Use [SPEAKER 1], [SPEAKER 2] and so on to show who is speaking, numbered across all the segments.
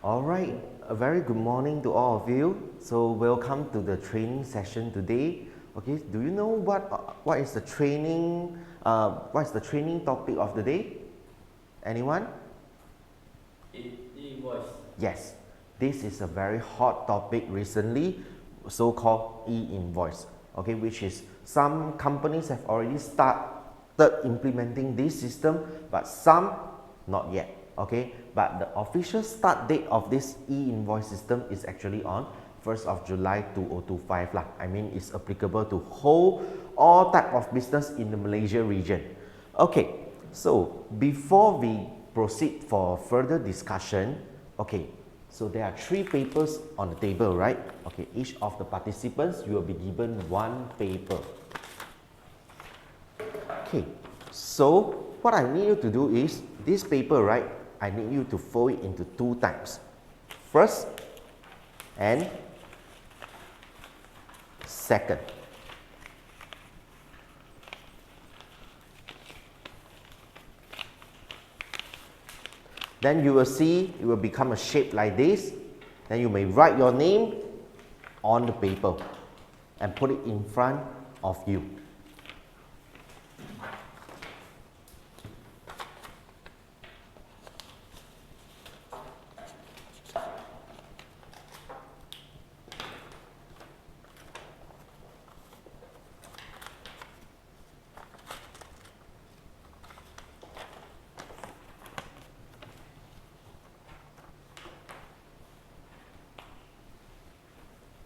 [SPEAKER 1] All right, a very good morning to all of you. So welcome to the training session today. Okay, do you know what is the training? What is the training topic of the day? Anyone?
[SPEAKER 2] E-invoice.
[SPEAKER 1] Yes, this is a very hot topic recently, so-called e-invoice. Okay, which is some companies have already started implementing this system, but some not yet. Okay, but the official start date of this e-invoice system is actually on 1st of July 2025 lah. I mean, it's applicable to all type of business in the Malaysia region. Okay, so before we proceed for further discussion, okay, so there are 3 papers on the table, right? Okay, each of the participants, you will be given 1 paper. Okay, so what I need you to do is, this paper, right, I need you to fold it into 2 times. First and second. Then you will see it will become a shape like this. Then you may write your name on the paper and put it in front of you.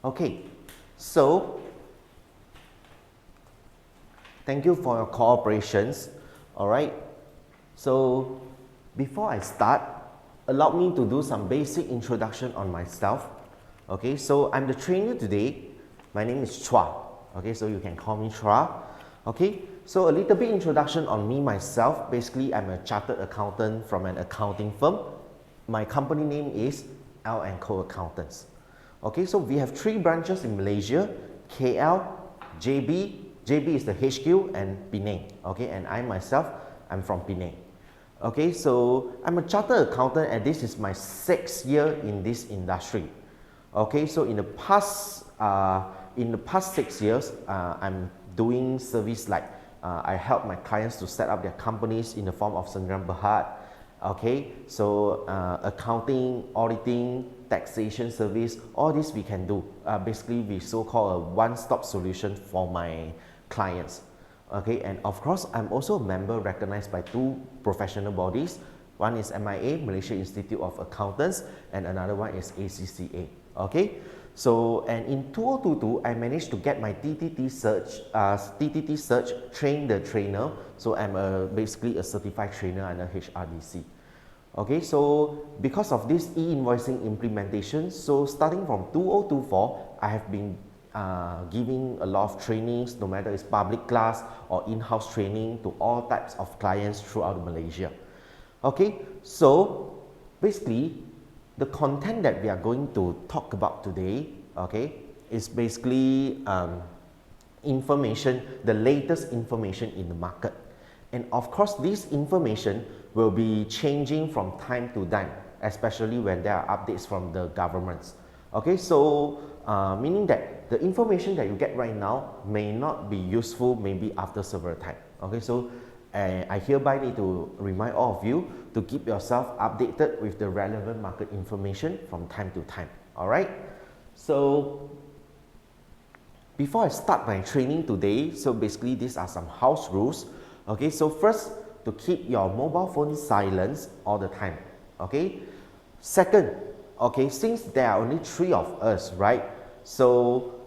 [SPEAKER 1] Okay, so thank you for your cooperations. All right, so before I start, allow me to do some basic introduction on myself. Okay, so I'm the trainer today. My name is Chua. Okay, so you can call me Chua. Okay, so a little bit introduction on me myself. Basically, I'm a chartered accountant from an accounting firm. My company name is L & Co Accountants. Okay, so we have 3 branches in Malaysia: KL, JB is the HQ, and Penang. Okay, and I myself, I'm from Penang. Okay, so I'm a chartered accountant, and this is my 6th year in this industry. Okay, so in the past 6 years, I'm doing service like I help my clients to set up their companies in the form of Sendirian Berhad. Okay, so accounting, auditing, taxation service, all this we can do. Basically, we so-called a one-stop solution for my clients. Okay, and of course, I'm also a member recognized by 2 professional bodies. One is MIA, Malaysia Institute of Accountants, and another one is ACCA. Okay, so and in 2022, I managed to get my TTT search, train the trainer. So I'm basically a certified trainer under HRDC. Okay, so because of this e-invoicing implementation, so starting from 2024, I have been giving a lot of trainings, no matter it's public class or in-house training, to all types of clients throughout Malaysia. Okay, so basically, the content that we are going to talk about today, okay, is basically information, the latest information in the market. And of course, this information will be changing from time to time, especially when there are updates from the governments. Okay, so meaning that the information that you get right now may not be useful maybe after several times. Okay, so I hereby need to remind all of you to keep yourself updated with the relevant market information from time to time. All right, so before I start my training today, so basically these are some house rules. Okay, so first, to keep your mobile phone silent all the time. Okay, second, okay, since there are only 3 of us, right? So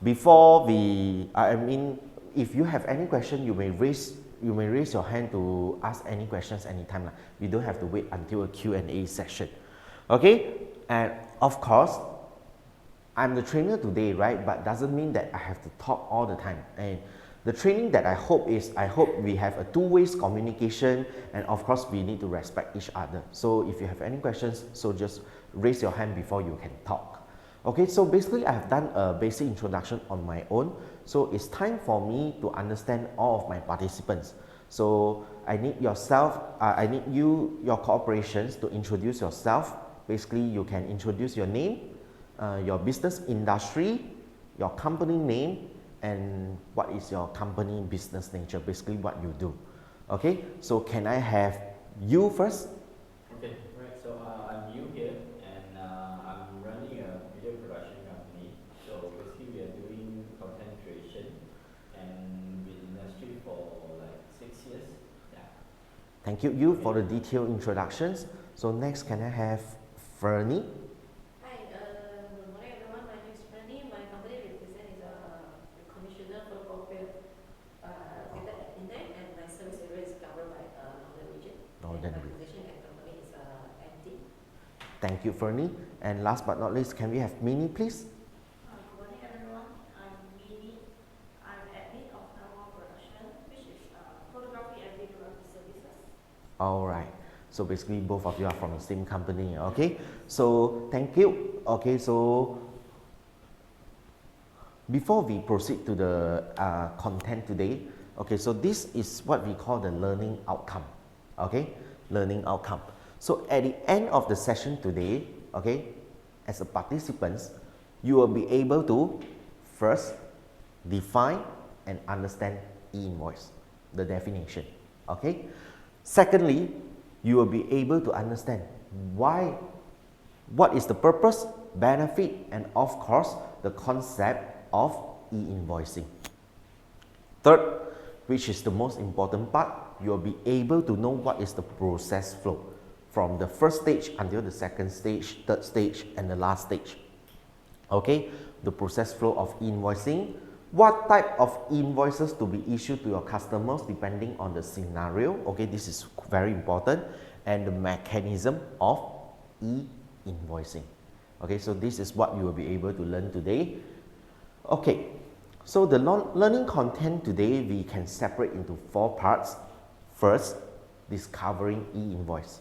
[SPEAKER 1] before we, I mean, if you have any question, you may raise your hand to ask any questions anytime. You don't have to wait until a Q&A session. Okay, and of course, I'm the trainer today, right? But doesn't mean that I have to talk all the time. And the training that I hope we have a 2-way communication, and of course we need to respect each other. So if you have any questions, so just raise your hand before you can talk. Okay, so basically I have done a basic introduction on my own. So it's time for me to understand all of my participants. So I need yourself, I need your corporations to introduce yourself. Basically, you can introduce your name, your business industry, your company name, and what is your company business nature, basically what you do. Okay, so can I have you first?
[SPEAKER 2] Okay, right. So I'm Yu here, and I'm running a video production company. So basically, we are doing content creation, and been in the industry for like 6 years. Yeah.
[SPEAKER 1] Thank you for the detailed introductions. So next, can I have Fernie?
[SPEAKER 3] Hi, good morning everyone. My name is Franny. My company represent is the commissioner for corporate located at Penang, and my service area is covered by Northern region.
[SPEAKER 1] Northern
[SPEAKER 3] And my
[SPEAKER 1] region.
[SPEAKER 3] position at company is MD.
[SPEAKER 1] Thank you, Fernie. And last but not least, can we have Minnie, please?
[SPEAKER 4] Good morning, everyone. I'm Mimi. I'm admin of Taiwan Production, which is photography and videography services.
[SPEAKER 1] All right. So basically, both of you are from the same company. Okay. So thank you. Okay. So before we proceed to the content today, okay. So this is what we call the learning outcome. Okay, learning outcome. So at the end of the session today, okay, as a participants, you will be able to first define and understand e-invoice, the definition. Okay. Secondly, you will be able to understand what is the purpose, benefit, and of course, the concept of e-invoicing. Third, which is the most important part, you will be able to know what is the process flow from the first stage until the second stage, third stage, and the last stage. Okay, the process flow of e-invoicing, what type of invoices to be issued to your customers depending on the scenario. Okay, this is very important, and the mechanism of e-invoicing. Okay, so this is what you will be able to learn today. Okay, so the learning content today we can separate into 4 parts. First, discovering e-invoice.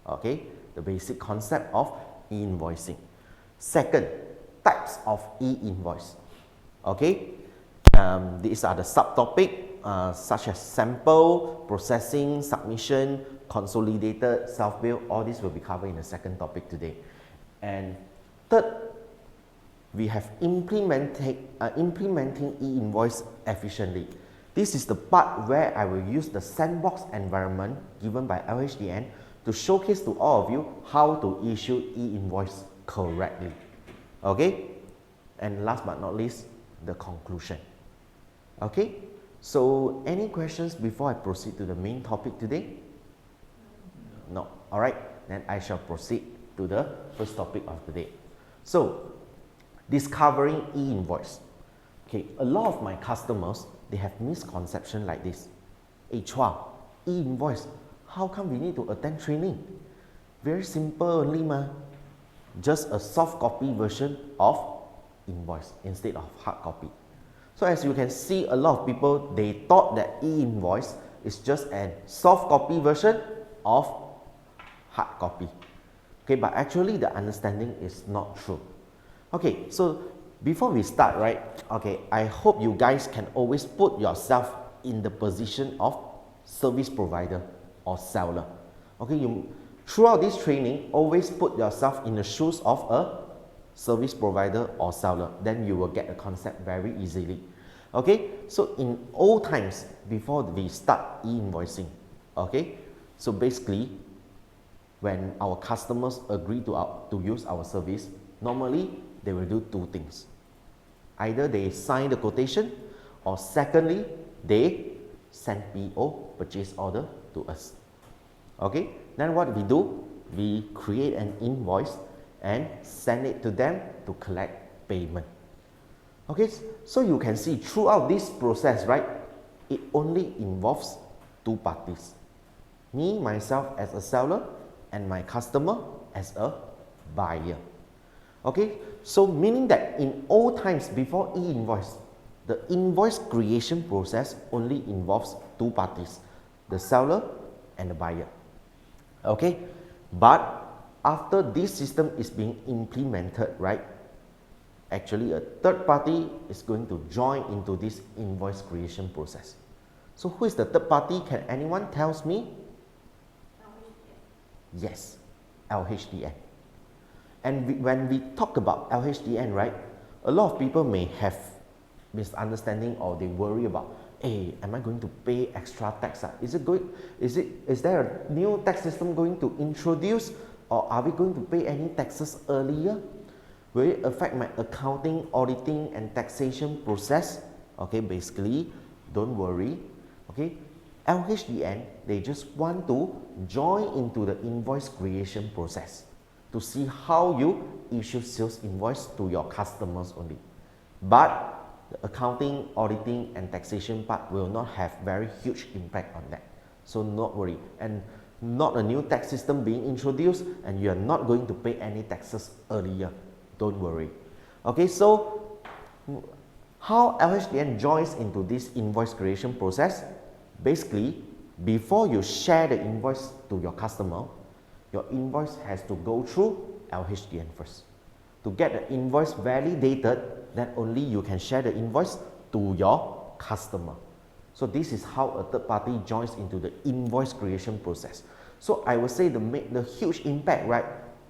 [SPEAKER 1] Okay, the basic concept of e-invoicing. Second, types of e-invoice. Okay, these are the subtopic such as sample, processing, submission, consolidated, self-bill. All this will be covered in the second topic today. And third, we have implementing e-invoice efficiently. This is the part where I will use the sandbox environment given by LHDN to showcase to all of you how to issue e-invoice correctly. Okay, and last but not least, the conclusion. Okay, so any questions before I proceed to the main topic today? No. All right, then I shall proceed to the first topic of the day. So, discovering e-invoice. Okay, a lot of my customers, they have misconception like this. Hey Chua, e-invoice, how come we need to attend training? Very simple only ma. Just a soft copy version of invoice instead of hard copy. So as you can see, a lot of people, they thought that e-invoice is just a soft copy version of hard copy. Okay, but actually the understanding is not true. Okay, so before we start, right, okay, I hope you guys can always put yourself in the position of service provider or seller. Okay, you throughout this training, always put yourself in the shoes of a service provider or seller. Then you will get the concept very easily. Okay, so in old times, before we start e-invoicing, okay, so basically, when our customers agree to use our service, normally they will do 2 things. Either they sign the quotation, or secondly, they send PO, purchase order, to us. Okay, then what we do, we create an invoice and send it to them to collect payment. Okay, so you can see throughout this process, right, it only involves 2 parties. Me, myself as a seller, and my customer as a buyer. Okay, so meaning that in old times before e-invoice, the invoice creation process only involves 2 parties, the seller and the buyer. Okay, but after this system is being implemented, right, actually a third party is going to join into this invoice creation process. So who is the third party? Can anyone tells me? Yes, LHDN. And when we talk about LHDN, right, a lot of people may have misunderstanding or they worry about, hey, am I going to pay extra tax? Is there a new tax system going to introduce, or are we going to pay any taxes earlier? Will it affect my accounting, auditing, and taxation process? Okay, basically, don't worry. Okay, LHDN, they just want to join into the invoice creation process to see how you issue sales invoice to your customers only. But the accounting, auditing, and taxation part will not have very huge impact on that. So not worry. And not a new tax system being introduced, and you are not going to pay any taxes earlier. Don't worry. Okay, so how LHDN joins into this invoice creation process? Basically, before you share the invoice to your customer, your invoice has to go through LHDN first. To get the invoice validated, then only you can share the invoice to your customer. So this is how a third party joins into the invoice creation process. So I would say the huge impact, right,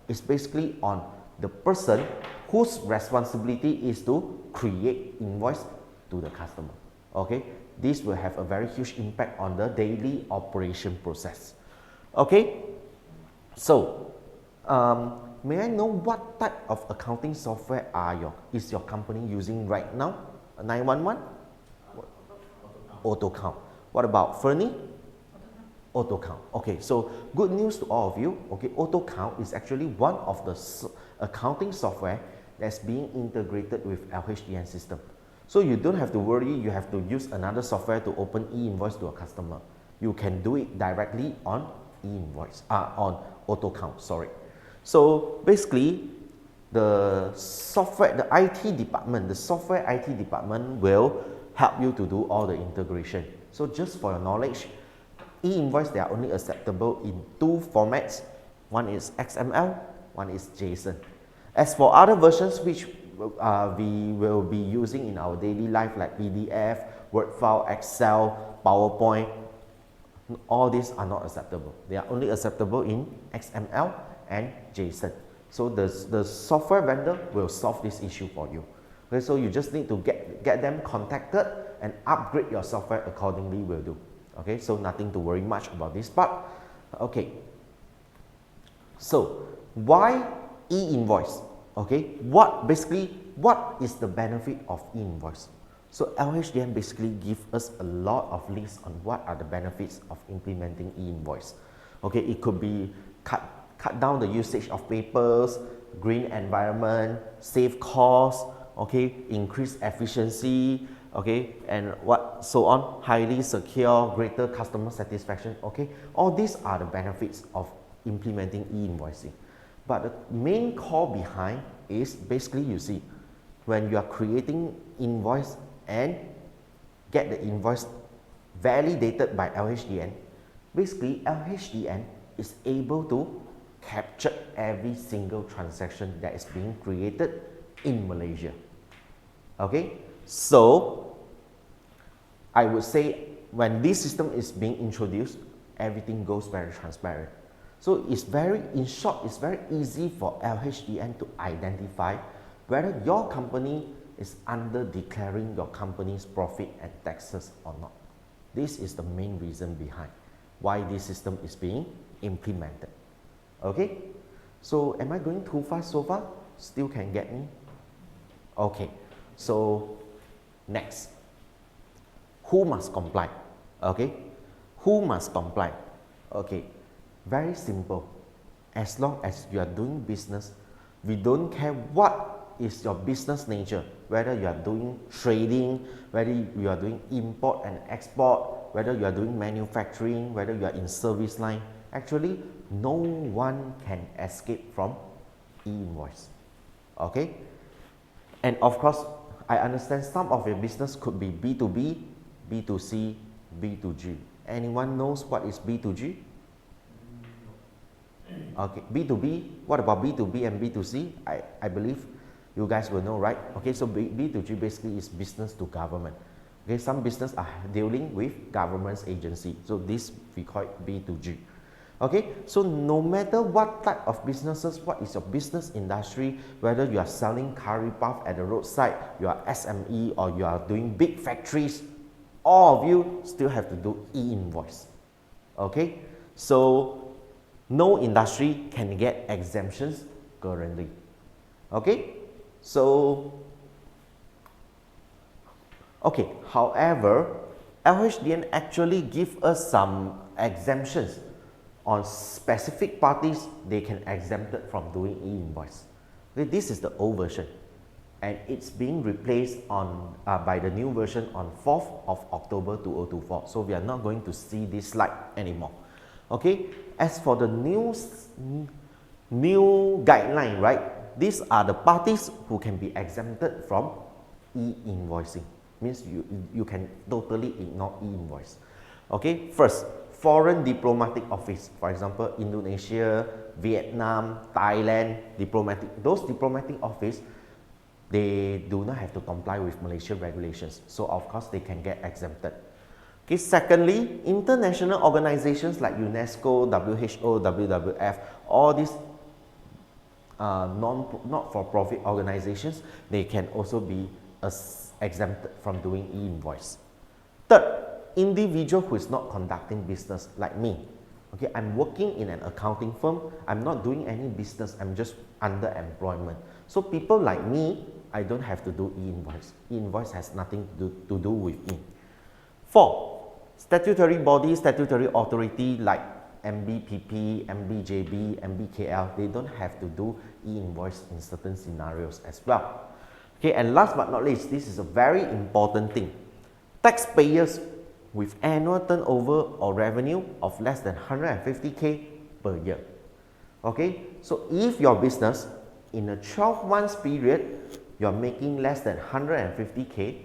[SPEAKER 1] is basically on the person whose responsibility is to create invoice to the customer. Okay, this will have a very huge impact on the daily operation process. Okay, so may I know what type of accounting software is your company using right now? 911? AutoCount. What about Fernie? AutoCount. Okay, so good news to all of you. Okay, AutoCount is actually one of the accounting software that's being integrated with LHDN system. So you don't have to worry you have to use another software to open e-invoice to a customer. You can do it directly on e-invoice, on AutoCount, sorry. So basically, the software IT department will help you to do all the integration. So just for your knowledge, e-invoice, they are only acceptable in two formats. One is XML, one is JSON. As for other versions which we will be using in our daily life like PDF, Word file, Excel, PowerPoint, all these are not acceptable. They are only acceptable in XML and JSON. So the software vendor will solve this issue for you. Okay, so you just need to get them contacted and upgrade your software accordingly will do. Okay, so nothing to worry much about this part. Okay, so why e-invoice? Okay, what is the benefit of e-invoice? So LHDN basically give us a lot of lists on what are the benefits of implementing e-invoice. Okay, it could be cut down the usage of papers, green environment, save costs, okay, increase efficiency, okay, and what so on, highly secure, greater customer satisfaction. Okay, all these are the benefits of implementing e-invoicing. But the main core behind is basically, you see, when you are creating invoice and get the invoice validated by LHDN, basically LHDN is able to capture every single transaction that is being created in Malaysia. Okay, so I would say when this system is being introduced, everything goes very transparent. So it's in short, it's very easy for LHDN to identify whether your company is under declaring your company's profit and taxes or not. This is the main reason behind why this system is being implemented. Okay, so am I going too fast so far? Still can get me? Okay, so next, who must comply? Okay, who must comply? Okay, very simple. As long as you are doing business, we don't care what is your business nature, whether you are doing trading, whether you are doing import and export, whether you are doing manufacturing, whether you are in service line. Actually, no one can escape from e-invoice. Okay, and of course, I understand some of your business could be B2B, B2C, B2G. Anyone knows what is B2G? Okay, B2B, what about B2B and B2C? I believe you guys will know, right? Okay, so B2G basically is business to government. Okay, some business are dealing with government's agency. So this we call it B2G. Okay, so no matter what type of businesses, what is your business industry, whether you are selling curry puff at the roadside, you are SME or you are doing big factories, all of you still have to do e-invoice. Okay, so no industry can get exemptions currently. Okay, so okay, however, LHDN actually give us some exemptions on specific parties. They can exempt it from doing e-invoice. Okay, this is the old version and it's being replaced on by the new version on 4th of October 2024. So we are not going to see this slide anymore. Okay, as for the new guideline, right, these are the parties who can be exempted from e-invoicing. Means you can totally ignore e-invoice. Okay, first, foreign diplomatic office, for example, Indonesia, Vietnam, Thailand, those diplomatic office, they do not have to comply with Malaysian regulations. So of course they can get exempted. Okay, secondly, international organizations like UNESCO, WHO, WWF, all these not-for-profit organizations, they can also be exempted from doing e-invoice. Third, individual who is not conducting business like me. Okay, I'm working in an accounting firm. I'm not doing any business. I'm just under employment. So people like me, I don't have to do e-invoice. E-invoice has nothing to do with me. 4, statutory body, statutory authority like MBPP, MBJB, MBKL, they don't have to do e-invoice in certain scenarios as well. Okay, and last but not least, this is a very important thing. Taxpayers with annual turnover or revenue of less than 150K per year. Okay, so if your business in a 12 months period, you're making less than 150K,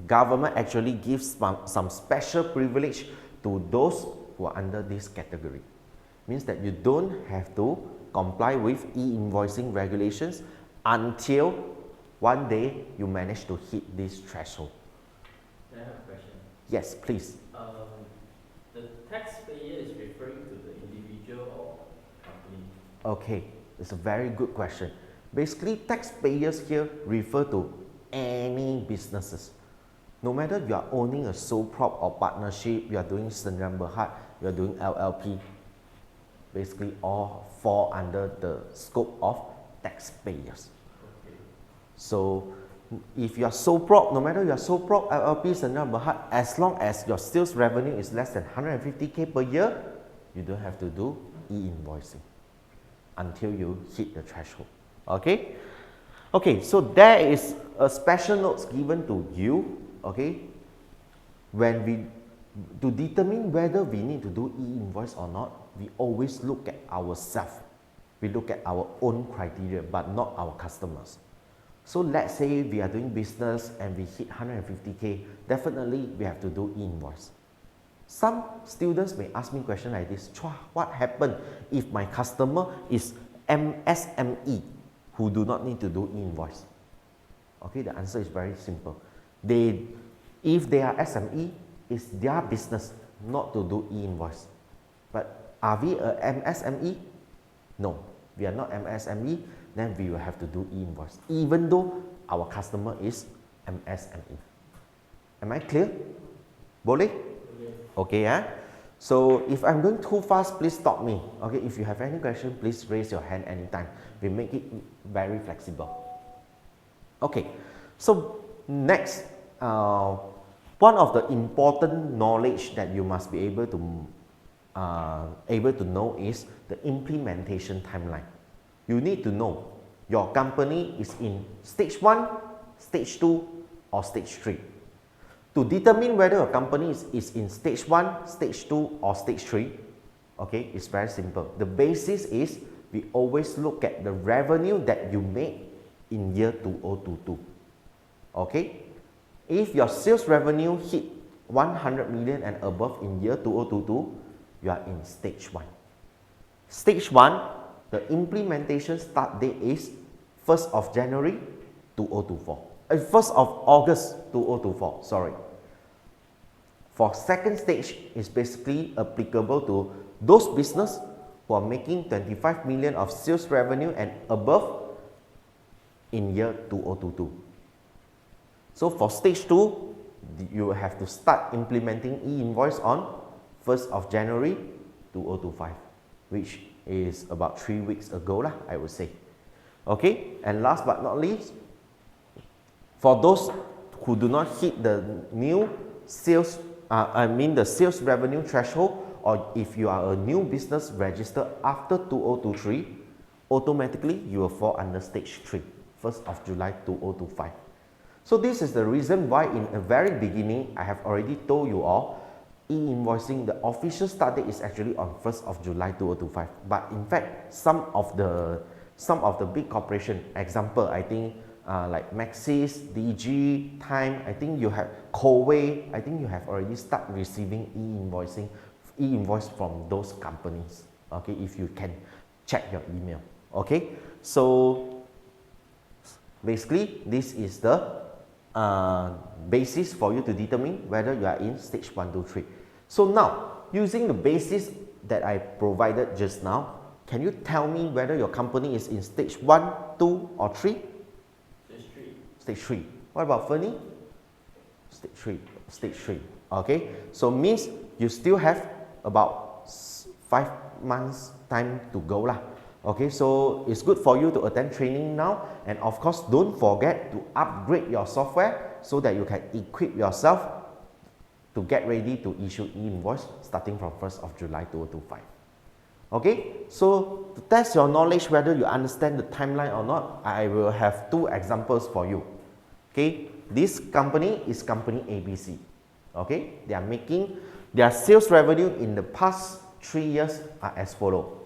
[SPEAKER 1] government actually gives some special privilege to those who are under this category. Means that you don't have to comply with e-invoicing regulations until one day you manage to hit this threshold.
[SPEAKER 2] Can I have a question?
[SPEAKER 1] Yes, please.
[SPEAKER 2] The taxpayer is referring to the individual or company?
[SPEAKER 1] Okay, it's a very good question. Basically, taxpayers here refer to any businesses. No matter you are owning a sole prop or partnership, you are doing Sendirian Berhad, you are doing LLP, basically all fall under the scope of taxpayers.
[SPEAKER 2] Okay.
[SPEAKER 1] So if you are sole prop, no matter you are sole prop, LLP, Sendirian Berhad, as long as your sales revenue is less than 150K per year, you don't have to do e-invoicing until you hit the threshold. Okay? Okay, so there is a special notes given to you, okay, to determine whether we need to do e-invoice or not, we always look at ourselves. We look at our own criteria, but not our customers. So let's say we are doing business and we hit 150K, definitely we have to do e-invoice. Some students may ask me a question like this, Chua, what happens if my customer is MSME who do not need to do e-invoice? Okay, the answer is very simple. If they are SME, it's their business not to do e-invoice. But are we a MSME? No, we are not MSME, then we will have to do e-invoice, even though our customer is MSME. Am I clear? Boleh? Okay, yeah? So if I'm going too fast, please stop me. Okay, if you have any question, please raise your hand anytime. We make it very flexible. Okay, so next, one of the important knowledge that you must be able to know is the implementation timeline. You need to know your company is in stage 1, stage 2, or stage 3. To determine whether a company is in stage 1, stage 2, or stage 3, okay, it's very simple. The basis is we always look at the revenue that you make in year 2022. Okay? If your sales revenue hit 100 million and above in year 2022, you are in stage 1. Stage 1, the implementation start date is 1st of January 2024. 1st of August 2024, sorry. For second stage, is basically applicable to those business who are making 25 million of sales revenue and above in year 2022. So for stage 2, you have to start implementing e-invoice on 1st of January 2025, which is about 3 weeks ago lah, I would say. Okay, and last but not least, for those who do not hit the new sales, the sales revenue threshold, or if you are a new business registered after 2023, automatically you will fall under stage 3, 1st of July 2025. So this is the reason why in the very beginning, I have already told you all, e-invoicing, the official start date is actually on 1st of July 2025. But in fact, some of the big corporation, example, I think like Maxis, DG, Time, I think you have Coway, I think you have already started receiving e-invoice from those companies. Okay, if you can check your email. Okay, so basically this is the basis for you to determine whether you are in stage 1, 2, 3. So now, using the basis that I provided just now, can you tell me whether your company is in stage 1, 2 or 3?
[SPEAKER 2] Stage 3.
[SPEAKER 1] Stage 3. What about Fernie? Stage 3. Stage 3. Okay, so means you still have about 5 months time to go lah. Okay, so it's good for you to attend training now, and of course don't forget to upgrade your software so that you can equip yourself to get ready to issue e-invoice starting from 1st of July 2025. Okay, so to test your knowledge whether you understand the timeline or not, I will have 2 examples for you. Okay, this company is company ABC. Okay, they are making their sales revenue in the past 3 years are as follow.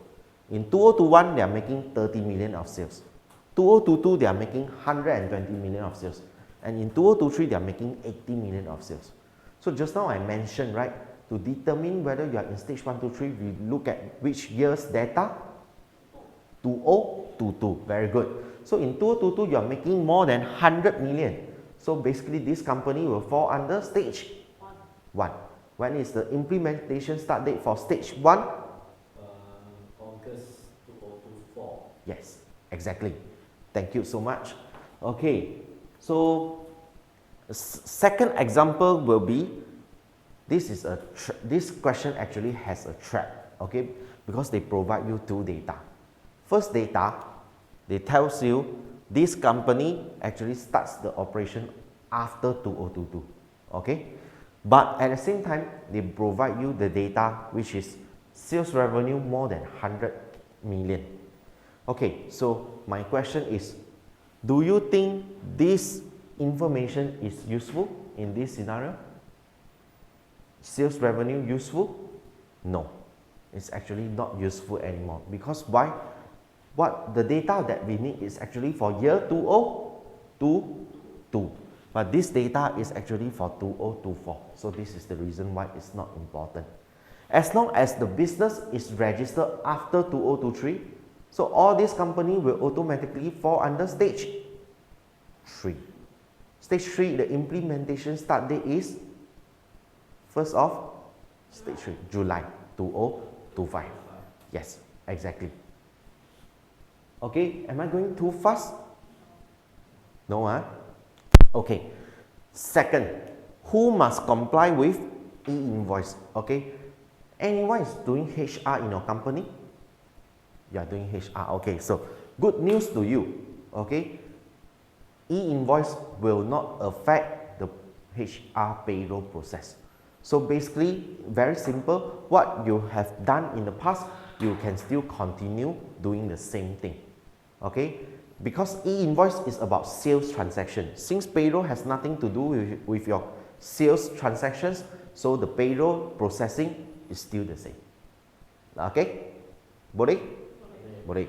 [SPEAKER 1] In 2021, they are making 30 million of sales. 2022, they are making 120 million of sales. And in 2023, they are making 80 million of sales. So just now I mentioned, right, to determine whether you are in stage 1, 2, 3, we look at which year's data? 2022, very good. So in 2022, you are making more than 100 million. So basically, this company will fall under stage 1. When is the implementation start date for stage 1?
[SPEAKER 2] August 2024.
[SPEAKER 1] Yes, exactly. Thank you so much. Okay, so second example will be, this question actually has a trap, okay, because they provide you 2 data. First data, they tells you this company actually starts the operation after 2022, okay, but at the same time they provide you the data which is sales revenue more than 100 million. Okay, so my question is, do you think this information is useful in this scenario? Sales revenue useful? No, it's actually not useful anymore. Because why? What the data that we need is actually for year 2022. But this data is actually for 2024. So this is the reason why it's not important. As long as the business is registered after 2023, so all these companies will automatically fall under stage 3. Stage 3, the implementation start date is 1st of stage 3, July 2025. Yes, exactly. Okay, am I going too fast? No, huh? Okay. Second, who must comply with e-invoice? Okay. Anyone is doing HR in your company? You are doing HR. Okay, so good news to you. Okay. E-invoice will not affect the HR payroll process. So basically, very simple, what you have done in the past, you can still continue doing the same thing. Okay, because e-invoice is about sales transaction. Since payroll has nothing to do with your sales transactions, so the payroll processing is still the same. Okay, boleh? Boleh.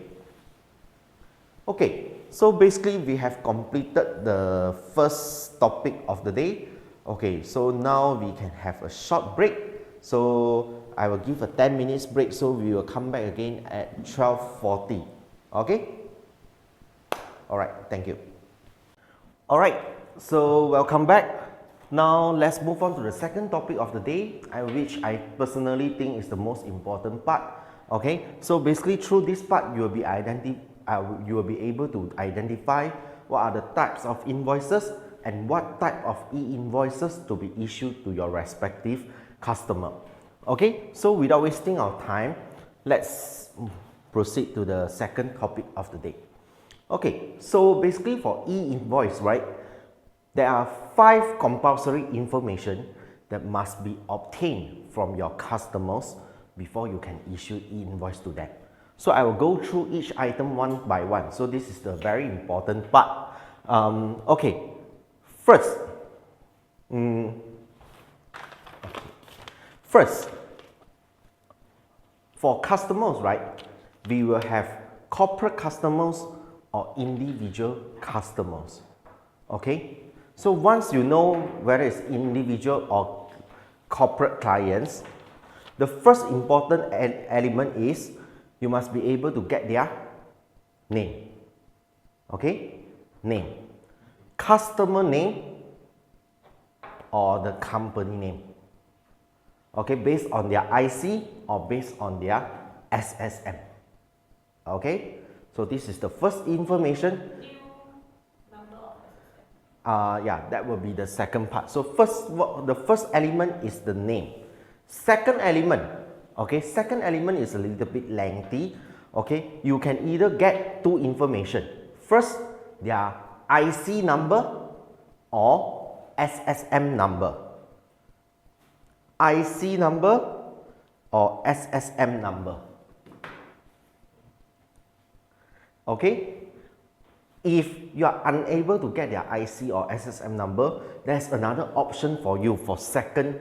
[SPEAKER 1] Okay, so basically we have completed the first topic of the day. Okay, so now we can have a short break. So I will give a 10 minutes break, so we will come back again at 12:40. Okay? Alright, thank you. Alright, So welcome back. Now let's move on to the second topic of the day, which I personally think is the most important part. Okay, so basically through this part you will be able to identify what are the types of invoices and what type of e-invoices to be issued to your respective customer. Okay, so without wasting our time, let's proceed to the second topic of the day. Okay, so basically for e-invoice, right, there are 5 compulsory information that must be obtained from your customers before you can issue e-invoice to them. So I will go through each item one by one. So this is the very important part. Okay, first, for customers, right, we will have corporate customers or individual customers. Okay, so once you know whether it's individual or corporate clients, the first important element is you must be able to get their name. Okay, name, customer name or the company name. Okay, based on their IC or based on their SSM. Okay, so this is the first information. Yeah, that will be the second part. So the first element is the name. Second element, okay, second element is a little bit lengthy. Okay, you can either get 2 information. First, their IC number or SSM number. IC number or SSM number. Okay, if you are unable to get their IC or SSM number, there's another option for you for second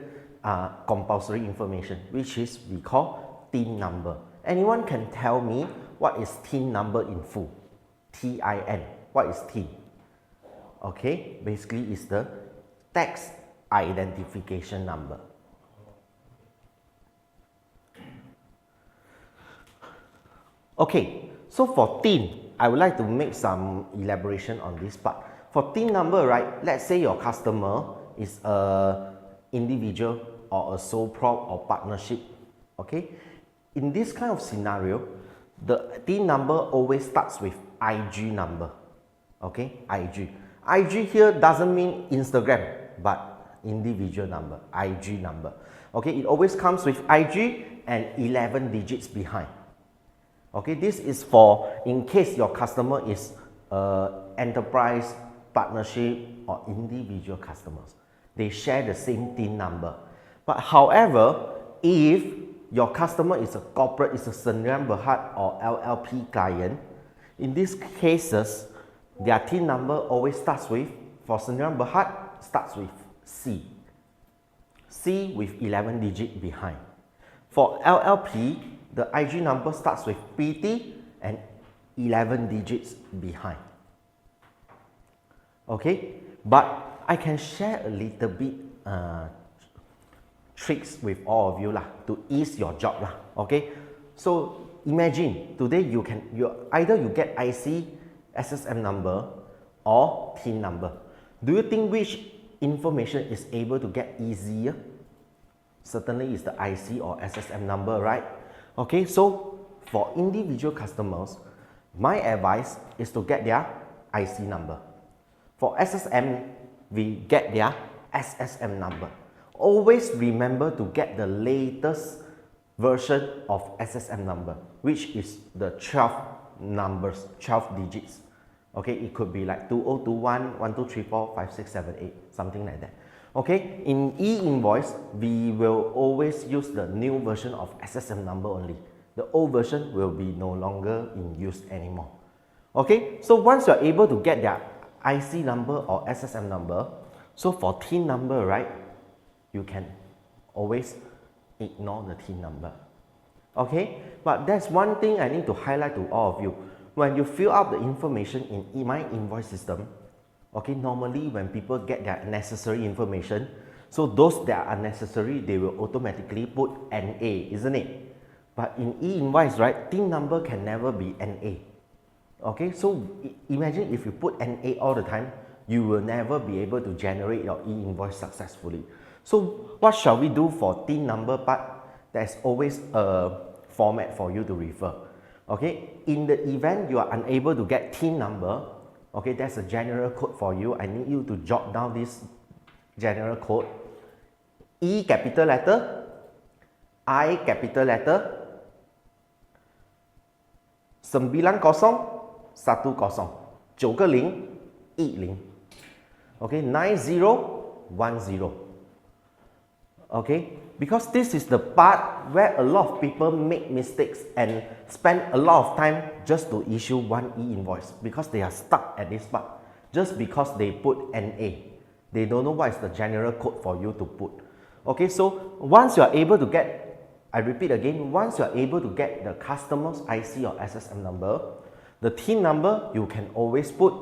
[SPEAKER 1] compulsory information, which is we call TIN number. Anyone can tell me what is TIN number in full? TIN. What is TIN? Okay, basically it's the tax identification number. Okay, so for TIN, I would like to make some elaboration on this part. For TIN number, right, let's say your customer is a individual or a sole prop or partnership. Okay, in this kind of scenario, the TIN number always starts with IG number. Okay, IG. IG here doesn't mean Instagram, but individual number, IG number. Okay, it always comes with IG and 11 digits behind. Okay, this is for in case your customer is enterprise, partnership or individual customers. They share the same TIN number. But however, if your customer is a corporate, is a Sdn Bhd or LLP client, in these cases, their TIN number always starts with, for Sdn Bhd, starts with C. C with 11 digits behind. For LLP, the IG number starts with PT and 11 digits behind. Okay, but I can share a little bit tricks with all of you lah, to ease your job lah. Okay, so imagine today you either you get IC, SSM number or TIN number. Do you think which information is able to get easier? Certainly is the IC or SSM number, right? Okay, so for individual customers, my advice is to get their IC number. For SSM, we get their SSM number. Always remember to get the latest version of SSM number, which is the 12 numbers, 12 digits. Okay, it could be like 2021, 1234, 5678, something like that. Okay, in e-invoice, we will always use the new version of SSM number only. The old version will be no longer in use anymore. Okay, so once you're able to get their IC number or SSM number, so for TIN number, right, you can always ignore the TIN number. Okay, but that's one thing I need to highlight to all of you. When you fill out the information in my invoice system, okay, normally when people get their necessary information, so those that are unnecessary, they will automatically put NA, isn't it? But in e-invoice, right, TIN number can never be NA. Okay, so imagine if you put NA all the time, you will never be able to generate your e-invoice successfully. So what shall we do for TIN number part? There's always a format for you to refer. Okay, in the event you are unable to get TIN number, okay, there's a general code for you. I need you to jot down this general code. E capital letter, I capital letter, 901010, okay, 9010. Okay, because this is the part where a lot of people make mistakes and spend a lot of time just to issue one e-invoice because they are stuck at this part just because they put NA. They don't know what is the general code for you to put. Okay, so once you are able to get, I repeat again, once you are able to get the customer's IC or SSM number, the TIN number, you can always put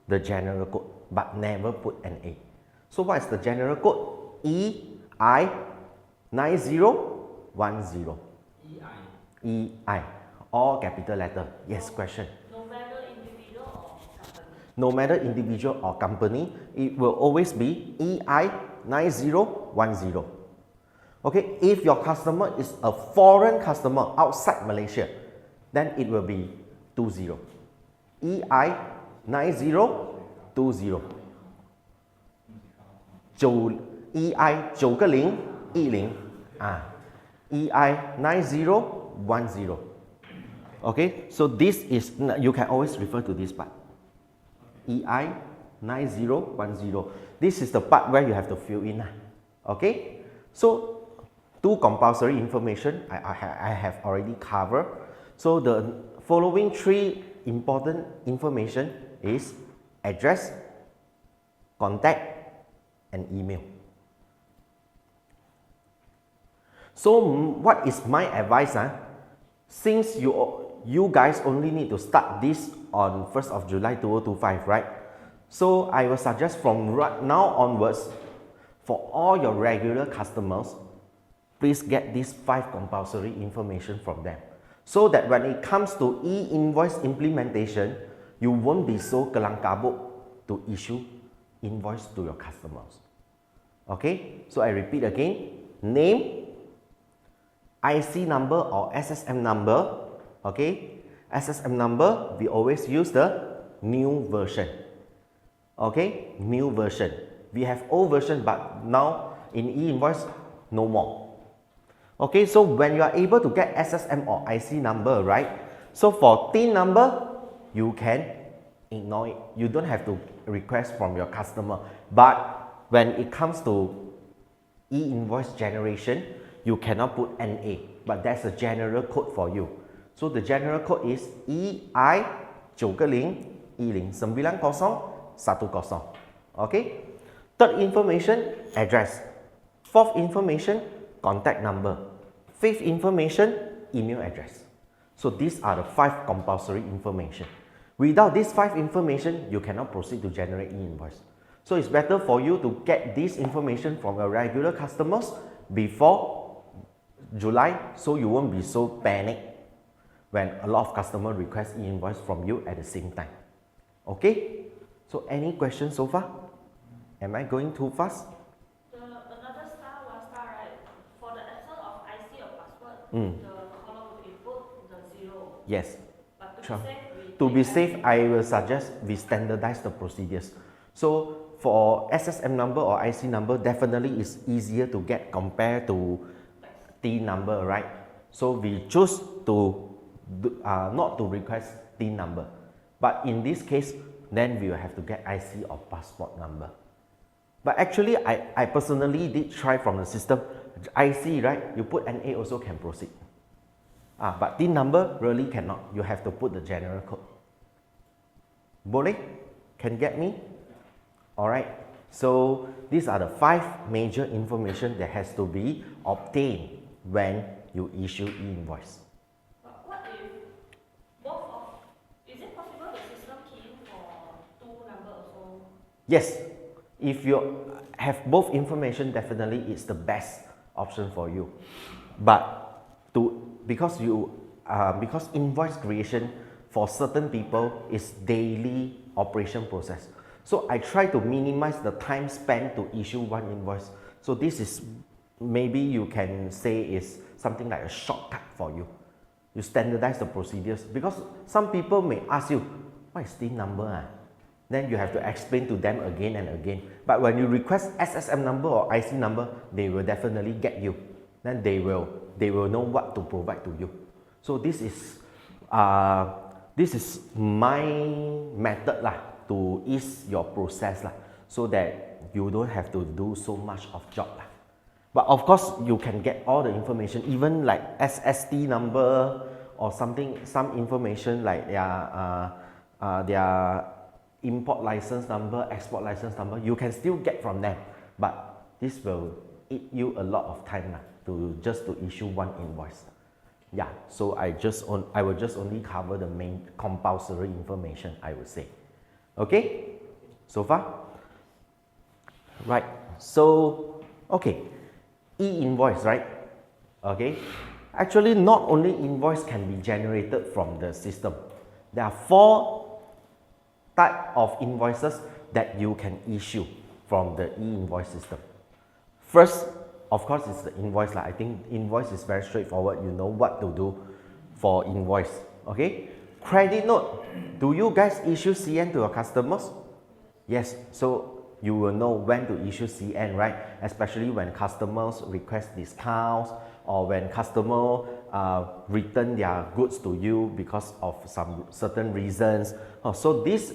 [SPEAKER 1] the general code, but never put NA. So what is the general code? EI 9010. EI, all capital letter. Yes, question.
[SPEAKER 4] No matter individual or company.
[SPEAKER 1] No matter individual or company, it will always be EI 9010. Okay, if your customer is a foreign customer outside Malaysia, then it will be 20. EI 9020. EI 9010 EI 9010. Okay, so this is, you can always refer to this part. EI 9010. This is the part where you have to fill in. Okay, so two compulsory information I have already covered. So the following three important information is address, contact, and email. So what is my advice? Since you guys only need to start this on 1st of July 2025, right? So I will suggest from right now onwards, for all your regular customers, please get these 5 compulsory information from them. So that when it comes to e-invoice implementation, you won't be so kelang kabut to issue invoice to your customers. Okay, so I repeat again, name, IC number or SSM number. Okay, SSM number, we always use the new version. Okay, new version. We have old version, but now in e-invoice, no more. Okay, so when you are able to get SSM or IC number, right? So for TIN number, you can ignore it. You don't have to request from your customer. But when it comes to e-invoice generation, you cannot put NA, but that's a general code for you. So the general code is EI 901010. Okay. Third information, address. Fourth information, contact number. Fifth information, email address. So these are the 5 compulsory information. Without these 5 information, you cannot proceed to generate e-invoice. So it's better for you to get this information from your regular customers before July, so you won't be so panicked when a lot of customers request e-invoice from you at the same time. Okay? So any questions so far? Am I going too fast?
[SPEAKER 4] Another star, one star, right? For the absence of IC or passport, the column will input the 0.
[SPEAKER 1] Yes.
[SPEAKER 4] But
[SPEAKER 1] Sure.
[SPEAKER 4] to
[SPEAKER 1] To be safe, I will suggest we standardize the procedures. So for SSM number or IC number, definitely it's easier to get compared to TIN number, right? So we choose to not to request TIN number. But in this case, then we will have to get IC or passport number. But actually, I personally did try from the system. IC, right? You put NA also can proceed. But TIN number really cannot. You have to put the general code. Boleh? Can get me? Alright. So these are the 5 major information that has to be obtained when you issue e-invoice.
[SPEAKER 4] But what if both of, is it possible the system key in for 2 number also?
[SPEAKER 1] Yes. If you have both information, definitely it's the best option for you. But because invoice creation for certain people is daily operation process. So I try to minimize the time spent to issue one invoice. So this is, maybe you can say, is something like a shortcut for you. You standardize the procedures, because some people may ask you, what is this number? Then you have to explain to them again and again. But when you request SSM number or IC number, they will definitely get you. Then they will know what to provide to you. So this is my method to ease your process so that you don't have to do so much of job. But of course, you can get all the information, even like SST number or something, some information like their import license number, export license number, you can still get from them. But this will eat you a lot of time to issue one invoice. Yeah, so I will just only cover the main compulsory information, I would say. Okay, so far? Right, so, okay, e-invoice, right? Okay, actually not only invoice can be generated from the system. There are 4 types of invoices that you can issue from the e-invoice system. First, of course, is the invoice. I think invoice is very straightforward. You know what to do for invoice. Okay, credit note. Do you guys issue CN to your customers? Yes, so you will know when to issue CN, right? Especially when customers request discounts, or when customer return their goods to you because of some certain reasons. So these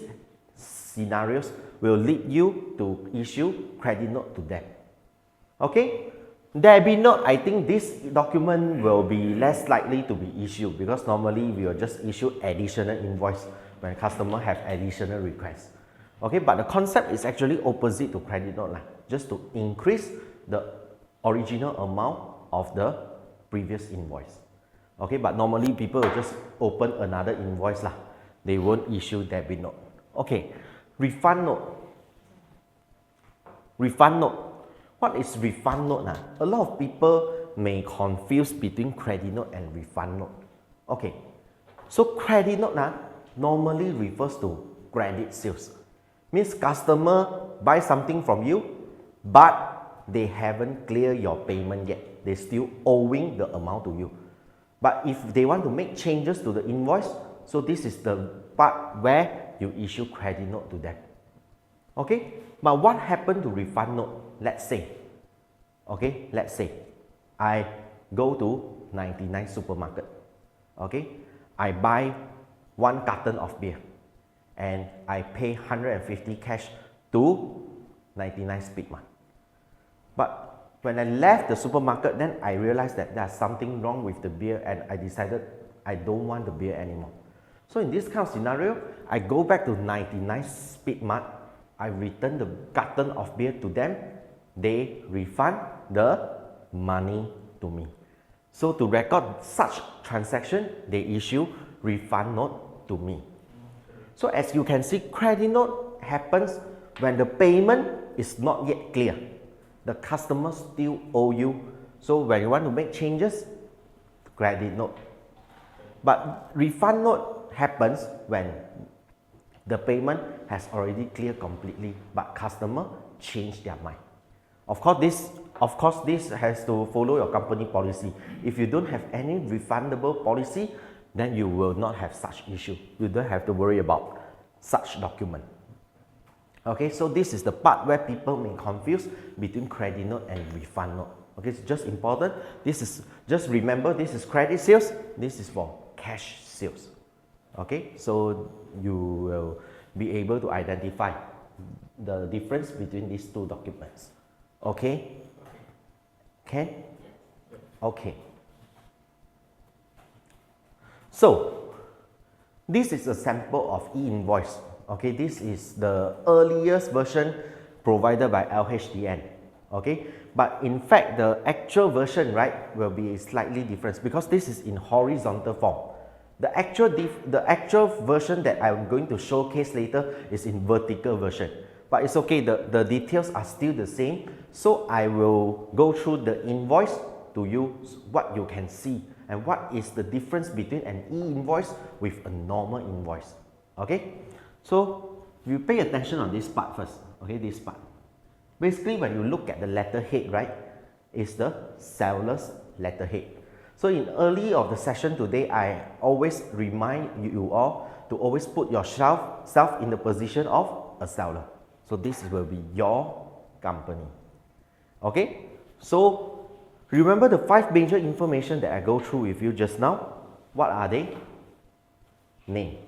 [SPEAKER 1] scenarios will lead you to issue credit note to them. Okay, debit note, I think this document will be less likely to be issued, because normally we will just issue additional invoice when customer have additional requests. Okay, but the concept is actually opposite to credit note, just to increase the original amount of the previous invoice. Okay, but normally people will just open another invoice They won't issue debit note. Okay, refund note. Refund note. What is refund note? A lot of people may confuse between credit note and refund note. Okay, so credit note normally refers to credit sales. Means customer buy something from you, but they haven't cleared your payment yet. They still owing the amount to you. But if they want to make changes to the invoice, so this is the part where you issue credit note to them. Okay, but what happened to refund note? Let's say I go to 99 supermarket. Okay, I buy 1 carton of beer and I pay 150 cash to 99 Speedmart. But when I left the supermarket, then I realized that there's something wrong with the beer, and I decided I don't want the beer anymore. So in this kind of scenario, I go back to 99 Speedmart, I return the carton of beer to them, they refund the money to me. So to record such transaction, they issue refund note to me. So as you can see, credit note happens when the payment is not yet clear. The customer still owe you. So when you want to make changes, credit note. But refund note happens when the payment has already cleared completely, but customer changed their mind. Of course, this has to follow your company policy. If you don't have any refundable policy, then you will not have such issue. You don't have to worry about such document. Okay, so this is the part where people may confuse between credit note and refund note. Okay, it's just important. Just remember, this is credit sales. This is for cash sales. Okay, so you will be able to identify the difference between these 2 documents. Okay? Can? Okay. So, this is a sample of e-invoice. Okay, this is the earliest version provided by LHDN. Okay, but in fact, the actual version, right, will be slightly different because this is in horizontal form. The actual version that I'm going to showcase later is in vertical version. But it's okay, the details are still the same. So I will go through the invoice to you, what you can see, and what is the difference between an e-invoice with a normal invoice. Okay, so you pay attention on this part first, okay, this part. Basically, when you look at the letterhead, right, is the seller's letterhead. So in early of the session today, I always remind you all to always put yourself in the position of a seller. So this will be your company. Okay, so remember the 5 major information that I go through with you just now. What are they? Name.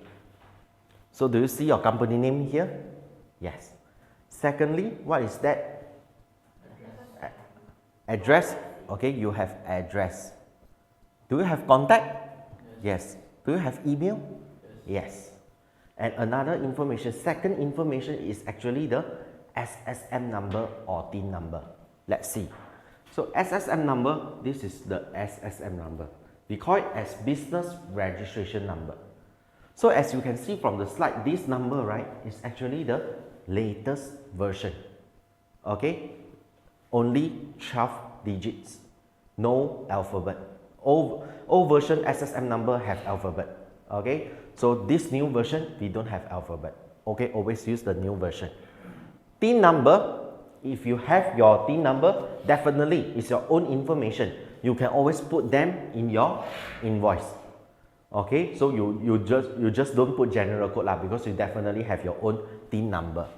[SPEAKER 1] So do you see your company name here? Yes. Secondly, what is that? Address. Okay, you have address. Do you have contact? Yes. Do you have email? Yes. And another information, second information is actually the SSM number or TIN number. Let's see. So SSM number, this is the SSM number. We call it as business registration number. So as you can see from the slide, this number, right, is actually the latest version. Okay, only 12 digits, no alphabet. Old version SSM number have alphabet. Okay, so this new version we don't have alphabet. Okay, always use the new version. TIN number, if you have your TIN number, definitely it's your own information. You can always put them in your invoice. Okay, so you just don't put general code lah, because you definitely have your own TIN number.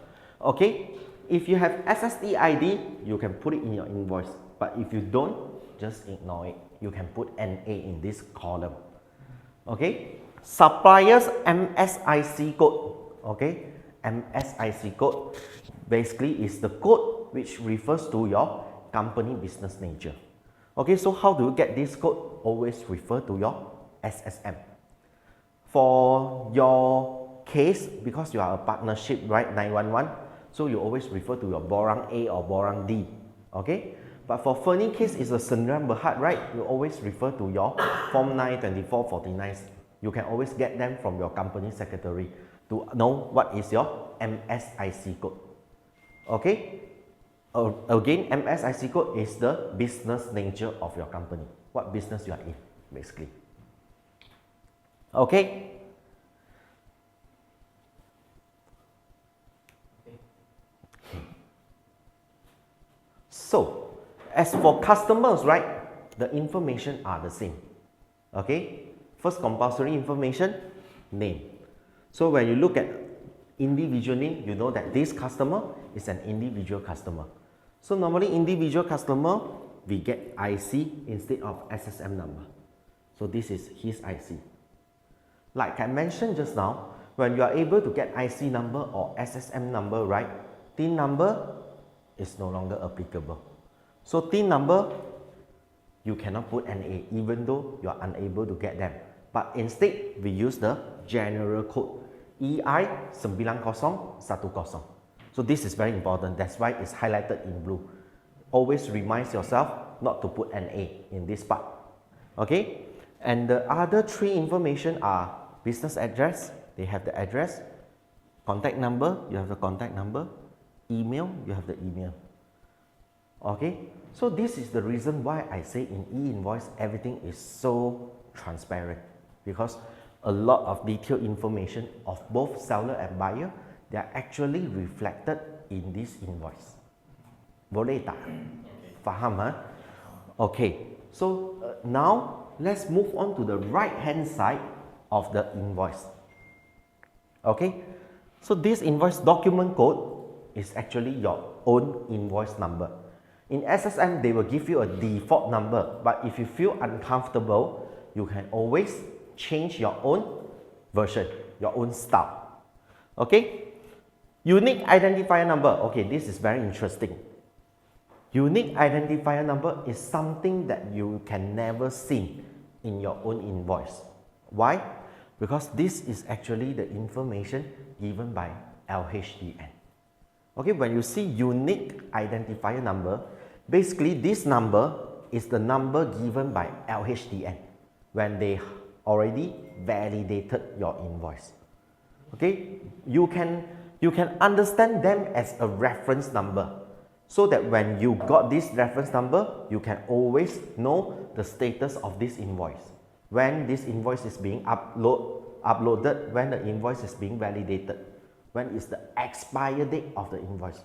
[SPEAKER 1] Okay, if you have SSE ID, you can put it in your invoice. But if you don't, just ignore it. You can put NA in this column. Okay, suppliers MSIC code. Okay, MSIC code basically is the code which refers to your company business nature. Okay, so how do you get this code? Always refer to your SSM. For your case, because you are a partnership, right, 911, so you always refer to your Borang A or Borang D. Okay, but for Fernie case is a Sendirian Berhad, right, you always refer to your Form 9, 24, 49. You can always get them from your company secretary to know what is your MSIC code. Okay, again, MSIC code is the business nature of your company, what business you are in, basically. Okay. So, as for customers, right, the information are the same. Okay, first compulsory information, name. So when you look at individual name, you know that this customer is an individual customer. So normally individual customer, we get IC instead of SSM number. So this is his IC. Like I mentioned just now, when you are able to get IC number or SSM number, right, TIN number is no longer applicable. So TIN number, you cannot put NA even though you are unable to get them. But instead, we use the general code EI 9010. So this is very important. That's why it's highlighted in blue. Always remind yourself not to put NA in this part. Okay? And the other 3 information are business address, they have the address, contact number, you have the contact number, email, you have the email. Okay? So this is the reason why I say in e-invoice everything is so transparent, because a lot of detailed information of both seller and buyer, they are actually reflected in this invoice. Boleh tak? Faham, ha? Okay, so now let's move on to the right hand side of the invoice. Okay, so this invoice document code is actually your own invoice number. In SSM, they will give you a default number, but if you feel uncomfortable, you can always change your own version, your own style. Okay, unique identifier number. Okay, this is very interesting. Unique identifier number is something that you can never see in your own invoice. Why? Because this is actually the information given by LHDN. Okay, when you see unique identifier number, basically this number is the number given by LHDN when they already validated your invoice. Okay, you can understand them as a reference number, so that when you got this reference number, you can always know the status of this invoice, when this invoice is being uploaded, when the invoice is being validated. when is the expire date of the invoice.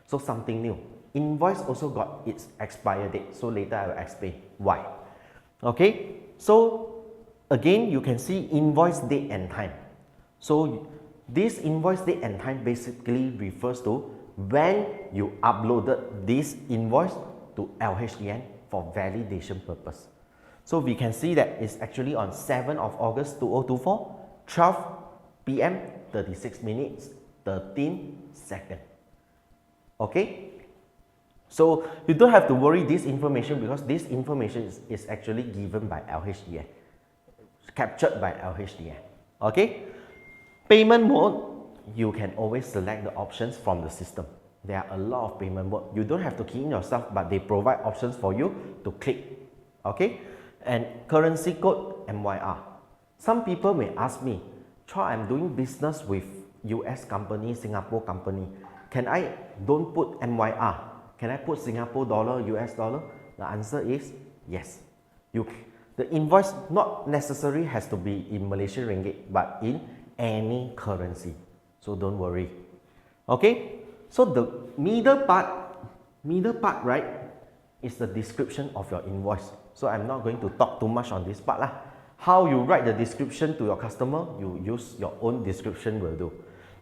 [SPEAKER 1] So something new. Invoice also got its expire date. So later I will explain why. Okay, so again you can see invoice date and time. So this invoice date and time basically refers to when you uploaded this invoice to LHDN for validation purpose. So we can see that it's actually on 7th of August 2024, 12 p.m. 36 minutes 13 seconds. Okay, so you don't have to worry this information because this information is actually given by LHDN, captured by LHDN. Okay, payment mode, you can always select the options from the system. There are a lot of payment mode. You don't have to key in yourself, but they provide options for you to click. Okay, and currency code MYR. Some people may ask me, Chua, I'm doing business with US company, Singapore company. Can I don't put MYR? Can I put Singapore dollar, US dollar? The answer is yes. The invoice not necessarily has to be in Malaysian ringgit, but in any currency. So don't worry. Okay, so the middle part, right, is the description of your invoice. So I'm not going to talk too much on this part lah. How you write the description to your customer, you use your own description will do.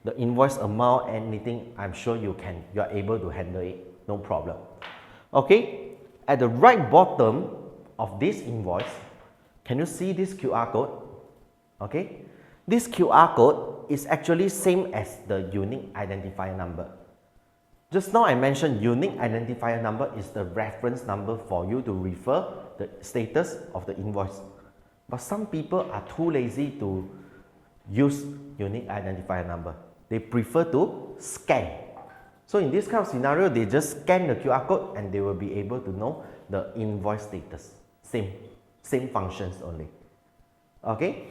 [SPEAKER 1] The invoice amount, anything, I'm sure you are able to handle it, no problem. Okay, at the right bottom of this invoice, can you see this QR code? Okay, this QR code is actually same as the unique identifier number. Just now I mentioned unique identifier number is the reference number for you to refer the status of the invoice. But some people are too lazy to use unique identifier number. They prefer to scan. So in this kind of scenario, they just scan the QR code and they will be able to know the invoice status. Same functions only. Okay.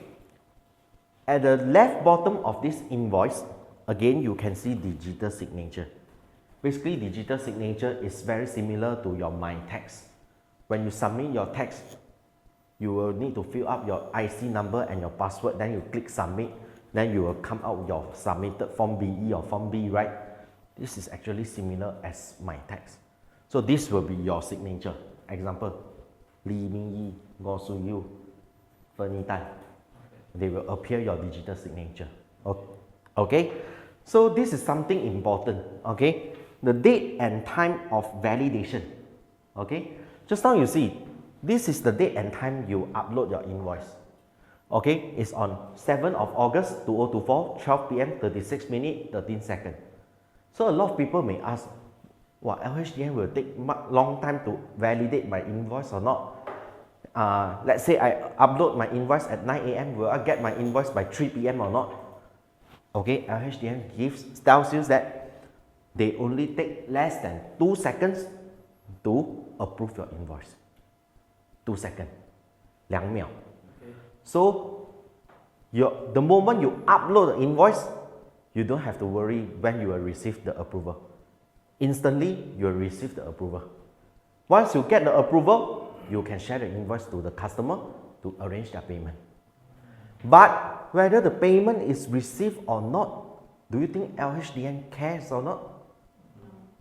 [SPEAKER 1] At the left bottom of this invoice, again you can see digital signature. Basically, digital signature is very similar to your My Tax. When you submit your tax, you will need to fill up your IC number and your password, then you click submit, then you will come out with your submitted form BE or form B, right? This is actually similar as My Tax. So this will be your signature. Example, Li Mingyi, Go Su Yu, Fernie Tan. They will appear your digital signature. Okay, so this is something important. Okay, the date and time of validation. Okay, just now you see, this is the date and time you upload your invoice. Okay, it's on 7th of August 2024, 12 p.m. 36 minutes 13 seconds. So a lot of people may ask, well, LHDN will take long time to validate my invoice or not? Let's say I upload my invoice at 9 a.m. Will I get my invoice by 3 p.m. or not? Okay, LHDN tells you that they only take less than 2 seconds to approve your invoice. 2 seconds. 2秒.
[SPEAKER 2] Okay.
[SPEAKER 1] So, the moment you upload the invoice, you don't have to worry when you will receive the approval. Instantly, you will receive the approval. Once you get the approval, you can share the invoice to the customer to arrange their payment. But whether the payment is received or not, do you think LHDN cares or not?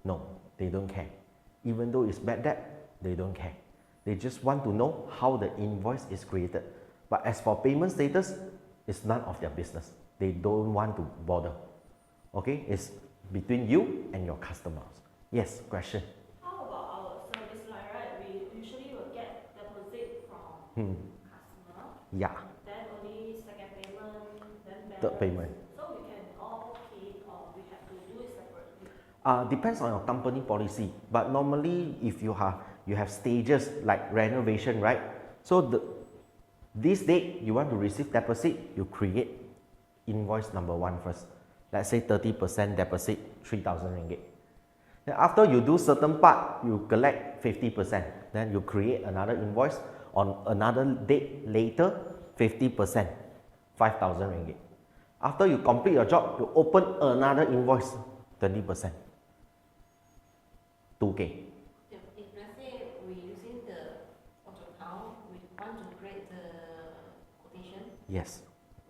[SPEAKER 1] No, they don't care. Even though it's bad debt, they don't care. They just want to know how the invoice is created. But as for payment status, it's none of their business. They don't want to bother. Okay, it's between you and your customers. Yes, question?
[SPEAKER 4] How about our service line, right? We usually will get deposit from customer.
[SPEAKER 1] Yeah.
[SPEAKER 4] Then only second payment, then balance.
[SPEAKER 1] Third payment.
[SPEAKER 4] So we can all key in or we have to do it separately.
[SPEAKER 1] Depends on your company policy. But normally, if you have stages like renovation, right? So this date you want to receive deposit, you create invoice number 1 first. Let's say 30% deposit, 3,000 ringgit. Then after you do certain part, you collect 50%. Then you create another invoice on another date later, 50%, 5,000 ringgit. After you complete your job, you open another invoice, 20%, 2K.
[SPEAKER 3] If let's say we using the auto account, we want to create the quotation,
[SPEAKER 1] Yes.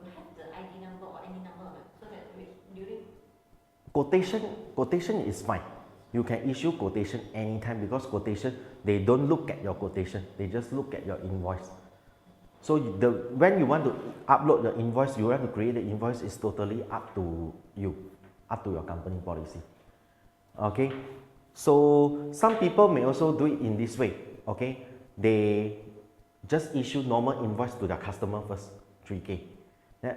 [SPEAKER 3] we have the ID number or any number so that during
[SPEAKER 1] Quotation is fine. You can issue quotation anytime because quotation, they don't look at your quotation, they just look at your invoice. So when you want to upload the invoice, you want to create the invoice, is totally up to you, up to your company policy. Okay, so some people may also do it in this way. Okay, they just issue normal invoice to their customer first, 3K. Then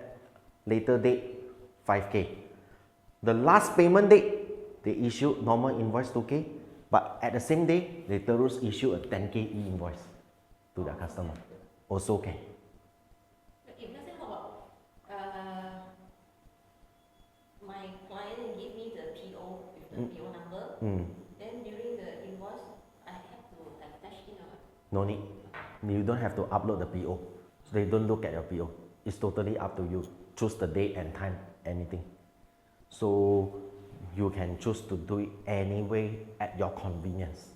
[SPEAKER 1] later date, 5K. The last payment date, they issue normal invoice 2K, but at the same day, they terus issue a 10K e-invoice to their customer. Also can.
[SPEAKER 3] If let's say how about my client give me the PO with the PO number, then during the invoice I have to attach in or what?
[SPEAKER 1] No need. You don't have to upload the PO. So they don't look at your PO. It's totally up to you. Choose the date and time, anything. So you can choose to do it anyway at your convenience.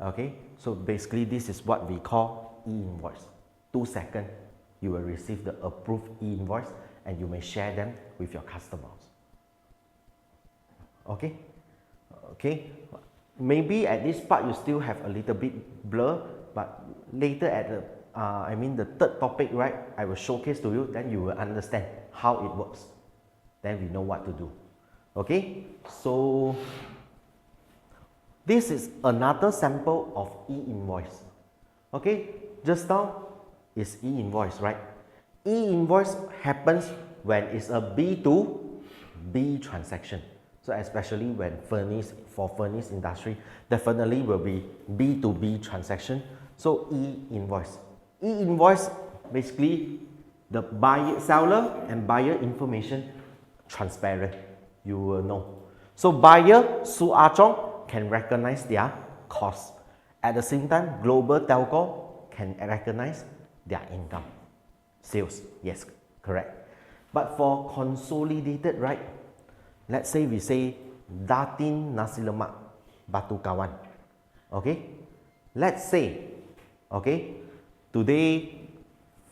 [SPEAKER 1] Okay, so basically this is what we call e-invoice. 2 seconds, you will receive the approved e-invoice and you may share them with your customers. Okay, okay. Maybe at this part you still have a little bit blur, but later at the the third topic, right, I will showcase to you, then you will understand how it works. Then we know what to do. Okay, so this is another sample of e-invoice. Okay, just now is e-invoice, right? E-invoice happens when it's a B2B transaction. So especially when furnace industry, definitely will be B2B transaction. So e-invoice. E-invoice, basically the seller and buyer information transparent. You will know. So buyer Su Ah Chong can recognize their cost. At the same time, Global Telco can recognize their income. Sales, yes, correct. But for consolidated, right? Let's say we say Datin Nasi Lemak Batu Kawan. Okay? Let's say, okay, today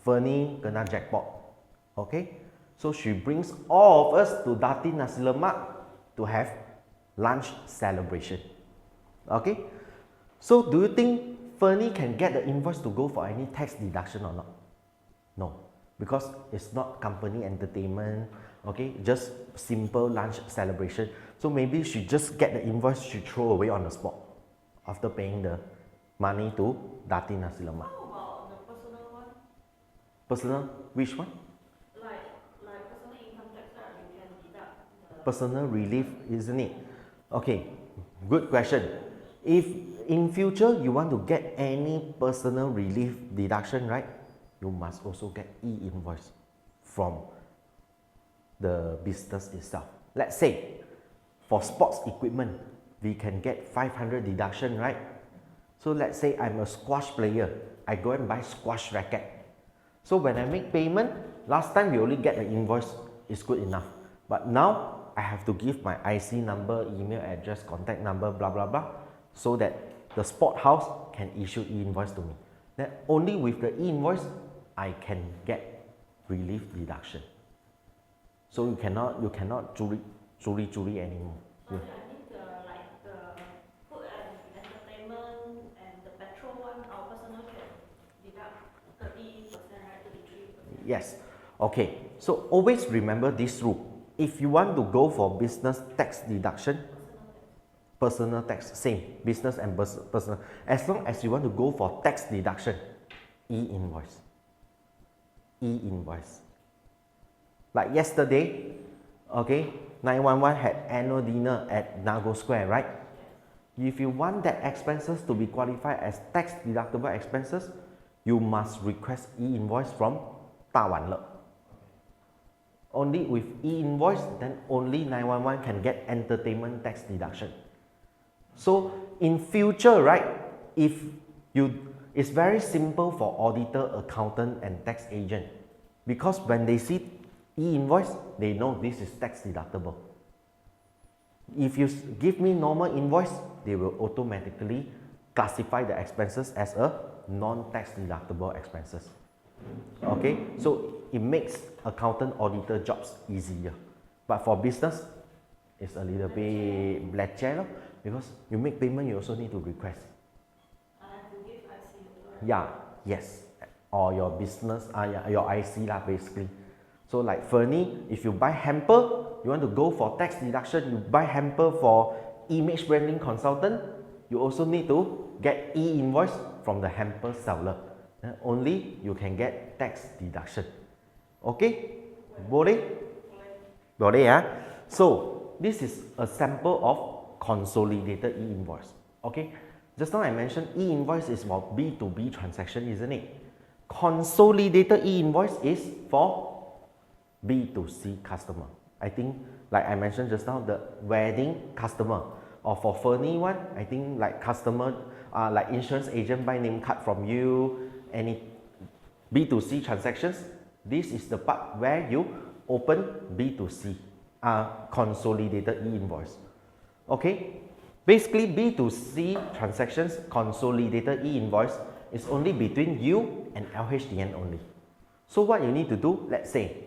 [SPEAKER 1] Fernie kena jackpot. Okay? So she brings all of us to Datin Nasi Lemak to have lunch celebration. Okay? So do you think Fernie can get the invoice to go for any tax deduction or not? No, because it's not company entertainment, okay, just simple lunch celebration. So maybe she just get the invoice, she throw away on the spot after paying the money to Datin Nasi Lemak.
[SPEAKER 4] How about the personal one?
[SPEAKER 1] Personal, which one?
[SPEAKER 4] Like personal income tax, you can deduct.
[SPEAKER 1] Personal relief, isn't it? Okay, good question. If in future you want to get any personal relief deduction, right, you must also get e-invoice from the business itself. Let's say for sports equipment, we can get 500 deduction, right? So let's say I'm a squash player, I go and buy squash racket. So when I make payment, last time we only get the invoice, is good enough. But now I have to give my IC number, email address, contact number, blah blah blah, so that the sport house can issue e-invoice to me. Then only with the e-invoice I can get relief deduction. So you cannot juri anymore.
[SPEAKER 4] Sorry, I mean the food and entertainment and the petrol one, our personal can deduct 30%, right? 33%.
[SPEAKER 1] Yes. Okay. So always remember this rule. If you want to go for business tax deduction, personal tax, same, business and personal. As long as you want to go for tax deduction, e-invoice. E-invoice. Like yesterday, okay, 911 had annual dinner at Nago Square, right? If you want that expenses to be qualified as tax deductible expenses, you must request e-invoice from Tawanle. Only with e-invoice, then only 911 can get entertainment tax deduction. So in future, right, it's very simple for auditor, accountant and tax agent, because when they see e-invoice, they know this is tax deductible. If you give me normal invoice, they will automatically classify the expenses as a non-tax deductible expenses. Okay, so it makes accountant auditor jobs easier. But for business, It's a little bit leceh lor, because you make payment, you also need to request.
[SPEAKER 4] I have to give IC as well.
[SPEAKER 1] Yeah, yes, or your business, yeah, your IC lah basically. So like Fernie, if you buy hamper, you want to go for tax deduction, you buy hamper for image branding consultant, you also need to get e-invoice from the hamper seller. Then only you can get tax deduction. Okay? Boleh? Boleh ya? So, this is a sample of consolidated e-invoice. Okay? Just now I mentioned e-invoice is for B2B transaction, isn't it? Consolidated e-invoice is for B2C customer. I think, like I mentioned just now, the wedding customer, or for Fernie one, I think like customer, like insurance agent buy name card from you, any B2C transactions. This is the part where you open B2C, consolidated e-invoice. Okay, basically B2C transactions, consolidated e-invoice is only between you and LHDN only. So what you need to do, let's say,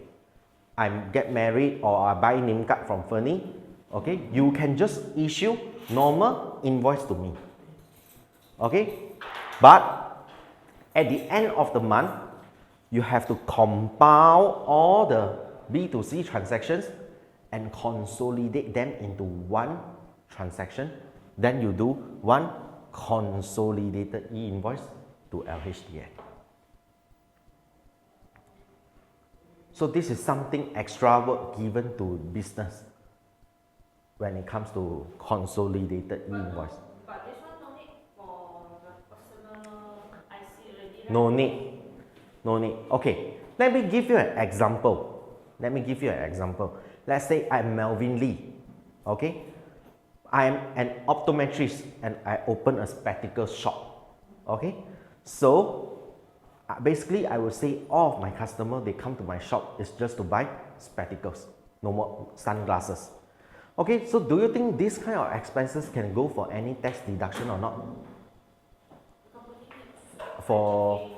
[SPEAKER 1] I get married or I buy name card from Fernie, okay, you can just issue normal invoice to me, okay, but at the end of the month, you have to compile all the B2C transactions and consolidate them into one transaction. Then you do one consolidated e-invoice to LHDN. So this is something extra work given to business when it comes to consolidated e-invoice.
[SPEAKER 4] But this one no need for the personal IC already, right?
[SPEAKER 1] No need. No need. Okay, let me give you an example. Let's say I'm Melvin Lee. Okay, I'm an optometrist and I open a spectacle shop. Okay, so basically I would say all of my customers, they come to my shop is just to buy spectacles, no more sunglasses. Okay, so do you think this kind of expenses can go for any tax deduction or not? For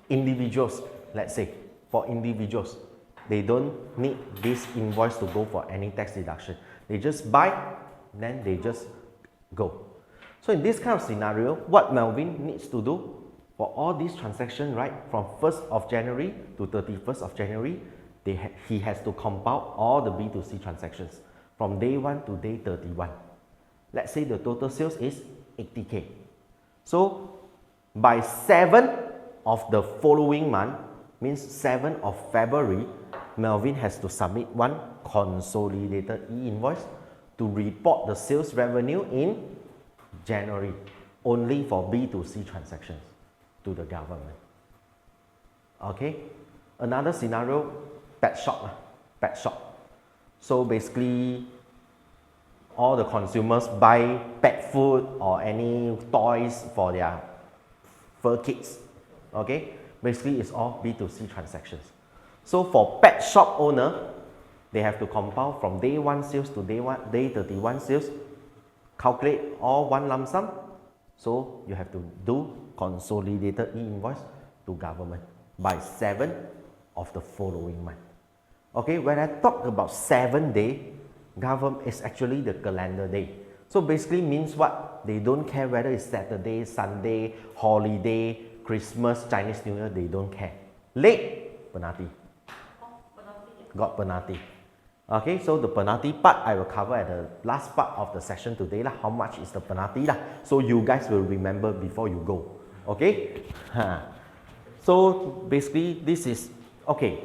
[SPEAKER 1] individuals, let's say, for individuals, they don't need this invoice to go for any tax deduction. They just buy, then they just go. So in this kind of scenario, what Melvin needs to do for all these transactions, right, from 1st of January to 31st of January, he has to compile all the B2C transactions from day 1 to day 31. Let's say the total sales is 80K. So by 7 of the following month, means 7 of February, Melvin has to submit one consolidated e-invoice to report the sales revenue in January, only for B2C transactions to the government. Okay, another scenario, pet shop. So basically, all the consumers buy pet food or any toys for their fur kids. Okay, basically it's all B2C transactions. So for pet shop owner, they have to compile from day 1 sales to day 31 sales, calculate all one lump sum. So you have to do consolidated e-invoice to government by 7 of the following month. Okay, when I talk about 7 day, government is actually the calendar day. So basically means what? They don't care whether it's Saturday, Sunday, holiday, Christmas, Chinese New Year, they don't care. Late, penalty. Got penalty. Okay, so the penalty part I will cover at the last part of the session today lah. How much is the penalty lah? So you guys will remember before you go. Okay. So basically this is okay.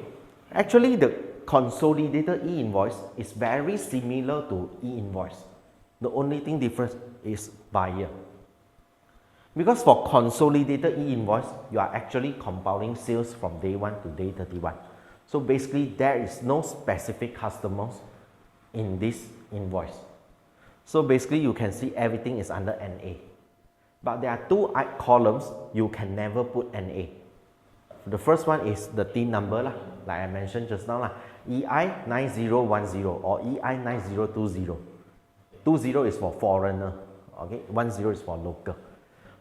[SPEAKER 1] Actually, the consolidated e-invoice is very similar to e-invoice. The only thing difference is buyer. Because for consolidated e-invoice, you are actually compiling sales from day 1 to day 31. So basically, there is no specific customers in this invoice. So basically, you can see everything is under NA. But there are 2 columns you can never put NA. The first one is the TIN number lah, like I mentioned just now lah, EI 9010 or EI 9020. 20 is for foreigner, okay, 10 is for local.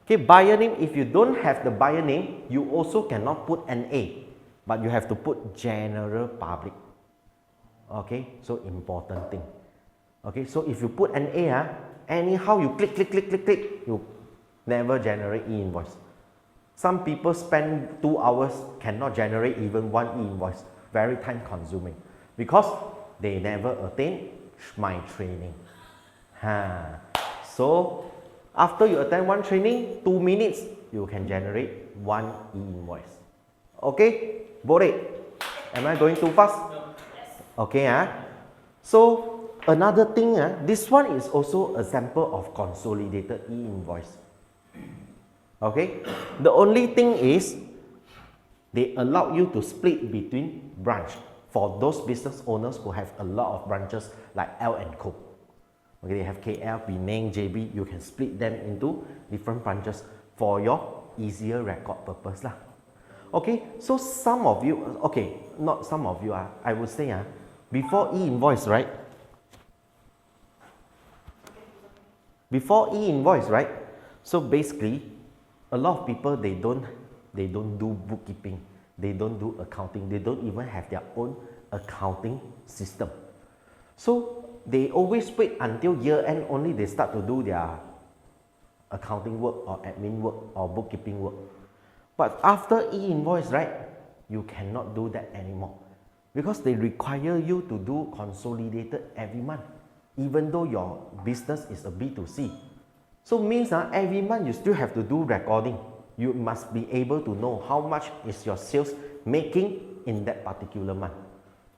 [SPEAKER 1] Okay, buyer name, if you don't have the buyer name, you also cannot put NA, but you have to put general public. Okay, so important thing. Okay, so if you put an A, anyhow you click, you never generate e-invoice. Some people spend 2 hours cannot generate even one e-invoice. Very time consuming because they never attain my training. So after you attend one training, 2 minutes, you can generate one e-invoice. Okay, Bore, am I going too fast?
[SPEAKER 2] No.
[SPEAKER 4] Yes.
[SPEAKER 1] Okay, so another thing, this one is also a sample of consolidated e-invoice. Okay, the only thing is they allow you to split between branch for those business owners who have a lot of branches like L and Co. Okay, they have KL, Penang, JB, you can split them into different branches for your easier record purpose lah. Okay, so some of you, okay, not some of you, I would say before e-invoice, right? Before e-invoice, right? So basically, a lot of people, they don't do bookkeeping, they don't do accounting, they don't even have their own accounting system. So they always wait until year end only they start to do their accounting work or admin work or bookkeeping work. But after e-invoice, right, you cannot do that anymore because they require you to do consolidated every month, even though your business is a B2C. So means every month you still have to do recording. You must be able to know how much is your sales making in that particular month.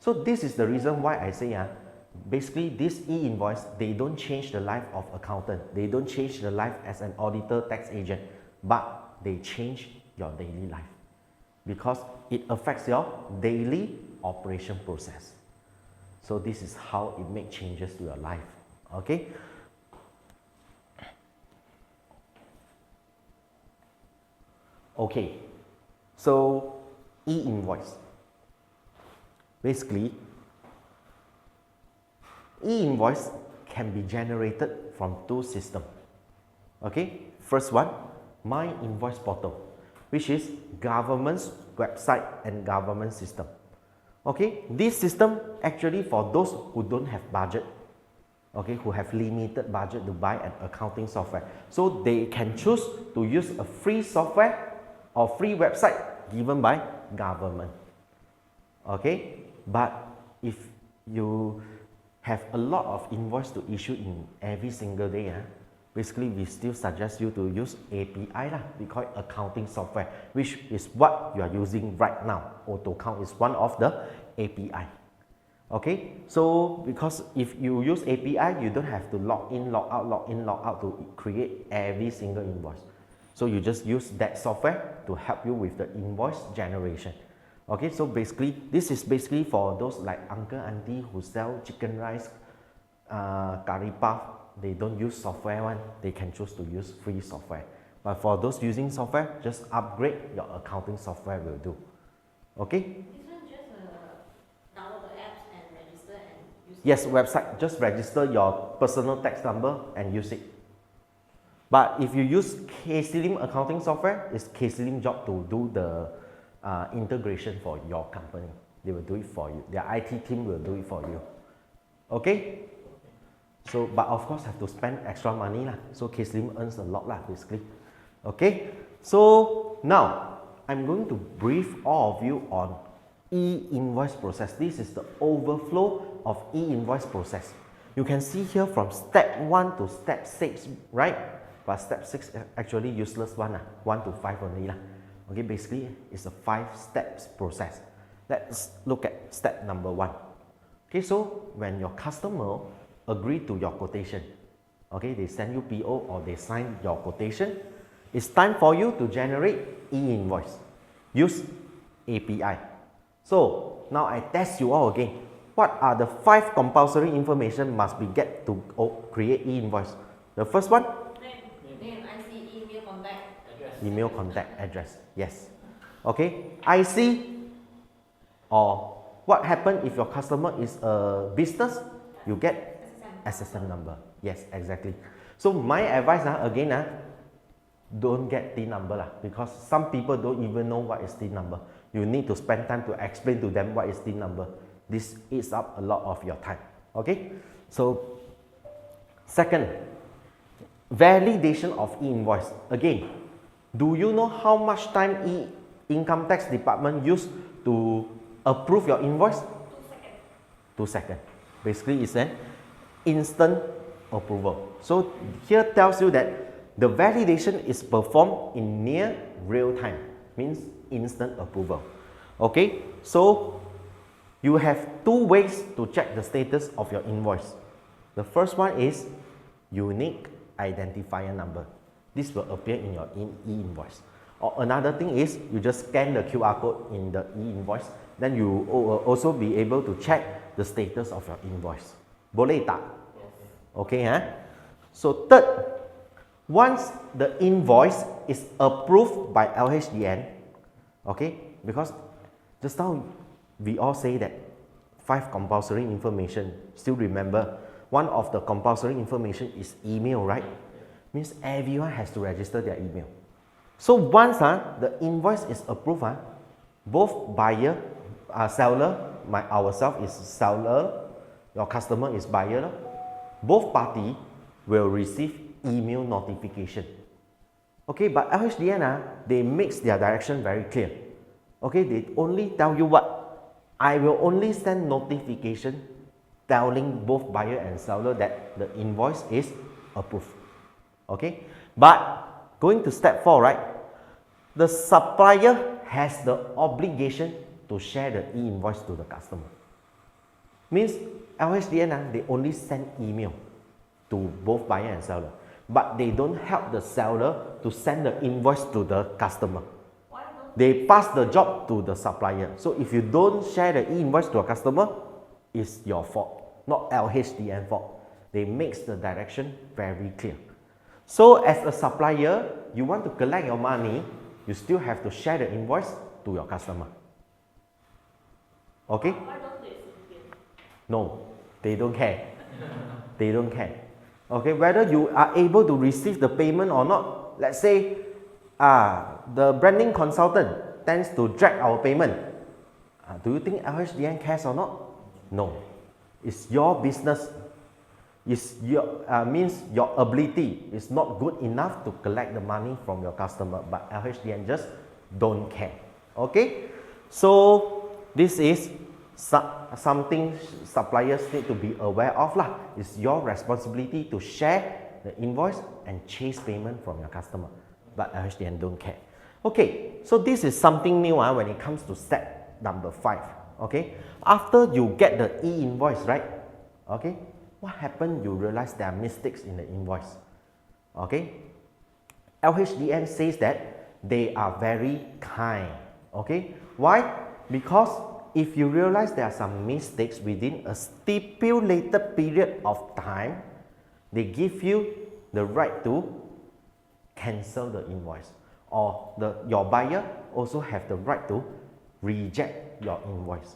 [SPEAKER 1] So this is the reason why I say basically this e-invoice, they don't change the life of accountant. They don't change the life as an auditor, tax agent, but they change your daily life because it affects your daily operation process. So this is how it makes changes to your life. Okay. Okay, so e-invoice. Basically, e-invoice can be generated from 2 systems. Okay, first one, My Invoice Portal, which is government's website and government system. Okay, this system actually for those who don't have budget, okay, who have limited budget to buy an accounting software. So they can choose to use a free software or free website given by government. Okay, but if you have a lot of invoice to issue in every single day, basically we still suggest you to use API lah. We call it accounting software, which is what you are using right now. AutoCount is one of the API. Okay, so because if you use API, you don't have to log in, log out to create every single invoice. So you just use that software to help you with the invoice generation. Okay, so basically, this is basically for those like uncle, auntie who sell chicken rice, curry puff. They don't use software one, they can choose to use free software. But for those using software, just upgrade your accounting software will do. Okay?
[SPEAKER 3] This one just download the apps and register and use it.
[SPEAKER 1] Yes, website, just register your personal tax number and use it. But if you use KSlim accounting software, it's KSlim job to do the integration for your company. They will do it for you. Their IT team will do it for you. Okay? So, but of course have to spend extra money lah. So KSlim earns a lot lah, basically. Okay? So now, I'm going to brief all of you on e-invoice process. This is the overflow of e-invoice process. You can see here from step 1 to step 6, right? But step 6 is actually useless one, 1 to 5 only lah. Okay, basically it's a 5 steps process. Let's look at step number 1. Okay, so when your customer agree to your quotation, okay, they send you PO or they sign your quotation, it's time for you to generate e-invoice. Use API. So now I test you all again. What are the 5 compulsory information must be get to create e-invoice? The first one?
[SPEAKER 3] Name, IC, email, contact.
[SPEAKER 2] Address.
[SPEAKER 1] Email, contact, address. Yes. Okay. IC, or what happens if your customer is a business? You get SSN number. Yes, exactly. So my advice again, don't get TIN number lah, because some people don't even know what is TIN number. You need to spend time to explain to them what is TIN number. This eats up a lot of your time. Okay. So Second, validation of e-invoice. Again, do you know how much time income tax department use to approve your invoice?
[SPEAKER 4] 2 seconds.
[SPEAKER 1] 2 seconds. Basically, it's an instant approval. So here tells you that the validation is performed in near real time, means instant approval. Okay, so you have 2 ways to check the status of your invoice. The first one is unique identifier number. This will appear in your e-invoice. Or another thing is you just scan the QR code in the e-invoice, then you will also be able to check the status of your invoice. Boleh tak? Okay, huh? So third, once the invoice is approved by LHDN, okay, because just now we all say that 5 compulsory information. Still remember, one of the compulsory information is email, right? Means everyone has to register their email. So once the invoice is approved, both buyer, seller, ourselves is seller, your customer is buyer, both party will receive email notification. Okay, but LHDN, they makes their direction very clear. Okay, they only tell you what? I will only send notification telling both buyer and seller that the invoice is approved. Okay, but going to step 4, right? The supplier has the obligation to share the e-invoice to the customer. Means LHDN, they only send email to both buyer and seller, but they don't help the seller to send the invoice to the customer.
[SPEAKER 4] Why don't
[SPEAKER 1] They pass the job to the supplier. So if you don't share the e-invoice to a customer, it's your fault, not LHDN fault. They makes the direction very clear. So as a supplier, you want to collect your money, you still have to share the invoice to your customer. Okay?
[SPEAKER 4] why don't they citizen?
[SPEAKER 1] No, they don't care. They don't care. Okay, whether you are able to receive the payment or not. Let's say the branding consultant tends to drag our payment. Do you think LHDN cares or not? No. It's your business. It's your, means your ability is not good enough to collect the money from your customer, but LHDN just don't care. Okay? So this is something suppliers need to be aware of lah. It's your responsibility to share the invoice and chase payment from your customer, but LHDN don't care. Okay, so this is something new when it comes to step number 5. Okay, after you get the e-invoice, right? Okay, what happened? You realize there are mistakes in the invoice. Okay, LHDN says that they are very kind. Okay, why? Because if you realize there are some mistakes within a stipulated period of time, they give you the right to cancel the invoice, or your buyer also have the right to reject your invoice.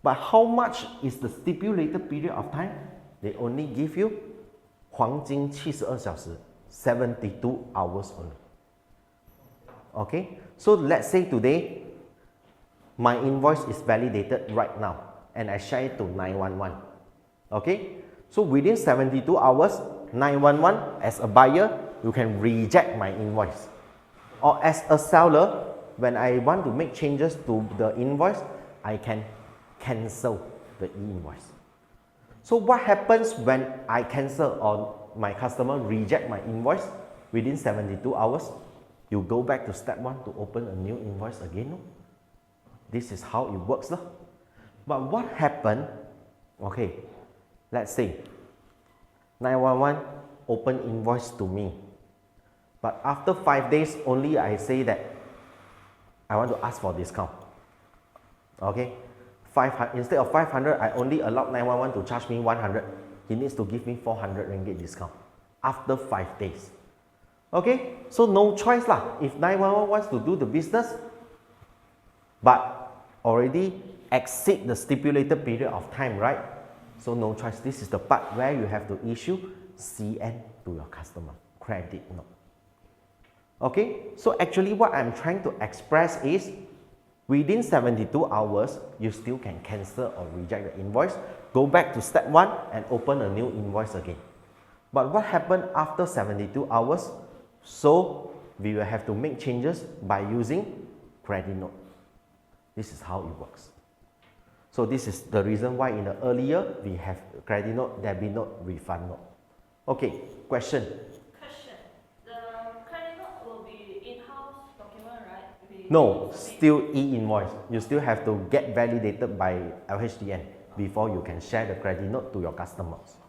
[SPEAKER 1] But how much is the stipulated period of time? They only give you 黄金72小时, 72 hours only. Okay, so let's say today my invoice is validated right now and I share it to 911. Okay, so within 72 hours, 911 as a buyer, you can reject my invoice. Or as a seller, when I want to make changes to the invoice, I can cancel the e-invoice. So what happens when I cancel or my customer reject my invoice within 72 hours? You go back to step 1 to open a new invoice again. No? This is how it works. No? But what happened? Okay, let's say 911 open invoice to me. But after 5 days only I say that I want to ask for discount. Okay, instead of 500, I only allowed 911 to charge me 100. He needs to give me 400 ringgit discount after 5 days. Okay, so no choice lah. If 911 wants to do the business, but already exceed the stipulated period of time, right? So no choice. This is the part where you have to issue CN to your customer, credit note. Okay, so actually what I'm trying to express is within 72 hours, you still can cancel or reject the invoice, go back to step 1 and open a new invoice again. But what happened after 72 hours? So we will have to make changes by using credit note. This is how it works. So this is the reason why in the earlier we have credit note, debit note, refund note. Okay, question.
[SPEAKER 4] Question. The credit note will be in-house document, right?
[SPEAKER 1] No, still e-invoice. You still have to get validated by LHDN before you can share the credit note to your customers.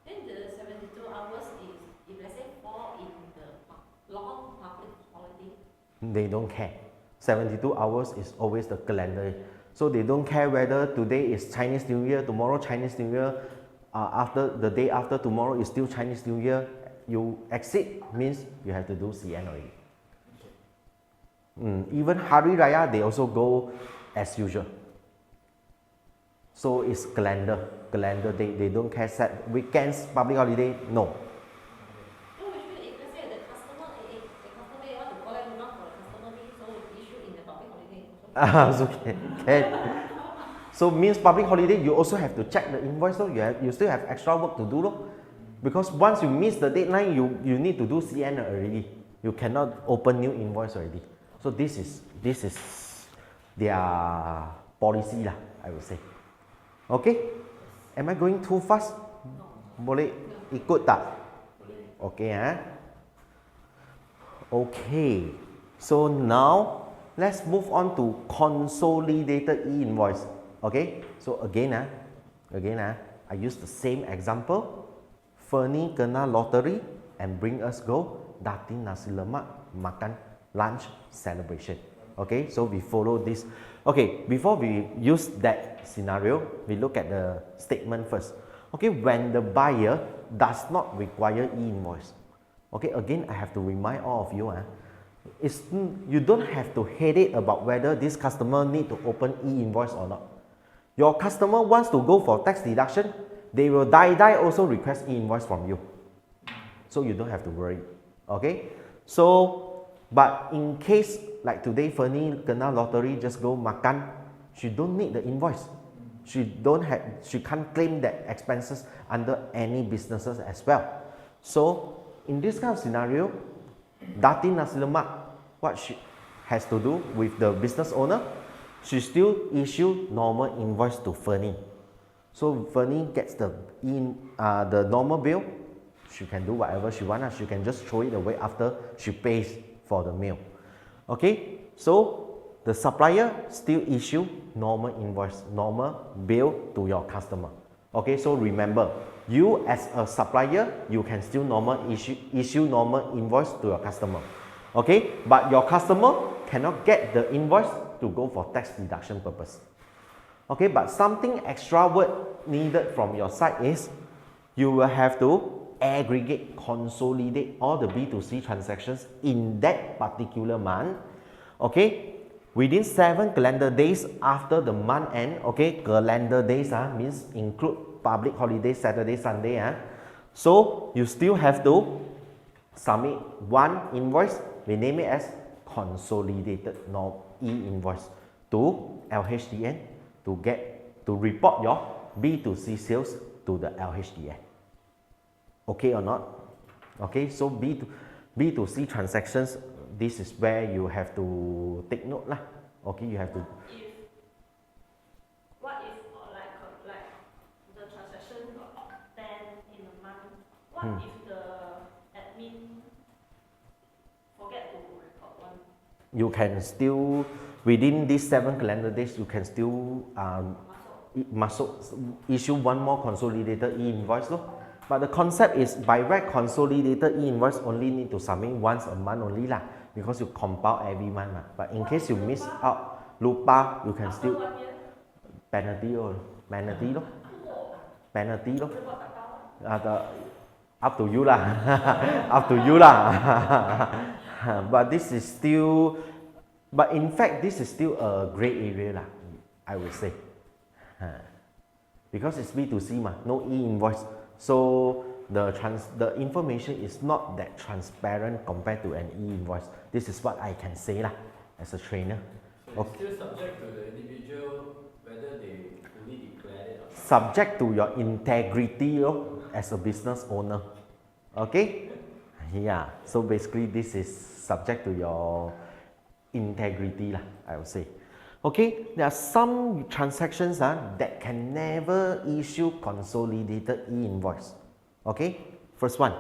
[SPEAKER 3] Then the 72 hours is, if let's say fall in the long public holiday.
[SPEAKER 1] They don't care. 72 hours is always the calendar. So they don't care whether today is Chinese New Year, tomorrow Chinese New Year, after the day after tomorrow is still Chinese New Year. You exceed means you have to do CN already. Even Hari Raya, they also go as usual. So it's calendar day. They don't care set weekends, public holiday, no.
[SPEAKER 3] No, which means if let's say the customer, if the customer want to collect not for the customer fee, so issue in the public holiday.
[SPEAKER 1] So can. So means public holiday, you also have to check the invoice. So you still have extra work to do. Because once you miss the deadline, you need to do CN already. You cannot open new invoice already. So this is their policy lah, I would say. Okay? Am I going too fast? Boleh ikut tak? Okay, Okay. So now let's move on to consolidated e-invoice. Okay? So again, I use the same example. Fernie kena lottery and bring us go Datin nasi lemak makan lunch celebration. Okay, so we follow this. Okay, before we use that scenario, we look at the statement first. Okay, when the buyer does not require e-invoice. Okay, again, I have to remind all of you, you don't have to headache about whether this customer need to open e-invoice or not. Your customer wants to go for tax deduction, they will die also request e-invoice from you. So you don't have to worry. Okay, so but in case like today Fernie kena lottery just go makan, she don't need the invoice. She can't claim that expenses under any businesses as well. So in this kind of scenario, Datin nasi lemak, what she has to do with the business owner, she still issue normal invoice to Fernie. So Fernie gets the normal bill. She can do whatever she wants. She can just throw it away after she pays for the meal. Okay, so the supplier still issue normal invoice, normal bill to your customer. Okay, so remember, you as a supplier, you can still issue normal invoice to your customer. Okay, but your customer cannot get the invoice to go for tax deduction purpose. Okay, but something extra word needed from your side is you will have to aggregate, consolidate all the B2C transactions in that particular month. Okay, within 7 calendar days after the month end. Okay, calendar days means include public holiday, Saturday, Sunday. So you still have to submit one invoice. We name it as consolidated e-invoice to LHDN to report your B2C sales to the LHDN. Okay or not? Okay, so B2C transactions, this is where you have to take note lah. Okay, you have to.
[SPEAKER 4] What if like the transaction got 10 in a month? What if the admin forget to report one?
[SPEAKER 1] You can still within these 7 calendar days, you can still issue one more consolidated e-invoice. But the concept is by right consolidated e-invoice only need to submit once a month only lah, because you compile every month. But in case you miss out, lupa, you can still penalty lor. Up to you lah. Up to you lah. But this is still, but in fact this is still a grey area lah, I would say. Because it's B2C no e-invoice. So the information is not that transparent compared to an e-invoice. This is what I can say lah as a trainer.
[SPEAKER 2] So it's still subject to the individual whether they fully declare it or not.
[SPEAKER 1] Subject to your integrity. as a business owner. Okay? Yeah, so basically this is subject to your integrity lah, I would say. Okay, there are some transactions that can never issue consolidated e-invoice. Okay, first one,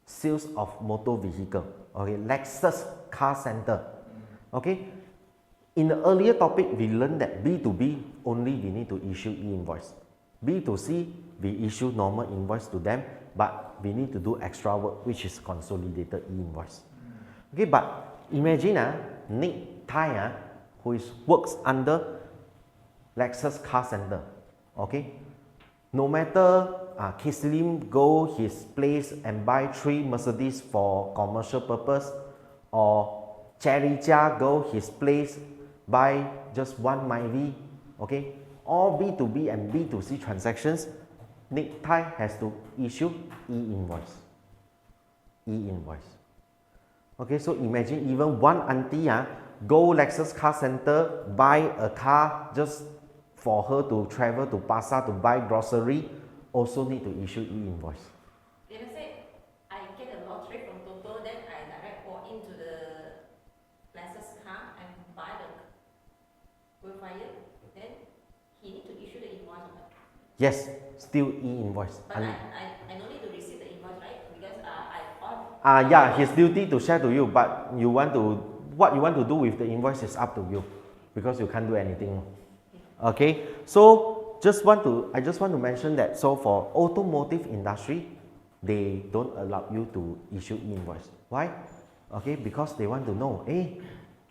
[SPEAKER 1] sales of motor vehicle. Okay, Lexus car center. Okay, in the earlier topic we learned that B2B only we need to issue e-invoice. B2C we issue normal invoice to them, but we need to do extra work, which is consolidated e-invoice. Okay, but imagine Nick Tai who works under Lexus car center. Okay, no matter Kislim go his place and buy 3 Mercedes for commercial purpose, or Cherry Jia go his place buy just 1 Myvi. Okay, all B2B and B2C transactions, Nick Tai has to issue e-invoice. E-invoice. Okay, so imagine even one auntie go Lexus car center, buy a car just for her to travel to pasar to buy grocery, also need to issue e-invoice.
[SPEAKER 3] Let's say I get a lottery from Toto, then I direct walk into the Lexus car and buy the Wilfire, then he need to issue the invoice or not?
[SPEAKER 1] Yes, still e-invoice.
[SPEAKER 3] But I don't need to receive the invoice, right? Because I on.
[SPEAKER 1] Yeah, his duty to share to you, but you want to, what you want to do with the invoice is up to you, because you can't do anything. Okay, so I just want to mention that, so for automotive industry, they don't allow you to issue e-invoice. Why? Okay, because they want to know,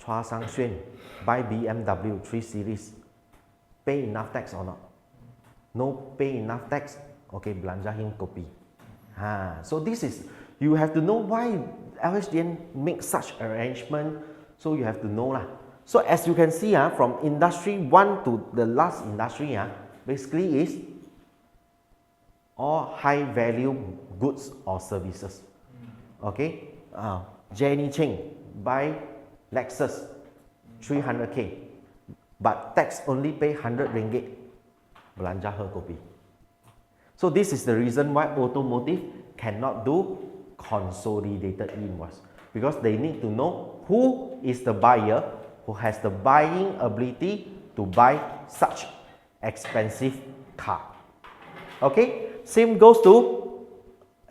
[SPEAKER 1] Chua Sang-xuan buy BMW 3 Series, pay enough tax or not? No pay enough tax, okay, belanja him kopi. So this is, you have to know why LHDN makes such arrangement, so you have to know lah. So as you can see from industry 1 to the last industry, basically is all high value goods or services. Okay, Jenny Cheng buy Lexus 300k, but tax only pay 100 ringgit, belanja her kopi. So this is the reason why automotive cannot do consolidated invoice, because they need to know who is the buyer who has the buying ability to buy such expensive car. Okay, same goes to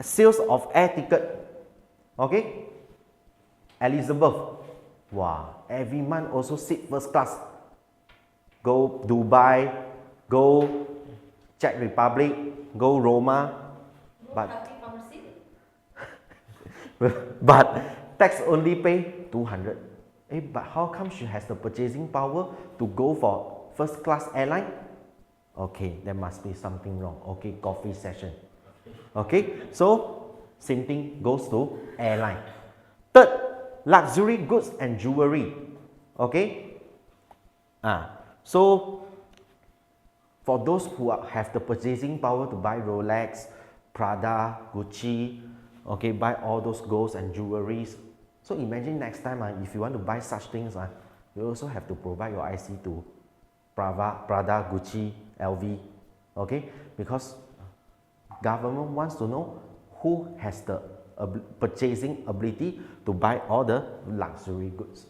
[SPEAKER 1] sales of air ticket. Okay, Elizabeth, wow, every month also sit first class, go Dubai, go Czech Republic, go Roma, but tax only pay 200. But how come she has the purchasing power to go for first class airline? Okay, there must be something wrong. Okay, coffee session. Okay, so same thing goes to airline. Third, luxury goods and jewelry. Okay, so for those who have the purchasing power to buy Rolex, Prada, Gucci, okay, buy all those golds and jewelries. So imagine next time if you want to buy such things, you also have to provide your IC to Prada, Gucci, LV, okay? Because government wants to know who has the purchasing ability to buy all the luxury goods,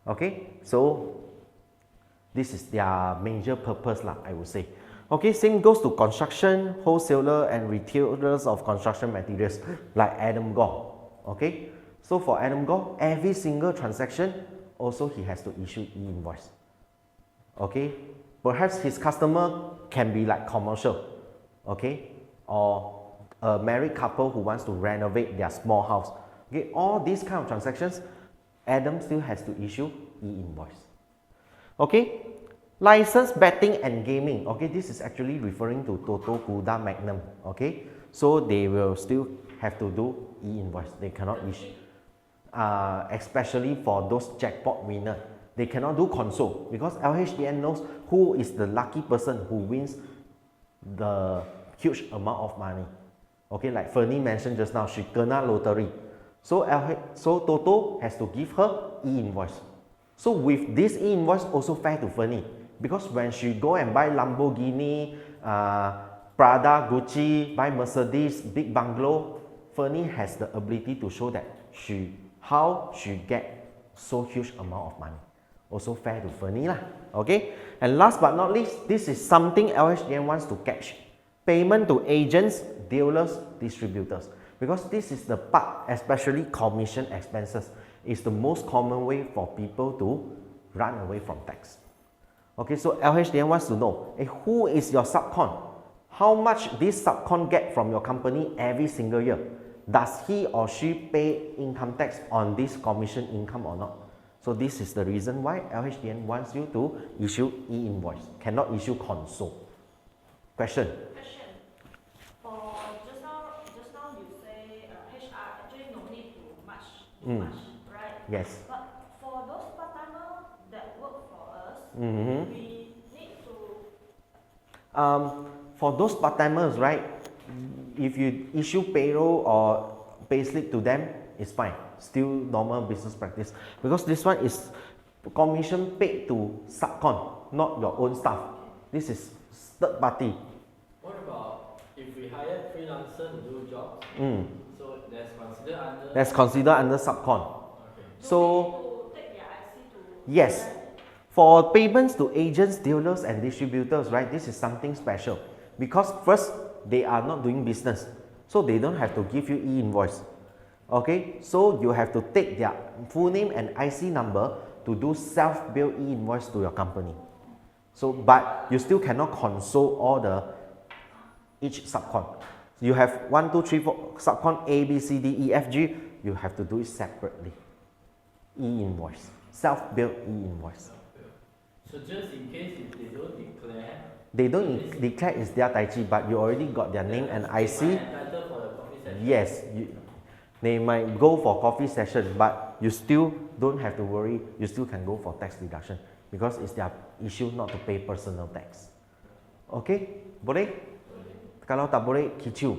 [SPEAKER 1] okay? So this is their major purpose, I would say. Okay, same goes to construction, wholesaler and retailers of construction materials like Adam Gore, okay? So for Adam Gore, every single transaction, also he has to issue e-invoice. Okay, perhaps his customer can be like commercial, okay, or a married couple who wants to renovate their small house. Okay, all these kind of transactions, Adam still has to issue e-invoice. Okay, license betting and gaming. Okay, this is actually referring to Toto, Kuda, Magnum. Okay, so they will still have to do e-invoice. They cannot issue. Especially for those jackpot winner, they cannot do console, because LHDN knows who is the lucky person who wins the huge amount of money. Okay, like Fernie mentioned just now, she kena lottery. So Toto has to give her e-invoice. So with this e-invoice also fair to Fernie, because when she go and buy Lamborghini, Prada, Gucci, buy Mercedes, big bungalow, Fernie has the ability to show that how she get so huge amount of money. Also fair to Fernie lah. Okay. And last but not least, this is something LHDN wants to catch. Payment to agents, dealers, distributors. Because this is the part, especially commission expenses, is the most common way for people to run away from tax. Okay, so LHDN wants to know, who is your subcon? How much this subcon get from your company every single year? Does he or she pay income tax on this commission income or not? So this is the reason why LHDN wants you to issue e-invoice, cannot issue console. Question?
[SPEAKER 4] Question. For just now you say HR actually no need to much, right?
[SPEAKER 1] Yes.
[SPEAKER 4] But for those part-timers that work for us,
[SPEAKER 1] Mm-hmm.
[SPEAKER 4] we need to.
[SPEAKER 1] For those part-timers, right, if you issue payroll or payslip to them, it's fine. Still normal business practice. Because this one is commission paid to subcon, not your own staff. This is third party.
[SPEAKER 2] What about if we hire freelancer to do jobs? So that's considered under
[SPEAKER 1] subcon.
[SPEAKER 2] Okay.
[SPEAKER 1] So
[SPEAKER 4] to take their IC to.
[SPEAKER 1] yes, for payments to agents, dealers and distributors, right, this is something special. Because first, they are not doing business. So they don't have to give you e-invoice. Okay, so you have to take their full name and IC number to do self-bill e-invoice to your company. So, but you still cannot console all each subcon. You have 1, 2, 3, 4 subcon A, B, C, D, E, F, G. You have to do it separately. E-invoice, self-bill e-invoice.
[SPEAKER 2] So just in case if they don't declare,
[SPEAKER 1] they don't declare it's their tai chi, but you already got their name and IC.
[SPEAKER 2] Entitled for the coffee session.
[SPEAKER 1] Yes, they might go for coffee session, but you still don't have to worry. You still can go for tax deduction because it's their issue not to pay personal tax. Okay, boleh? Kalau tak boleh, kicau.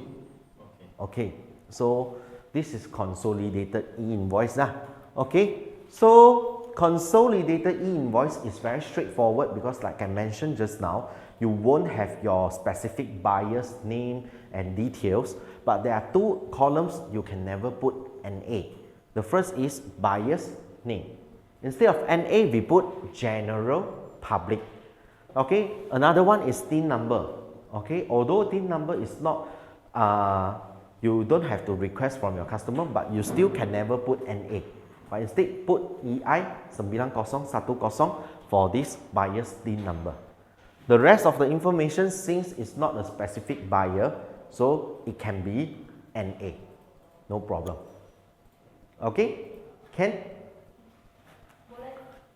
[SPEAKER 1] Okay, so this is consolidated e-invoice lah. Okay, so consolidated e-invoice is very straightforward because like I mentioned just now, you won't have your specific buyer's name and details, but there are two columns you can never put NA. The first is buyer's name. Instead of NA, we put general public. Okay, another one is TIN number. Okay, although TIN number is not, you don't have to request from your customer, but you still can never put NA. But instead put EI 9010 for this buyer's TIN number. The rest of the information, since it's not a specific buyer, so it can be NA. No problem. Okay? Can?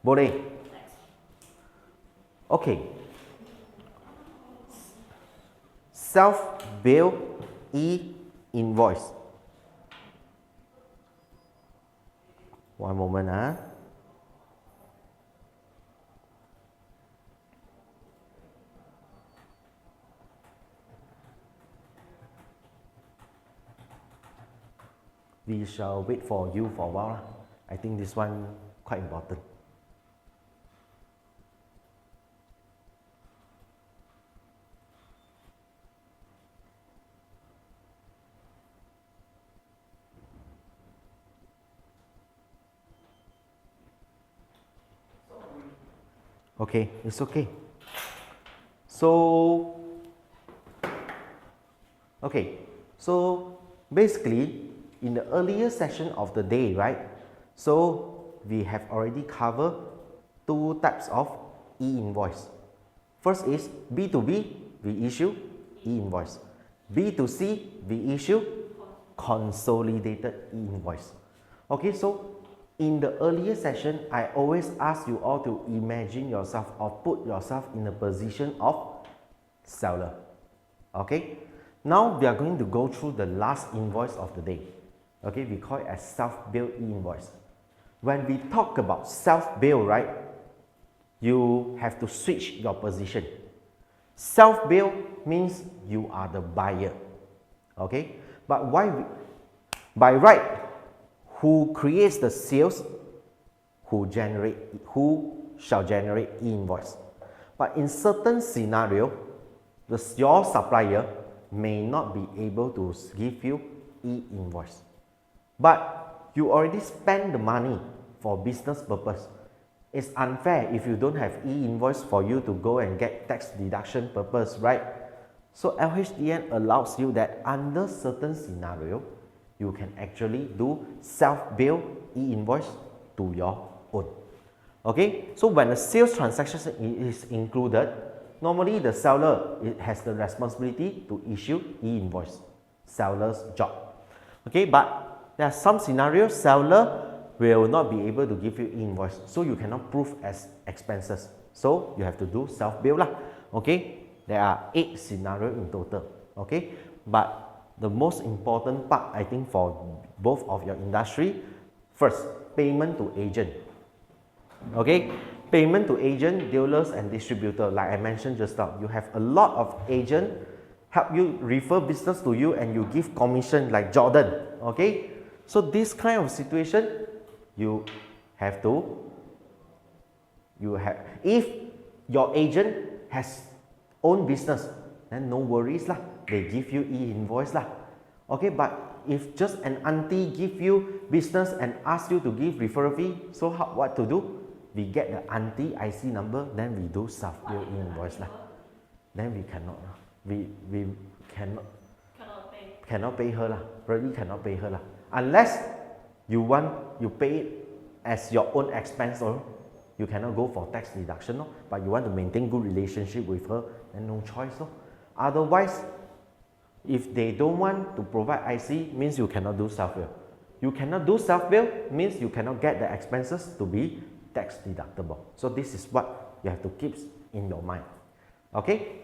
[SPEAKER 1] Boleh. Okay. Self-bill e-invoice. One moment. We shall wait for you for a while. I think this one quite important. Okay, it's okay. So, basically, in the earlier session of the day, right? So, we have already covered two types of e-invoice. First is B2B, we issue e-invoice. B2C, we issue consolidated e-invoice. Okay, so in the earlier session, I always ask you all to imagine yourself or put yourself in the position of seller. Okay, now we are going to go through the last invoice of the day. Okay, we call it as self-bill e-invoice. When we talk about self-bill, right, you have to switch your position. Self-bill means you are the buyer. Okay, but why? By right, who creates the sales, who shall generate e-invoice. But in certain scenario, your supplier may not be able to give you e-invoice. But you already spend the money for business purpose. It's unfair if you don't have e-invoice for you to go and get tax deduction purpose, right? So LHDN allows you that under certain scenario, you can actually do self-bill e-invoice to your own. Okay, so when a sales transaction is included, normally the seller has the responsibility to issue e-invoice, seller's job. Okay, but there are some scenarios seller will not be able to give you e-invoice, so you cannot prove as expenses. So you have to do self-bill lah. Okay, there are 8 scenarios in total. Okay, but the most important part, I think, for both of your industry, first, payment to agent. Okay, payment to agent, dealers and distributor. Like I mentioned just now, you have a lot of agent help you refer business to you and you give commission like Jordan. Okay, so this kind of situation, you have to, if your agent has own business, then no worries lah, they give you e-invoice lah. Okay, but if just an auntie give you business and ask you to give referral fee, so what to do? We get the auntie IC number, then we do self-bill e-invoice lah. Then we cannot, we cannot pay her lah, really cannot pay her lah. Unless you pay it as your own expense, or you cannot go for tax deduction, no? But you want to maintain good relationship with her, then no choice. No? Otherwise, if they don't want to provide IC, means you cannot do self-bill. You cannot do self-bill means you cannot get the expenses to be tax deductible. So this is what you have to keep in your mind. Okay.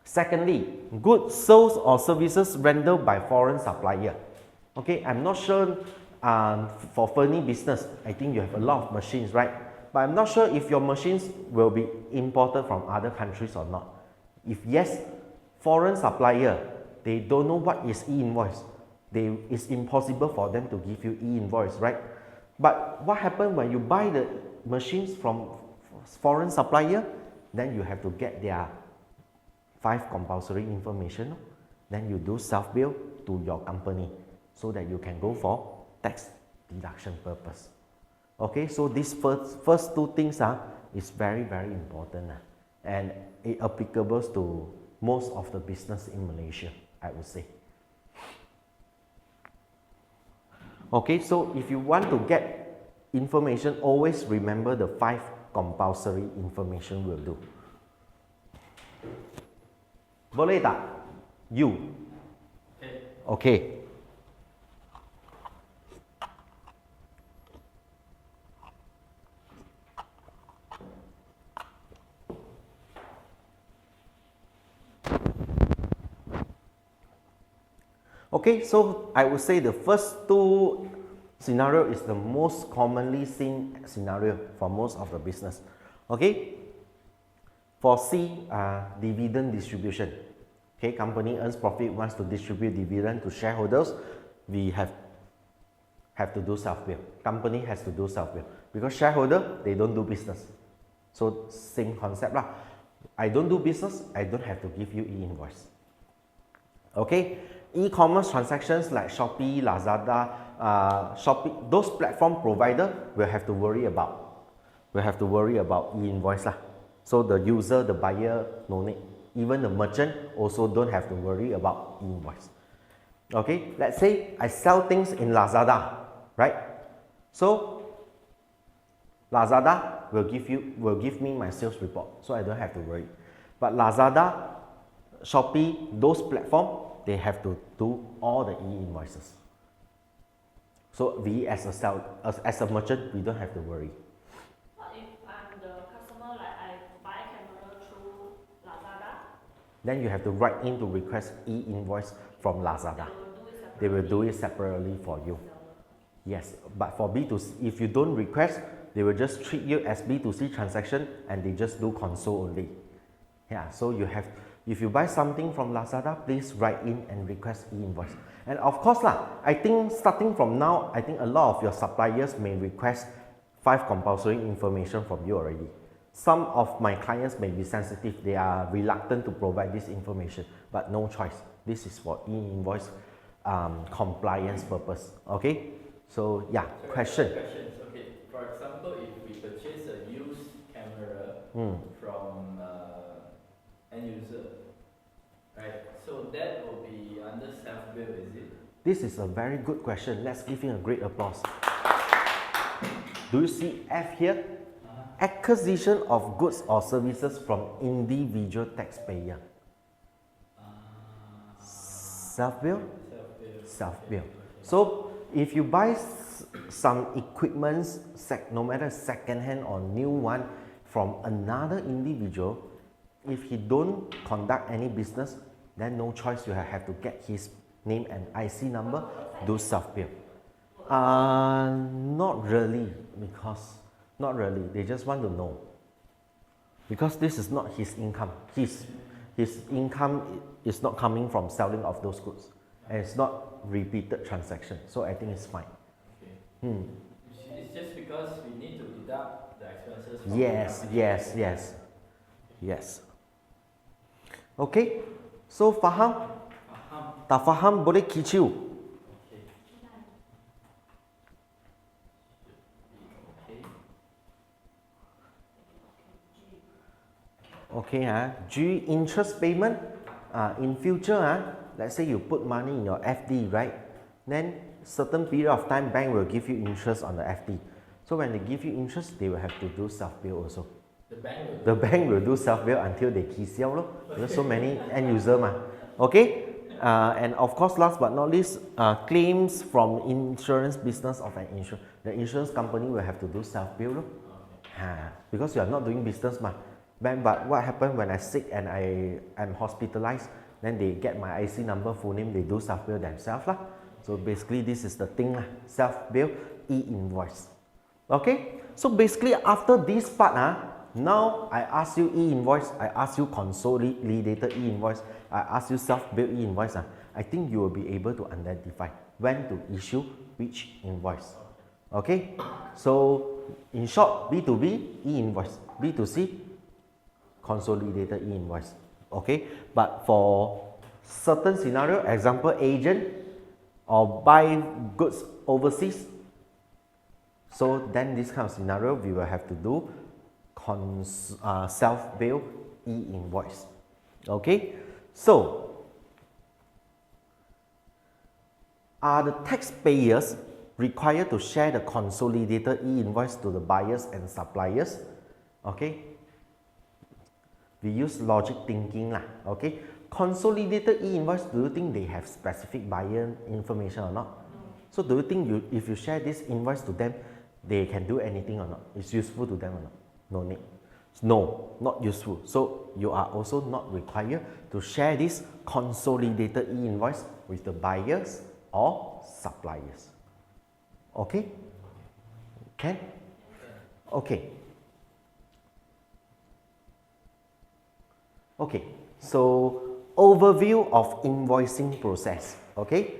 [SPEAKER 1] Secondly, goods sold or services rendered by foreign supplier. Okay, I'm not sure for furniture business, I think you have a lot of machines, right? But I'm not sure if your machines will be imported from other countries or not. If yes, foreign supplier, they don't know what is e-invoice. It's impossible for them to give you e-invoice, right? But what happens when you buy the machines from foreign supplier? Then you have to get their 5 compulsory information. Then you do self-bill to your company so that you can go for tax deduction purpose. Okay, so these first 2 things is very, very important and it applicable to most of the business in Malaysia, I would say. Okay, so if you want to get information, always remember the 5 compulsory information will do. Boleh tak? You. Okay. Okay, so I would say the first 2 scenario is the most commonly seen scenario for most of the business. Okay, for C, dividend distribution. Okay, company earns profit, wants to distribute dividend to shareholders. We have to do self-bill. Company has to do self-bill because shareholder, they don't do business. So same concept lah. I don't do business, I don't have to give you e-invoice. Okay. E-commerce transactions like Shopee, Lazada, Shopee, those platform provider will have to worry about e-invoice lah. So the user, the buyer, no need. Even the merchant also don't have to worry about e-invoice. Okay, let's say I sell things in Lazada, right? So Lazada will give me my sales report, so I don't have to worry. But Lazada, Shopee, those platform, they have to do all the e-invoices. So we as a merchant, we don't have to worry.
[SPEAKER 4] What if I'm the customer, like I buy camera through Lazada?
[SPEAKER 1] Then you have to write in to request e-invoice from Lazada. They will do it separately for you. Yes, but for B2C, if you don't request, they will just treat you as B2C transaction and they just do console only. Yeah, so you have, if you buy something from Lazada, please write in and request e-invoice. And of course I think starting from now, I think a lot of your suppliers may request 5 compulsory information from you already. some of my clients may be sensitive. They are reluctant to provide this information, but no choice. This is for e-invoice compliance purpose. Okay. So yeah,
[SPEAKER 2] Sorry,
[SPEAKER 1] question.
[SPEAKER 2] Questions. Okay. For example, if we purchase a used camera from end user, right? So that will be under self-bill, is it?
[SPEAKER 1] This is a very good question. Let's give him a great applause. Do you see F here? Acquisition of goods or services from individual taxpayer. Self-bill?
[SPEAKER 2] Self-bill.
[SPEAKER 1] Self-bill. So if you buy some equipment, no matter second-hand or new one, from another individual, if he don't conduct any business, then no choice, you have to get his name and IC number, do self-bill. Not really, not really. They just want to know. Because this is not his income. His income is not coming from selling of those goods. And it's not repeated transaction. So I think it's fine.
[SPEAKER 2] Okay. It's just because we need to deduct the expenses from
[SPEAKER 1] Yes,
[SPEAKER 2] the company.
[SPEAKER 1] yes. Okay. So faham?
[SPEAKER 2] Faham.
[SPEAKER 1] Tak faham boleh kicau.
[SPEAKER 2] Okay. Okay.
[SPEAKER 1] Okay, G, interest payment. In future, let's say you put money in your FD, right? Then certain period of time, bank will give you interest on the FD. So when they give you interest, they will have to do self-bill also. The bank will do self-bill until they kisiao lo. Because so many end user ma. Okay? And of course, last but not least, claims from insurance business of an insurance. The insurance company will have to do self-bill lo. Because you are not doing business ma. But what happened when I'm sick and I am hospitalized, then they get my IC number, full name, they do self-bill themselves lah. So basically this is the thing lah, self-bill, e-invoice. Okay, so basically after this part, now I ask you e-invoice, I ask you consolidated e-invoice, I ask you self-bill e-invoice, I think you will be able to identify when to issue which invoice. Okay, so in short, B2B, e-invoice, B2C, consolidated e-invoice. Okay, but for certain scenario, example agent or buy goods overseas, so then this kind of scenario we will have to do self-bill e-invoice. Okay, so are the taxpayers required to share the consolidated e-invoice to the buyers and suppliers? Okay, we use logic thinking lah. Okay, consolidated e-invoice, do you think they have specific buyer information or not? So do you think if you share this invoice to them, they can do anything or not? It's useful to them or not? No need. No, not useful. So you are also not required to share this consolidated e-invoice with the buyers or suppliers. Okay? Can? Okay. Okay, so overview of invoicing process. Okay,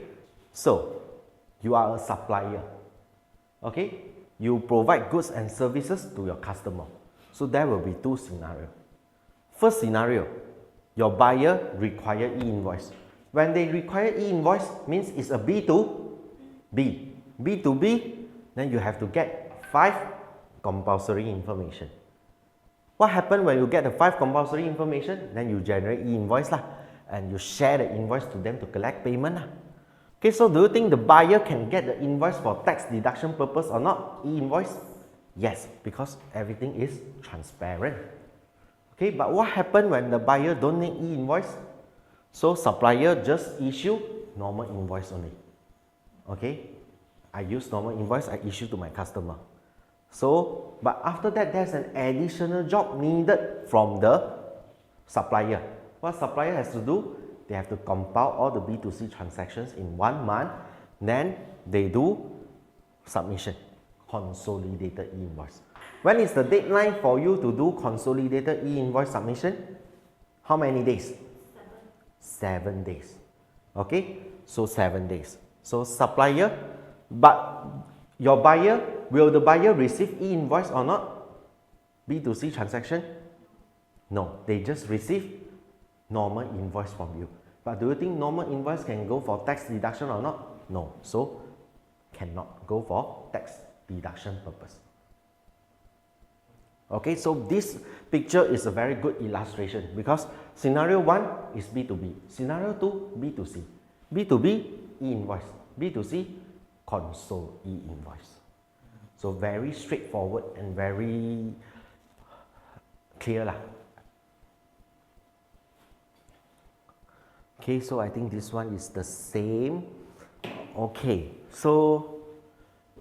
[SPEAKER 1] so you are a supplier. Okay, you provide goods and services to your customer. So there will be two scenarios. First scenario, your buyer require e-invoice. When they require e-invoice, means it's a B2B. B2B, then you have to get 5 compulsory information. What happens when you get the 5 compulsory information? Then you generate e-invoice lah, and you share the invoice to them to collect payment lah. Okay, so do you think the buyer can get the invoice for tax deduction purpose or not? E-invoice? Yes, because everything is transparent. Okay, but what happens when the buyer don't need e-invoice? So supplier just issue normal invoice only. Okay, I use normal invoice, I issue to my customer. So, but after that, there's an additional job needed from the supplier. What supplier has to do? They have to compile all the B2C transactions in 1 month. Then they do submission, consolidated e-invoice. When is the deadline for you to do consolidated e-invoice submission? How many days? 7 days. Okay, so 7 days. So supplier, but your buyer, will the buyer receive e-invoice or not? B2C transaction? No, they just receive normal invoice from you. But do you think normal invoice can go for tax deduction or not? No, so cannot go for tax deduction purpose. Okay, so this picture is a very good illustration because scenario 1 is B2B, scenario 2 B2C, B2B e-invoice, B2C console e-invoice. So very straightforward and very clear lah. Okay, so I think this one is the same. Okay, so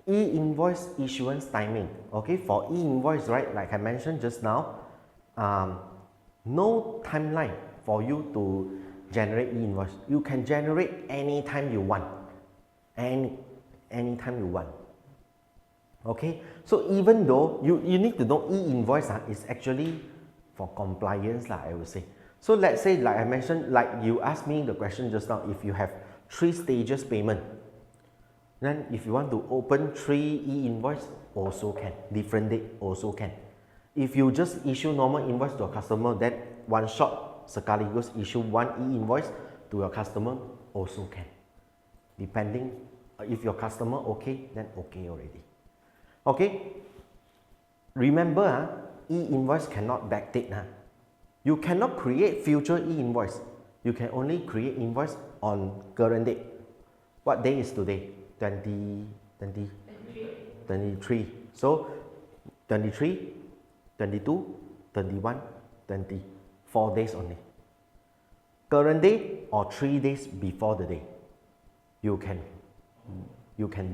[SPEAKER 1] e-invoice issuance timing. Okay, for e-invoice, right, like I mentioned just now, no timeline for you to generate e-invoice. You can generate anytime you want, anytime you want. Okay, so even though you need to know e-invoice is actually for compliance I would say. So let's say, like I mentioned, like you asked me the question just now, if you have 3 stages payment, then if you want to open 3 e-invoice, also can, different date also can. If you just issue normal invoice to a customer, then one shot sekaligus issue 1 e-invoice to your customer, also can. Depending, if your customer okay, then okay already. Okay, remember e-invoice cannot backdate. You cannot create future e-invoice. You can only create invoice on current date. What day is today? 23. So 23, 22, 21, 20. 4 days only. Current day or 3 days before the day. You can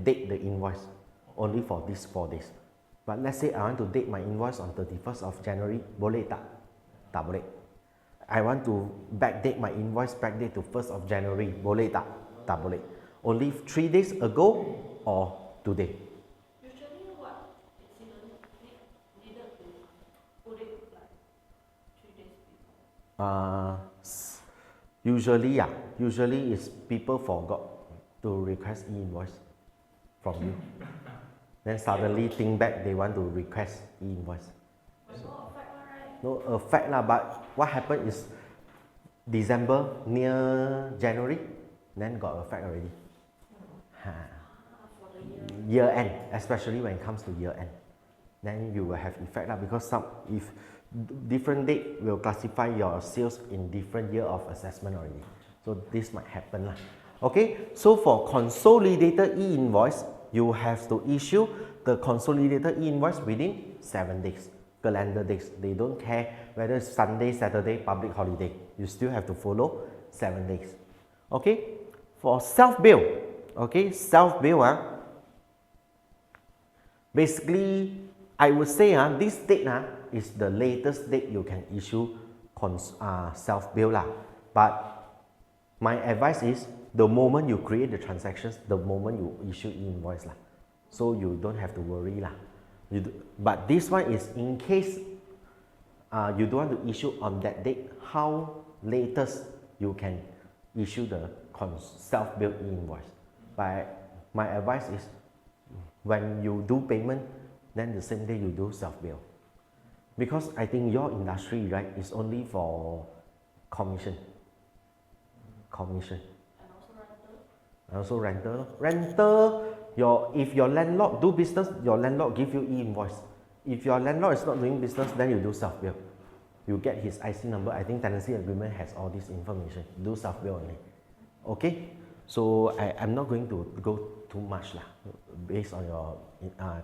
[SPEAKER 1] date the invoice only for these 4 days. But let's say I want to date my invoice on 31st of January, boleh tak? Tak boleh. I want to backdate my invoice, backdate to 1st of January, boleh tak? Tak boleh. Only 3 days ago or today.
[SPEAKER 4] Usually what incident needed to put it like 3 days before?
[SPEAKER 1] Usually is people forgot to request e-invoice from you. Then suddenly think back, they want to request e-invoice.
[SPEAKER 4] But no effect one, right?
[SPEAKER 1] No effect lah, but what happened is December near January, then got effect already.
[SPEAKER 4] For the
[SPEAKER 1] Year end, especially when it comes to year end, then you will have effect lah, because if different date will classify your sales in different year of assessment already. So this might happen lah. Okay, so for consolidated e-invoice, you have to issue the consolidated e-invoice within 7 days, calendar days. They don't care whether it's Sunday, Saturday, public holiday. You still have to follow 7 days. Okay, for self-bill, okay, self-bill, basically, I would say this date is the latest date you can issue self-bill lah. But my advice is, the moment you create the transactions, the moment you issue e-invoice lah. So you don't have to worry lah. But this one is in case you don't want to issue on that date, how latest you can issue the self-bill e-invoice. But my advice is, when you do payment, then the same day you do self-bill. Because I think your industry, right, is only for commission. And also rental. Rental, if your landlord do business, your landlord give you e-invoice. If your landlord is not doing business, then you do self-bill. You get his IC number. I think tenancy agreement has all this information. Do self-bill only. Okay? So I'm not going to go too much lah, based on your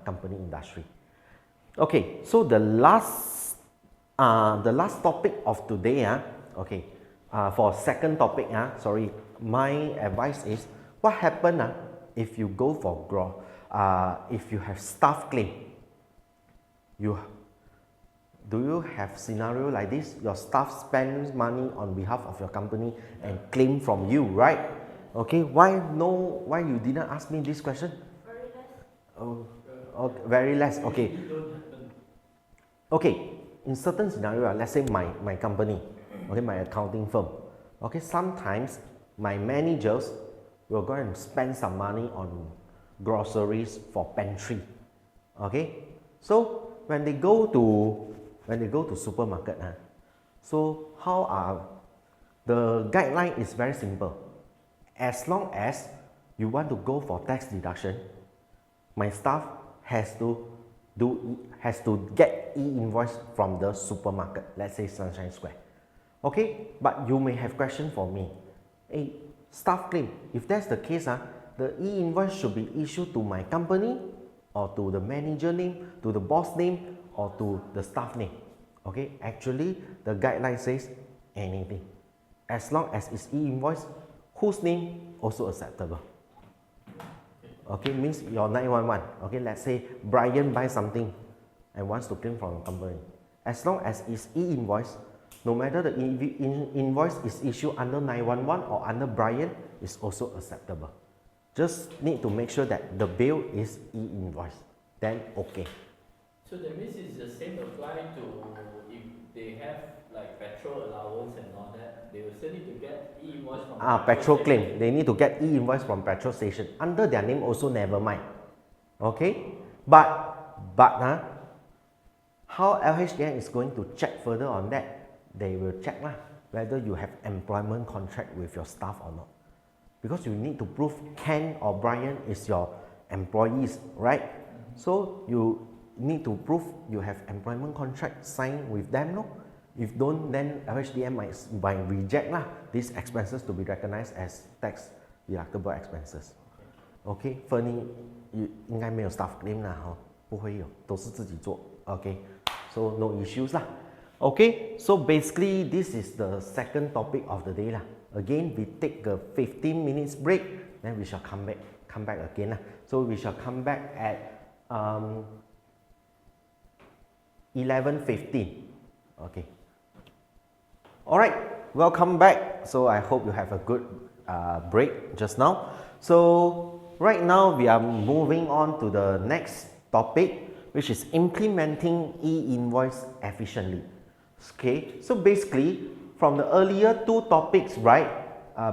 [SPEAKER 1] company industry. Okay, so the last topic of today, okay, for second topic, sorry, my advice is, what happen if you go for if you have staff claim? Do you have scenario like this? Your staff spends money on behalf of your company and claim from you, right? Okay, why you didn't ask me this question?
[SPEAKER 4] Very less.
[SPEAKER 1] Oh, okay, very less. Okay. Okay, in certain scenario, let's say my company, okay, my accounting firm, okay, sometimes my managers will go and spend some money on groceries for pantry. Okay, so when they go to when they go to supermarket, so how are the guideline is very simple. As long as you want to go for tax deduction, my staff has to get e-invoice from the supermarket, let's say Sunshine Square. Okay, but you may have question for me. Hey, staff claim, if that's the case, the e-invoice should be issued to my company or to the manager name, to the boss name, or to the staff name. Okay, actually the guideline says anything. As long as it's e-invoice, whose name also acceptable. Okay, means your 911. Okay, let's say Brian buys something and wants to claim from a company. As long as it's e-invoice, no matter the invoice is issued under 911 or under Brian, is also acceptable. Just need to make sure that the bill is e-invoice. Then okay.
[SPEAKER 2] So that means it's the same apply to if they have like petrol allowance and all that, they will still need to get e-invoice from
[SPEAKER 1] Petrol
[SPEAKER 2] station.
[SPEAKER 1] claim, they need to get e-invoice from petrol station. Under their name also never mind. Okay? But how LHDN is going to check further on that? They will check whether you have employment contract with your staff or not. Because you need to prove Ken or Brian is your employees, right? So you need to prove you have employment contract signed with them, no? If don't, then LHDN might reject these expenses to be recognized as tax deductible expenses. Okay, Fernie 应该没有 staff claim 啦，不会有，都是自己做。Okay, so no issues 啦。Okay, so basically this is the second topic of the day lah. Again, we take a 15 minutes break, then we shall come back again lah. So we shall come back at 11:15. Okay. Alright, welcome back. So I hope you have a good break just now. So right now we are moving on to the next topic, which is implementing e-invoice efficiently. Okay, so basically from the earlier two topics, right,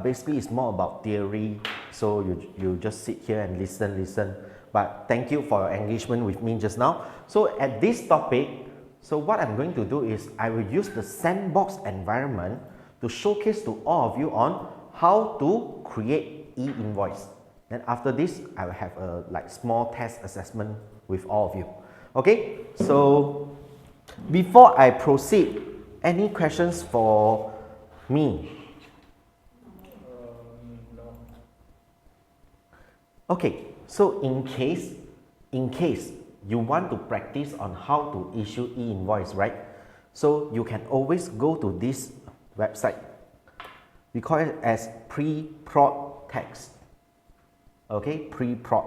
[SPEAKER 1] basically it's more about theory. So you just sit here and listen. But thank you for your engagement with me just now. So at this topic, so what I'm going to do is I will use the sandbox environment to showcase to all of you on how to create e-invoice. Then after this, I will have a small test assessment with all of you. Okay, so before I proceed, any questions for me?
[SPEAKER 2] No.
[SPEAKER 1] Okay, so in case you want to practice on how to issue e-invoice, right? So you can always go to this website. We call it as pre-prod text. Okay, pre-prod.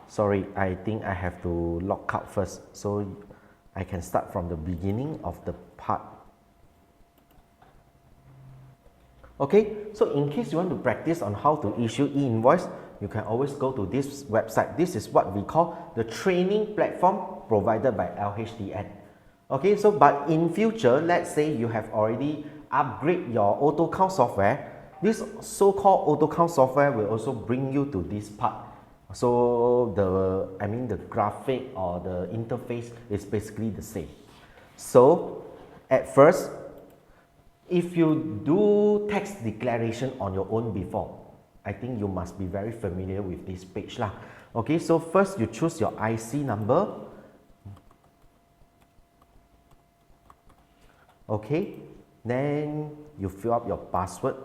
[SPEAKER 1] Sorry, I think I have to log out first. So I can start from the beginning of the part. Okay, so in case you want to practice on how to issue e-invoice, you can always go to this website. This is what we call the training platform provided by LHDN. Okay, so but in future, let's say you have already upgraded your auto count software, this so-called auto count software will also bring you to this part. So the graphic or the interface is basically the same. So at first, if you do tax declaration on your own before, I think you must be very familiar with this page lah. Okay, so first you choose your IC number. Okay, then you fill up your password.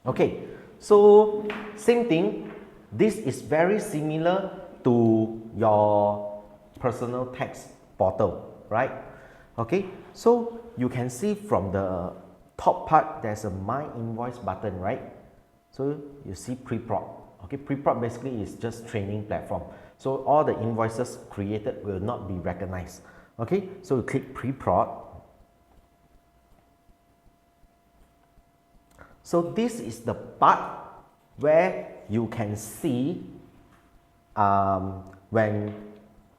[SPEAKER 1] Okay, so same thing. This is very similar to your personal tax portal, right? Okay, so you can see from the top part, there's a My Invoice button, right? So you see pre-prod. Okay, pre-prod basically is just training platform. So all the invoices created will not be recognized. Okay, so you click pre-prod. So this is the part where you can see when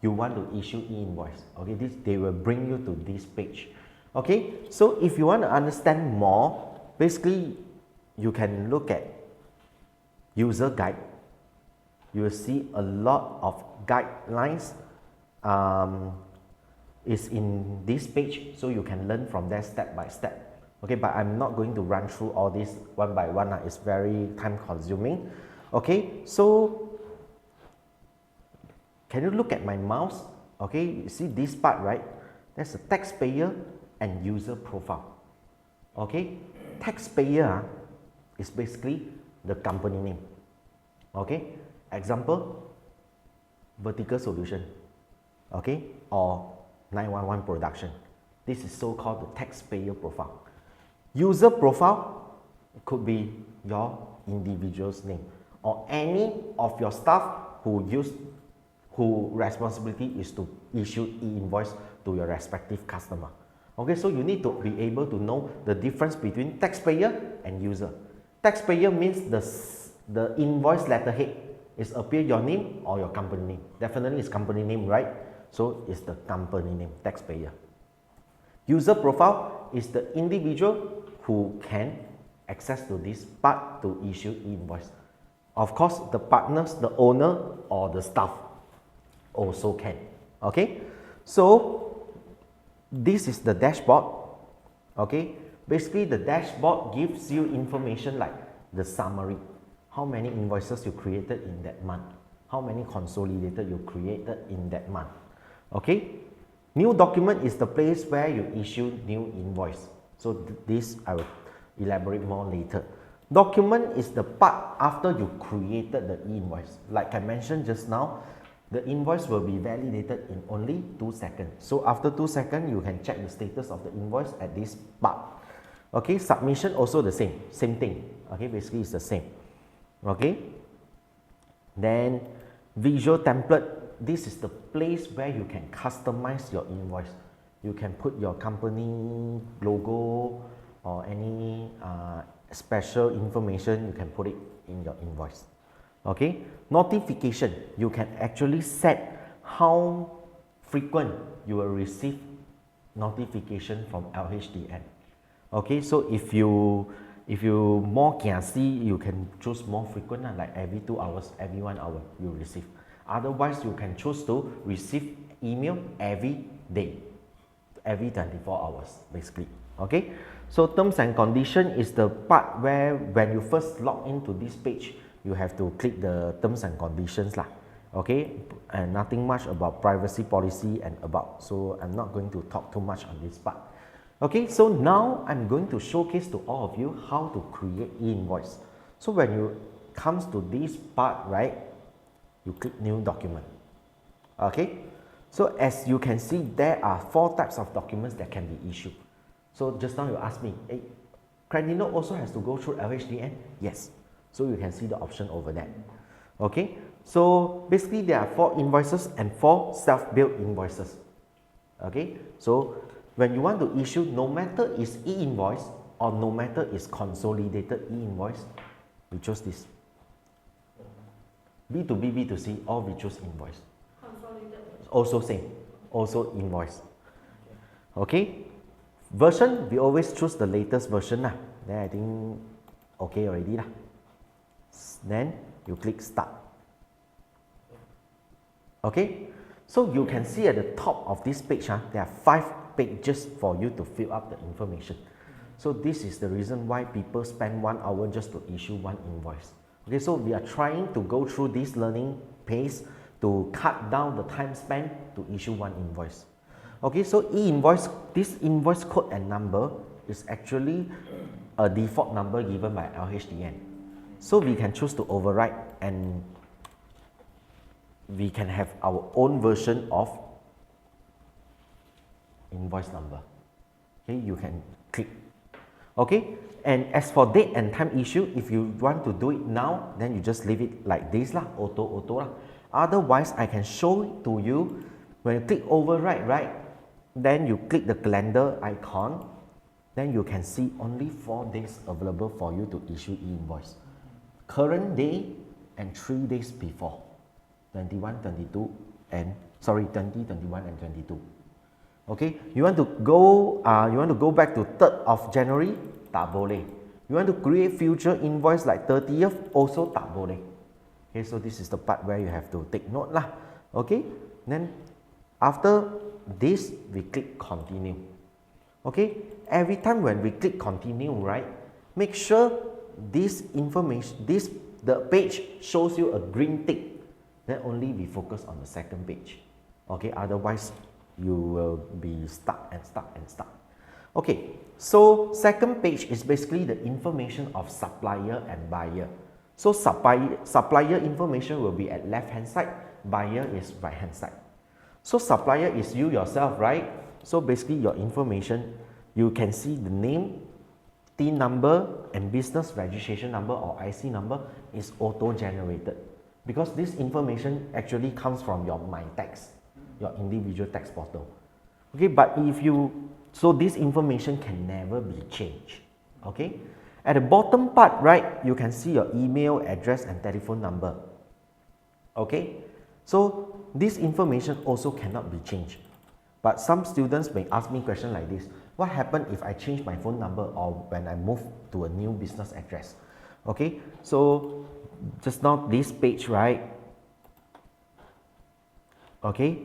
[SPEAKER 1] you want to issue e-invoice. Okay, they will bring you to this page. Okay, so if you want to understand more, basically you can look at user guide. you will see a lot of guidelines is in this page, so you can learn from there step by step. Okay, but I'm not going to run through all this one by one. It's very time consuming. Okay, so can you look at my mouse? Okay, you see this part, right? There's a taxpayer and user profile. Okay, taxpayer is basically the company name. Okay, example, Vertical Solution, okay, or 911 Production. This is so-called the taxpayer profile. User profile could be your individual's name or any of your staff who responsibility is to issue e-invoice to your respective customer. Okay, so you need to be able to know the difference between taxpayer and user. Taxpayer means the invoice letterhead is appear your name or your company name. Definitely it's company name, right? So it's the company name, taxpayer. User profile is the individual who can access to this part to issue e-invoice. Of course, the partners, the owner or the staff also can. Okay, so this is the dashboard. Okay, basically the dashboard gives you information like the summary, how many invoices you created in that month, how many consolidated you created in that month. Okay, new document is the place where you issue new invoice. So this I will elaborate more later. Document is the part after you created the e-invoice. Like I mentioned just now, the invoice will be validated in only 2 seconds. So after 2 seconds, you can check the status of the invoice at this part. Okay, submission also the same thing. Okay, basically it's the same. Okay, then visual template. This is the place where you can customize your invoice. You can put your company logo or any special information, you can put it in your invoice. Okay, notification, you can actually set how frequent you will receive notification from LHDN. Okay, so if you more kiasi, you can choose more frequent, like every 2 hours, every 1 hour you receive. Otherwise, you can choose to receive email every day, every 24 hours basically. Okay, so terms and condition is the part where when you first log into this page, you have to click the terms and conditions lah. Okay, and nothing much about privacy policy and about, so I'm not going to talk too much on this part. Okay, so now I'm going to showcase to all of you how to create e-invoice. So when you comes to this part, right, you click new document. Okay, so as you can see, there are 4 types of documents that can be issued. So just now you asked me, hey, credit note also has to go through LHDN? Yes. So you can see the option over there. Okay, so basically there are 4 invoices and 4 self-billed invoices. Okay, so when you want to issue, no matter is e-invoice or no matter is consolidated e-invoice, we choose this. B2B, B2C, all we choose invoice.
[SPEAKER 4] Consolidated.
[SPEAKER 1] Also same, also invoice. Okay, version, we always choose the latest version lah. Then I think okay already lah. Then you click start. Okay, so you can see at the top of this page, there are 5 pages for you to fill up the information. So this is the reason why people spend 1 hour just to issue 1 invoice. Okay, so we are trying to go through this learning pace to cut down the time spent to issue 1 invoice. Okay, so e-invoice, this invoice code and number is actually a default number given by LHDN. So we can choose to override and we can have our own version of invoice number. Okay, you can click. Okay, and as for date and time issue, if you want to do it now, then you just leave it like this lah, auto lah. Otherwise, I can show it to you. When you click override, right, then you click the calendar icon, then you can see only 4 days available for you to issue e-invoice. Current day and 3 days before, 21, 22, and 20, 21, and 22. Okay, you want to go back to 3rd of January, tak boleh. You want to create future invoice like 30th, also tak boleh. Okay, so this is the part where you have to take note lah. Okay, then after this, we click continue. Okay, every time when we click continue, right, make sure this information, the page shows you a green tick. Then only we focus on the second page. Okay, otherwise you will be stuck and stuck and stuck. Okay, so second page is basically the information of supplier and buyer. So supplier information will be at left hand side, buyer is right hand side. So supplier is you yourself, right? So basically your information, you can see the name, TIN number and business registration number or IC number is auto-generated. Because this information actually comes from your My Tax, your individual tax portal. Okay, but if you, so this information can never be changed. Okay, at the bottom part, right, you can see your email, address and telephone number. Okay, so this information also cannot be changed. But some students may ask me question like this: what happens if I change my phone number or when I move to a new business address? Okay, so just now this page, right? Okay,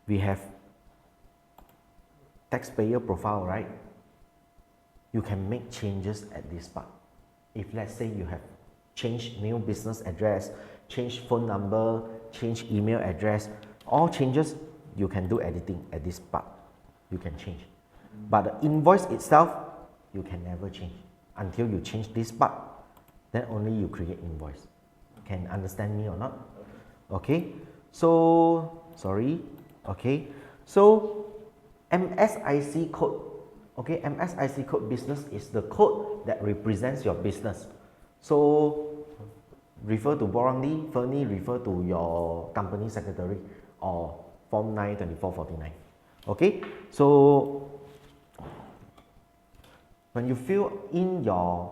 [SPEAKER 1] we have taxpayer profile, right? You can make changes at this part. If let's say you have changed new business address, change phone number, change email address, all changes, you can do editing at this part. You can change. But the invoice itself, you can never change until you change this part. Then only you create invoice. Can understand me or not? Okay. So, sorry. Okay. So, MSIC code. Okay, MSIC code business is the code that represents your business. So, refer to Borang Lee, Fernie refer to your company secretary or Form 92449. Okay, so when you fill in your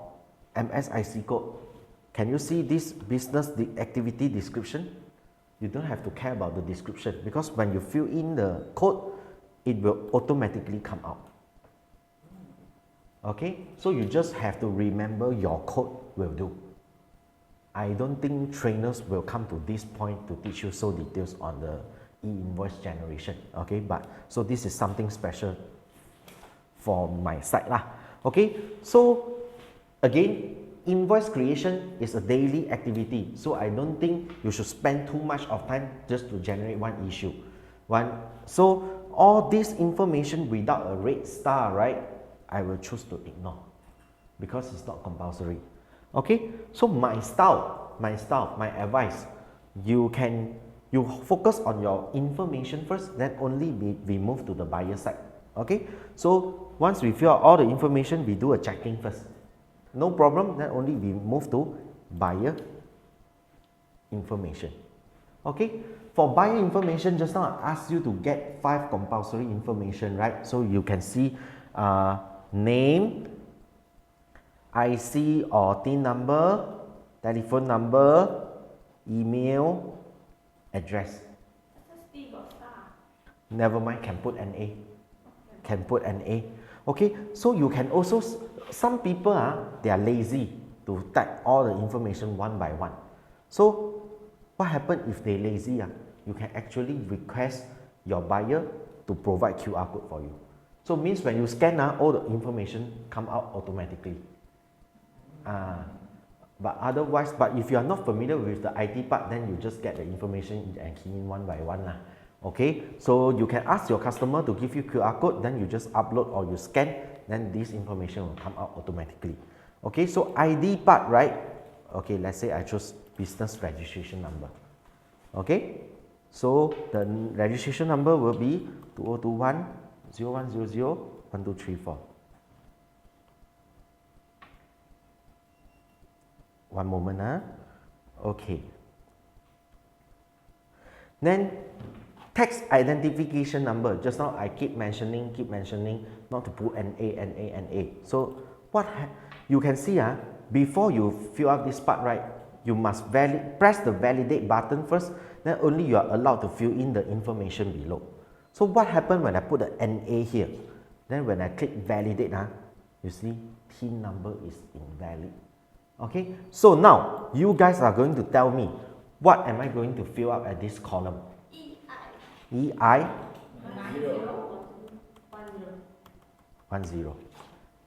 [SPEAKER 1] MSIC code, can you see this business activity description? You don't have to care about the description because when you fill in the code, it will automatically come out. Okay, so you just have to remember your code will do. I don't think trainers will come to this point to teach you so details on the e-invoice generation. Okay, but so this is something special for my side lah. Okay, so again, invoice creation is a daily activity. So I don't think you should spend too much of time just to generate one issue. So all this information without a red star, right? I will choose to ignore because it's not compulsory. Okay, so my advice, you focus on your information first, then only we move to the buyer side. Okay, so once we fill out all the information, we do a checking first. No problem, then only we move to buyer information. Okay, for buyer information, just now I asked you to get 5 compulsory information, right? So you can see name, IC or TIN number, telephone number, email, address.
[SPEAKER 4] SSD got star.
[SPEAKER 1] Never mind, can put NA. Can put NA. Okay, so you can also, some people they are lazy to type all the information one by one. So what happens if they lazy? You can actually request your buyer to provide QR code for you. So means when you scan, all the information come out automatically. But otherwise, but if you are not familiar with the IT part, then you just get the information and key in one by one. Okay, so you can ask your customer to give you QR code, then you just upload or you scan, then this information will come out automatically. Okay, so ID part, right? Okay, let's say I choose business registration number. Okay, so the registration number will be 2021 0100 1234. One moment. Okay. Then tax identification number. Just now I keep mentioning not to put NA. So what you can see, before you fill out this part, right, you must press the validate button first, then only you are allowed to fill in the information below. So what happened when I put the NA here? Then when I click validate, you see TIN number is invalid. Okay, so now you guys are going to tell me what am I going to fill up at this column? EI 10.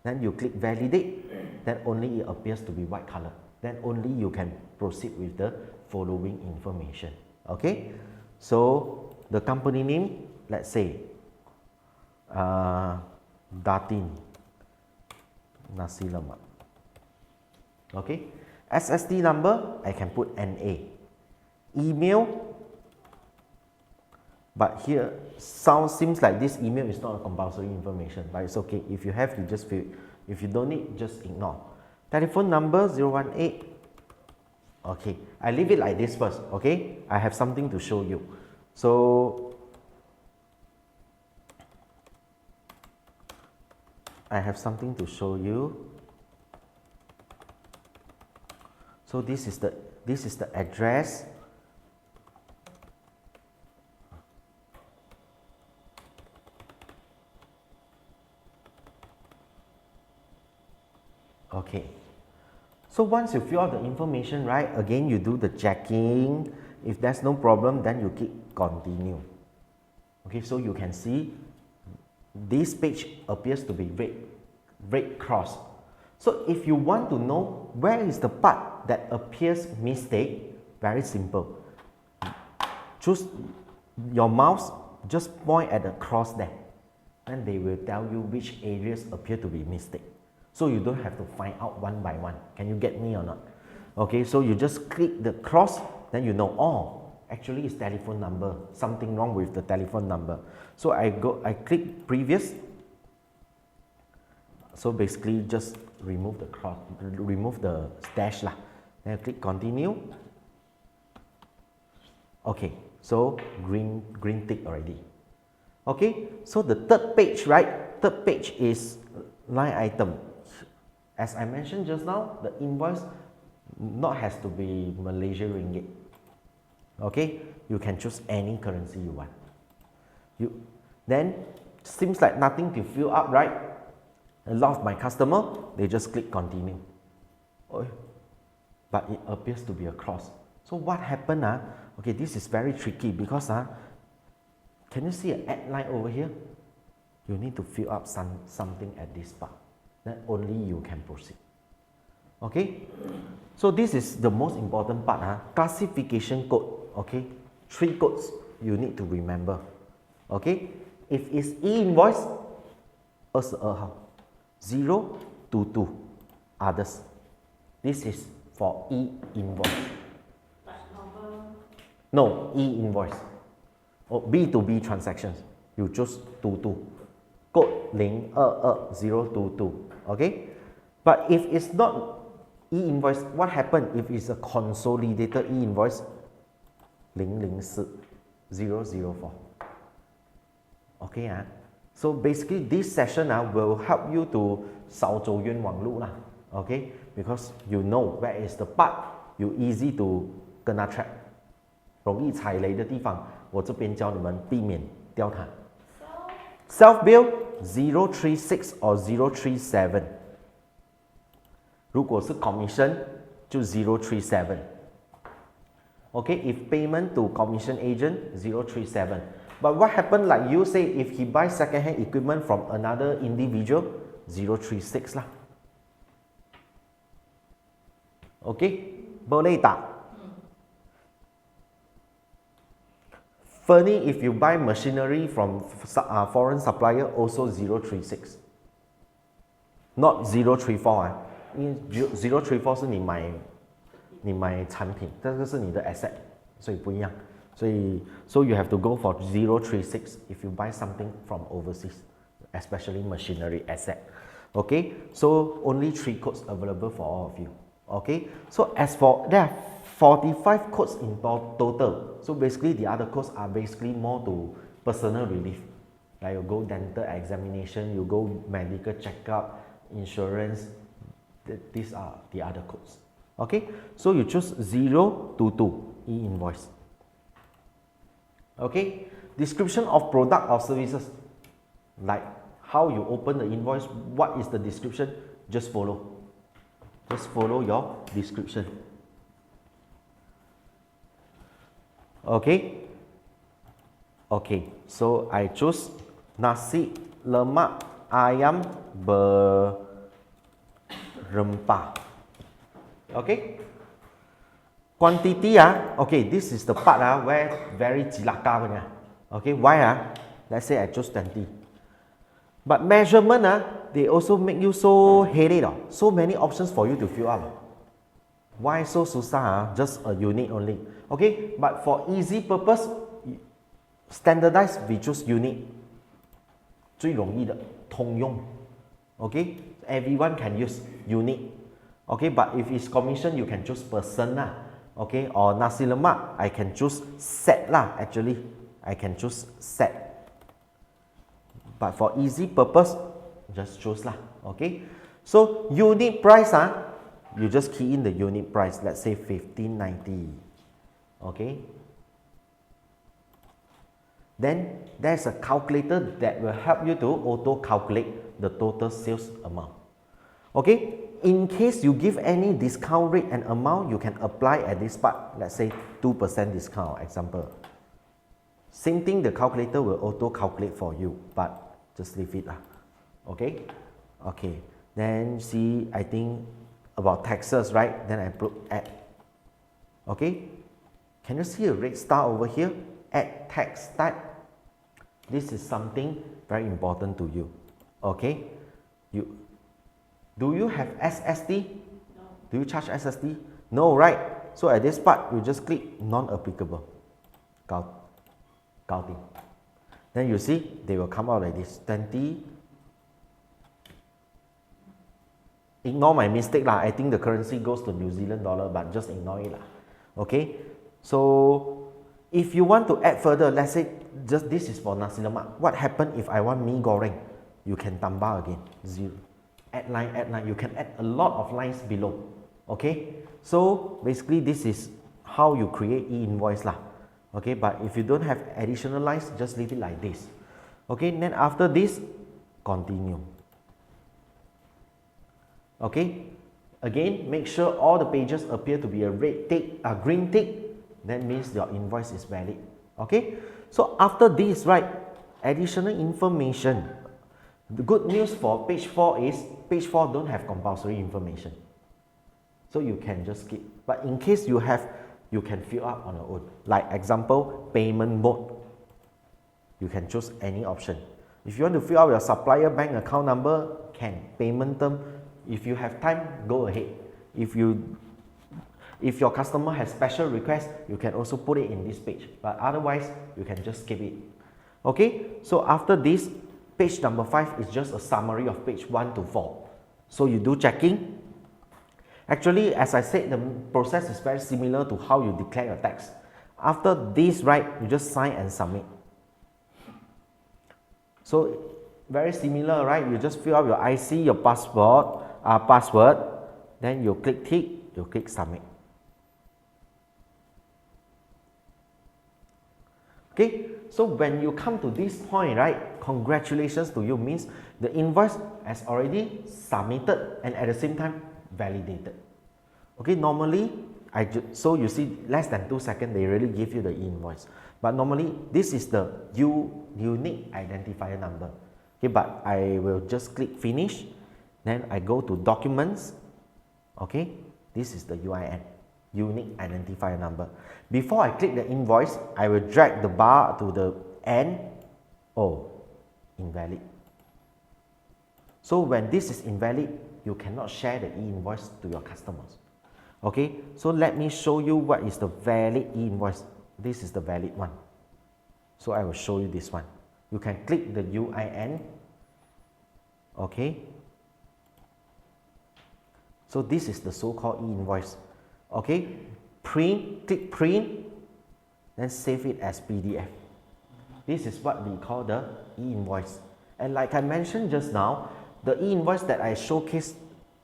[SPEAKER 1] Then you click validate, then only it appears to be white color. Then only you can proceed with the following information. Okay, so the company name, let's say Datin Nasi Lemak. Okay, SSD number, I can put NA. Email, but here seems like this email is not a compulsory information, but it's okay. If you have, you just fill it. If you don't need, just ignore. Telephone number 018. Okay, I leave it like this first. Okay, I have something to show you. So I have something to show you. So this is the address. Okay. So once you fill out the information, right, again you do the checking. If there's no problem, then you click continue. Okay, so you can see this page appears to be red cross. So if you want to know where is the part that appears mistake, very simple. Choose your mouse, just point at the cross there, and they will tell you which areas appear to be mistake. So you don't have to find out one by one. Can you get me or not? Okay, so you just click the cross, then you know, oh, actually it's telephone number, something wrong with the telephone number. So I click previous. So basically just remove the cross, remove the dash lah. Then I click continue. Okay, so green tick already. Okay, so the third page, right? Third page is line item. As I mentioned just now, the invoice not has to be Malaysia ringgit. Okay, you can choose any currency you want. Then seems like nothing to fill up, right? A lot of my customer, they just click continue. Oh, but it appears to be a cross. So what happened? Okay, this is very tricky because can you see an add line over here? You need to fill up something at this part. Then only you can proceed. Okay, so this is the most important part. Classification code. Okay, 3 codes you need to remember. Okay, if it's e-invoice, 22号 0 to 2 others. This is for e-invoice. No, e-invoice. Or B2B transactions. You choose 22. Code 022022. Okay? But if it's not e-invoice, what happens if it's a consolidated e-invoice? 004004. Okay, so basically this session will help you to 少走冤枉路 lah. Okay, because you know where is the part you easy to kena trap. 容易踩雷的地方，我这边教你们避免掉它。Self bill 036 or 037， 如果是 commission 就 037。Okay, if payment to commission agent 037. But what happened, like you say, if he buys second-hand equipment from another individual, 036 lah. Okay, boleh tak? Furni, if you buy machinery from foreign supplier, also 036. Not 034 因为034是你买产品，这个是你的 asset， 所以不一样。So you have to go for 036 if you buy something from overseas, especially machinery asset. Okay, so only 3 codes available for all of you. Okay, so as for there are 45 codes in total. So basically the other codes are basically more to personal relief. Like you go dental examination, you go medical checkup, insurance. These are the other codes. Okay, so you choose 0 to 2 e-invoice. Okay, description of product or services, like how you open the invoice, what is the description, just follow. Just follow your description. Okay. Okay, so I choose nasi lemak ayam berempah. Okay. Quantity okay, this is the part where very jilaka punya. Okay, why let's say I choose 20. But measurement they also make you so headache so many options for you to fill up. Why so susah just a unit only. Okay, but for easy purpose, standardized we choose unit. 最容易的通用 okay, everyone can use unit. Okay, but if it's commission you can choose person okay, or nasi lemak I can choose set actually I can choose set, but for easy purpose just choose okay. So unit price you just key in the unit price, let's say 15.90. Okay, then there's a calculator that will help you to auto calculate the total sales amount. Okay, in case you give any discount rate and amount, you can apply at this part, let's say 2% discount example. Same thing, the calculator will auto calculate for you, but just leave it okay. Okay, then see, I think about taxes, right? Then I put add. Okay, can you see a red star over here? Add tax type. This is something very important to you. Okay, do you have SSD?
[SPEAKER 4] No.
[SPEAKER 1] Do you charge SSD? No, right? So at this part you just click non-applicable. Then you see they will come out like this 20. Ignore my mistake I think the currency goes to New Zealand dollar, but just ignore it okay. So if you want to add further, let's say just this is for nasi lemak. What happen if I want mee goreng? You can tambah again 0. Add line, you can add a lot of lines below. Okay, so basically this is how you create e-invoice okay, but if you don't have additional lines, just leave it like this. Okay, then after this, continue. Okay, again make sure all the pages appear to be a red tick, a green tick, that means your invoice is valid. Okay, so after this, right, additional information. The good news for page 4 is page 4 don't have compulsory information, so you can just skip, but in case you have, you can fill up on your own. Like example, payment mode, you can choose any option. If you want to fill out your supplier bank account number, can. Payment term, if you have time, go ahead. If your customer has special requests, you can also put it in this page, but otherwise you can just skip it. Okay, so after this, page number 5 is just a summary of page 1 to 4. So you do checking. Actually, as I said, the process is very similar to how you declare your tax. After this, right, you just sign and submit. So very similar, right? You just fill out your IC, your password, then you click tick, you click submit. Okay, so when you come to this point, right, congratulations to you, means the invoice has already submitted and at the same time validated. Okay, normally so you see less than 2 seconds they really give you the invoice, but normally this is the unique identifier number. Okay, but I will just click finish, then I go to documents. Okay, this is the UIN, unique identifier number. Before I click the invoice, I will drag the bar to the end. Oh, invalid. So when this is invalid, you cannot share the e-invoice to your customers. Okay, so let me show you what is the valid e-invoice. This is the valid one. So I will show you this one. You can click the UIN. Okay. So this is the so-called e-invoice. Okay, print, click print, then save it as PDF. This is what we call the e-invoice. And like I mentioned just now, the e-invoice that I showcased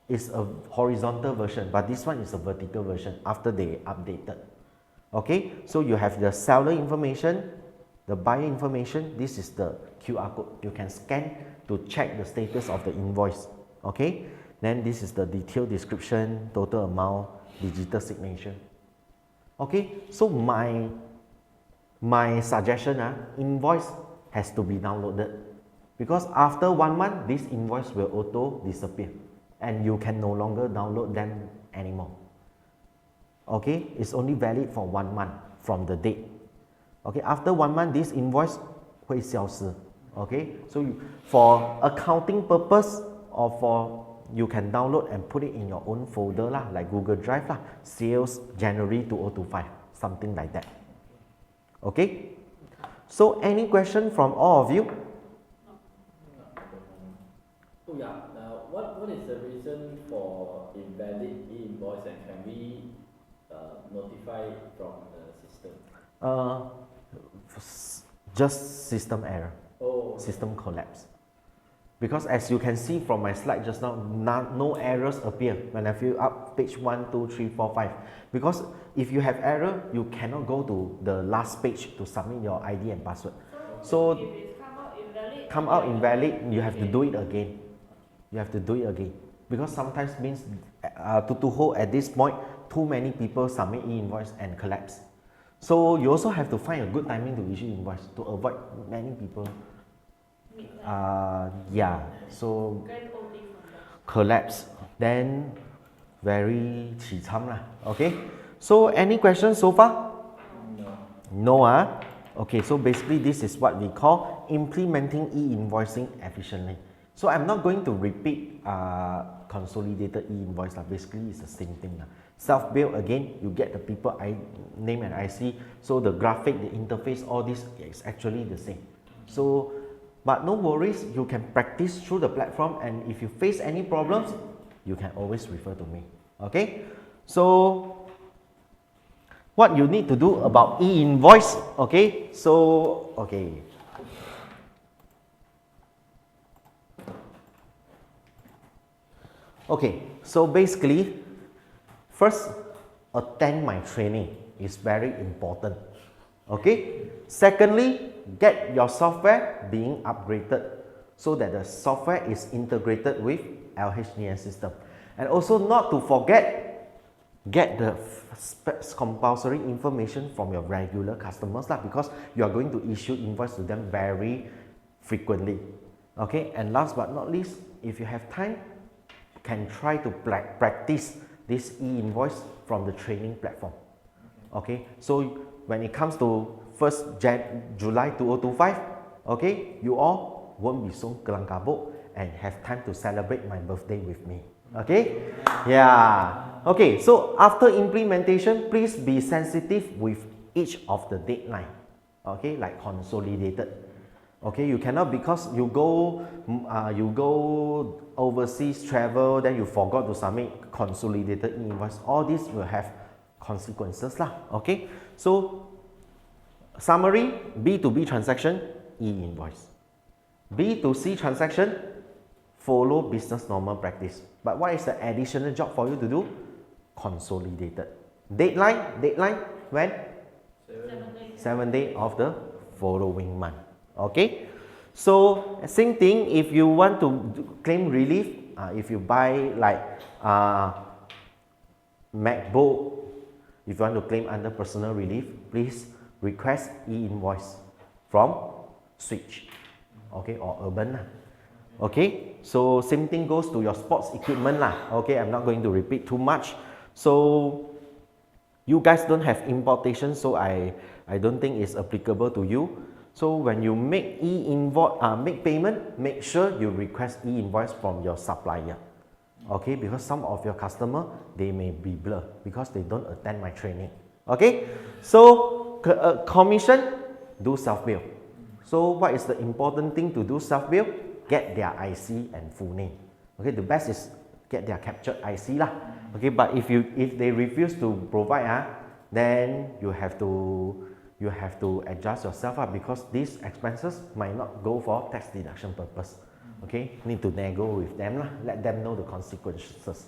[SPEAKER 1] is a horizontal version, but this one is a vertical version after they updated. Okay, so you have the seller information, the buyer information. This is the QR code. You can scan to check the status of the invoice. Okay, Then this is the detailed description, total amount, digital signature. Okay, so my suggestion, invoice has to be downloaded, because after 1 month, this invoice will auto disappear and you can no longer download them anymore. Okay, it's only valid for 1 month from the date. Okay, after 1 month, this invoice 会消失. Okay, so for accounting purpose or for you can download and put it in your own folder lah, like Google Drive lah, sales January 2025, something like that. Okay, so any question from all of you?
[SPEAKER 2] Oh yeah, what is the reason for invalid e-invoice, and can we notify from the system?
[SPEAKER 1] Just system error,
[SPEAKER 2] Oh,
[SPEAKER 1] system collapse. Because as you can see from my slide just now, no errors appear when I fill up page 1, 2, 3, 4, 5. Because if you have error, you cannot go to the last page to submit your ID and password. So
[SPEAKER 4] if it
[SPEAKER 1] come out invalid, you have to do it again. You have to do it again. Because sometimes means to hold at this point, too many people submit e-invoice and collapse. So you also have to find a good timing to issue invoice to avoid many people. Yeah, so collapse, then very 凄惨 lah. Okay, so any questions so far? No. Okay, so basically this is what we call implementing e-invoicing efficiently. So I'm not going to repeat consolidated e-invoice lah. Basically it's the same thing lah. Self-bill, again, you get the people name and IC, so the graphic, the interface, all this is actually the same. So but no worries, you can practice through the platform, and if you face any problems, you can always refer to me. Okay, so what you need to do about e-invoice? Okay, so so basically, first, attend my training is very important. Okay, secondly, get your software being upgraded so that the software is integrated with LHDN system. And also not to forget, get the compulsory information from your regular customers lah, because you are going to issue invoice to them very frequently. Okay, and last but not least, if you have time, you can try to practice this e-invoice from the training platform. Okay, so when it comes to 1st July 2025, okay, you all won't be so kelang kabut and have time to celebrate my birthday with me. Okay, yeah. Okay, so after implementation, please be sensitive with each of the deadline. Okay, like consolidated. Okay, you cannot, because you go overseas travel, then you forgot to submit consolidated invoice. All this will have consequences lah. Okay, so summary: B2B transaction, e-invoice. B2C transaction, follow business normal practice. But what is the additional job for you to do? Consolidated. Deadline when? 7 days of the following month. Okay, so same thing, if you want to claim relief, if you buy like MacBook, if you want to claim under personal relief, please request e-invoice from Switch, okay, or Urban lah. Okay, so same thing goes to your sports equipment lah. Okay, I'm not going to repeat too much. So you guys don't have importation, so I don't think it's applicable to you. So when you make make payment, make sure you request e-invoice from your supplier. Okay, because some of your customer, they may be blurred because they don't attend my training. Okay, so commission, do self-bill. So what is the important thing to do self-bill? Get their IC and full name. Okay, the best is get their captured IC lah. Okay, but if they refuse to provide, then you have to adjust yourself because these expenses might not go for tax deduction purpose. Okay, need to nego with them lah. Let them know the consequences.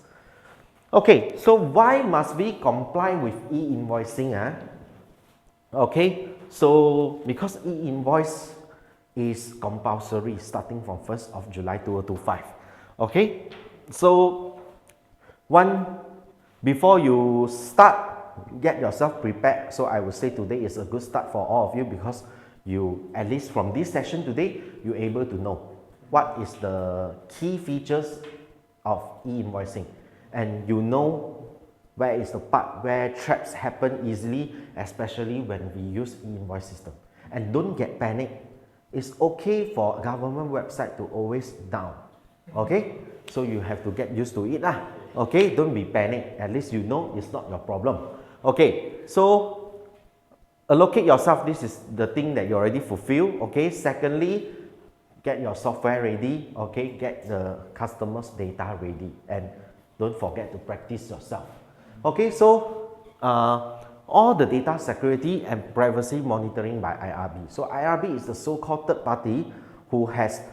[SPEAKER 1] Okay, so why must we comply with e-invoicing? Okay, so because e-invoice is compulsory starting from 1st of July 2025. Okay, So before you start, get yourself prepared. So I would say today is a good start for all of you, because you, at least from this session today, you're able to know what is the key features of e-invoicing, and you know where is the part where traps happen easily, especially when we use e-invoice system. And don't get panicked. It's okay for a government website to always down. Okay? So you have to get used to it lah. Okay? Don't be panicked. At least you know it's not your problem. Okay? So allocate yourself. This is the thing that you already fulfill. Okay? Secondly, get your software ready. Okay? Get the customer's data ready. And don't forget to practice yourself. Okay, so all the data security and privacy monitoring by IRB. So IRB is the so-called third party who has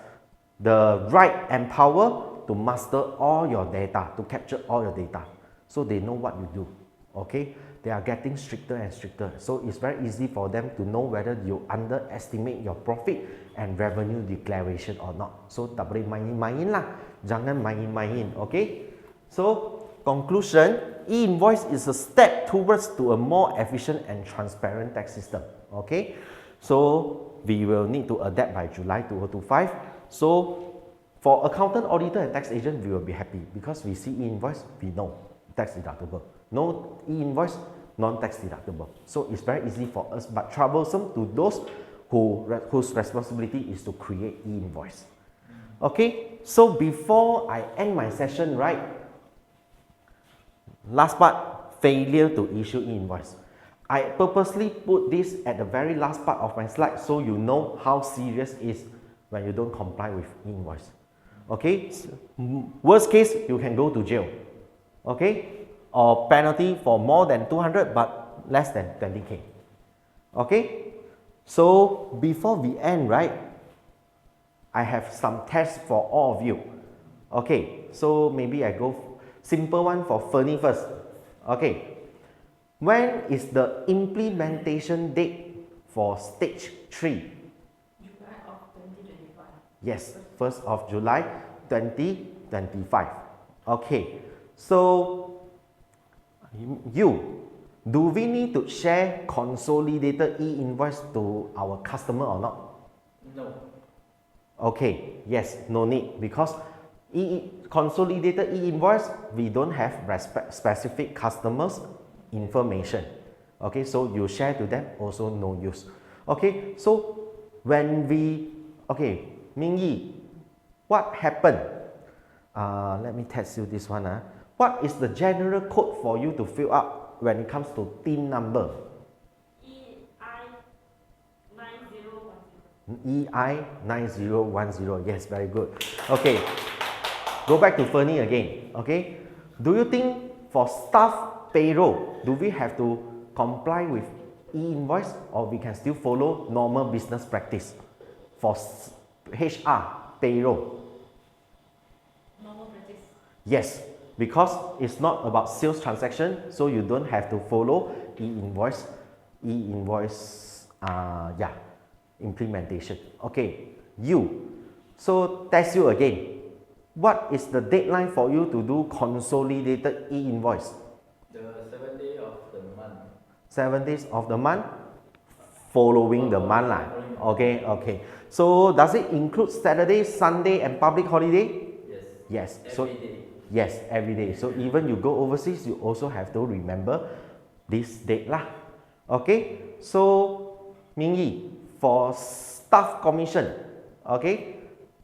[SPEAKER 1] the right and power to master all your data, to capture all your data. So they know what you do. Okay, they are getting stricter and stricter. So it's very easy for them to know whether you underestimate your profit and revenue declaration or not. So tak boleh main-main lah, jangan main-main. Okay, so conclusion, e-invoice is a step towards to a more efficient and transparent tax system. Okay, so we will need to adapt by July 2025. So for accountant, auditor and tax agent, we will be happy because we see e-invoice, we know tax deductible. No e-invoice, non-tax deductible. So it's very easy for us, but troublesome to those whose responsibility is to create e-invoice. Okay, so before I end my session, right, last part, failure to issue e-invoice. I purposely put this at the very last part of my slide so you know how serious it is when you don't comply with e-invoice. Okay, worst case, you can go to jail. Okay, or penalty for more than 200 but less than 20k. Okay, so before we end, right, I have some tests for all of you. Okay, so maybe I go simple one for Fernie first. Okay, when is the implementation date for stage 3?
[SPEAKER 3] July of 2025.
[SPEAKER 1] Yes, 1st of July 2025. Okay, so do we need to share consolidated e-invoice to our customer or not?
[SPEAKER 2] No.
[SPEAKER 1] Okay, yes, no need, because consolidated e-invoice, we don't have specific customers information. Okay, so you share to them, also no use. Okay, so when we, okay, Ming Yi, what happened? Let me test you this one. What is the general code for you to fill up when it comes to TIN number? EI 9010. Yes, very good. Okay, go back to Fernie again. Okay, do you think for staff payroll, do we have to comply with e-invoice, or we can still follow normal business practice for HR payroll?
[SPEAKER 3] Normal practice.
[SPEAKER 1] Yes, because it's not about sales transaction, so you don't have to follow e-invoice implementation. Okay, so test you again. What is the deadline for you to do consolidated e-invoice?
[SPEAKER 2] The 7th day of the month.
[SPEAKER 1] 7 days of the month following the month lah. Okay, okay. So does it include Saturday, Sunday and public holiday?
[SPEAKER 2] Yes.
[SPEAKER 1] Yes. So
[SPEAKER 2] Every day.
[SPEAKER 1] yes, every day. So even you go overseas, you also have to remember this date lah. Okay. So Ming Yi, for staff commission, okay,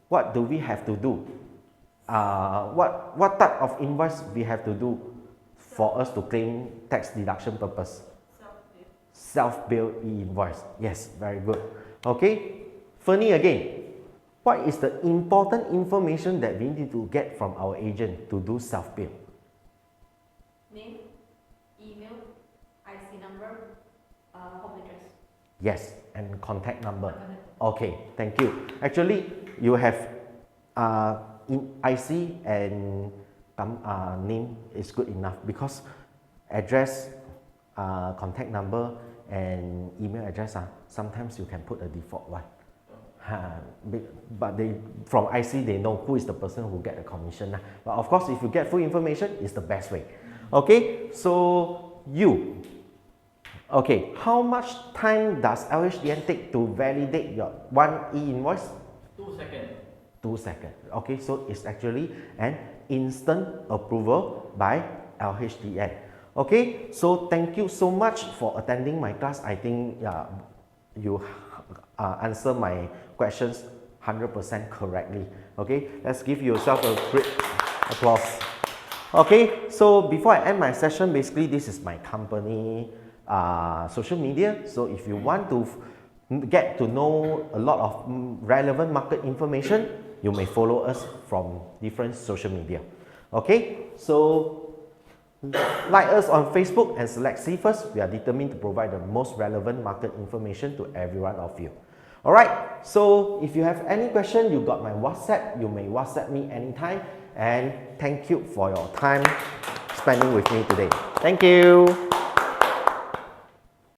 [SPEAKER 1] what do we have to do? What type of invoice we have to do for us to claim tax deduction purpose? Self-bill e-invoice. Yes, very good. Okay, Fernie again. What is the important information that we need to get from our agent to do self-bill?
[SPEAKER 3] Name, email, IC number, home address.
[SPEAKER 1] Yes, and contact number. Okay, thank you. Actually, you have in IC and name is good enough, because address, contact number and email address, sometimes you can put a default one. but they from IC they know who is the person who get the commission. But of course, if you get full information, it's the best way. Okay, so you. Okay, how much time does LHDN take to validate your one e-invoice?
[SPEAKER 2] 2 seconds.
[SPEAKER 1] 2 seconds. Okay, so it's actually an instant approval by LHDN. Okay, so thank you so much for attending my class. I think you answer my questions 100% correctly. Okay, let's give yourself a great applause. Okay, so before I end my session, basically this is my company social media. So if you want to get to know a lot of relevant market information, you may follow us from different social media. Okay, so like us on Facebook and select See First. We are determined to provide the most relevant market information to every one of you. Alright, so if you have any question, you got my WhatsApp. You may WhatsApp me anytime. And thank you for your time spending with me today. Thank you.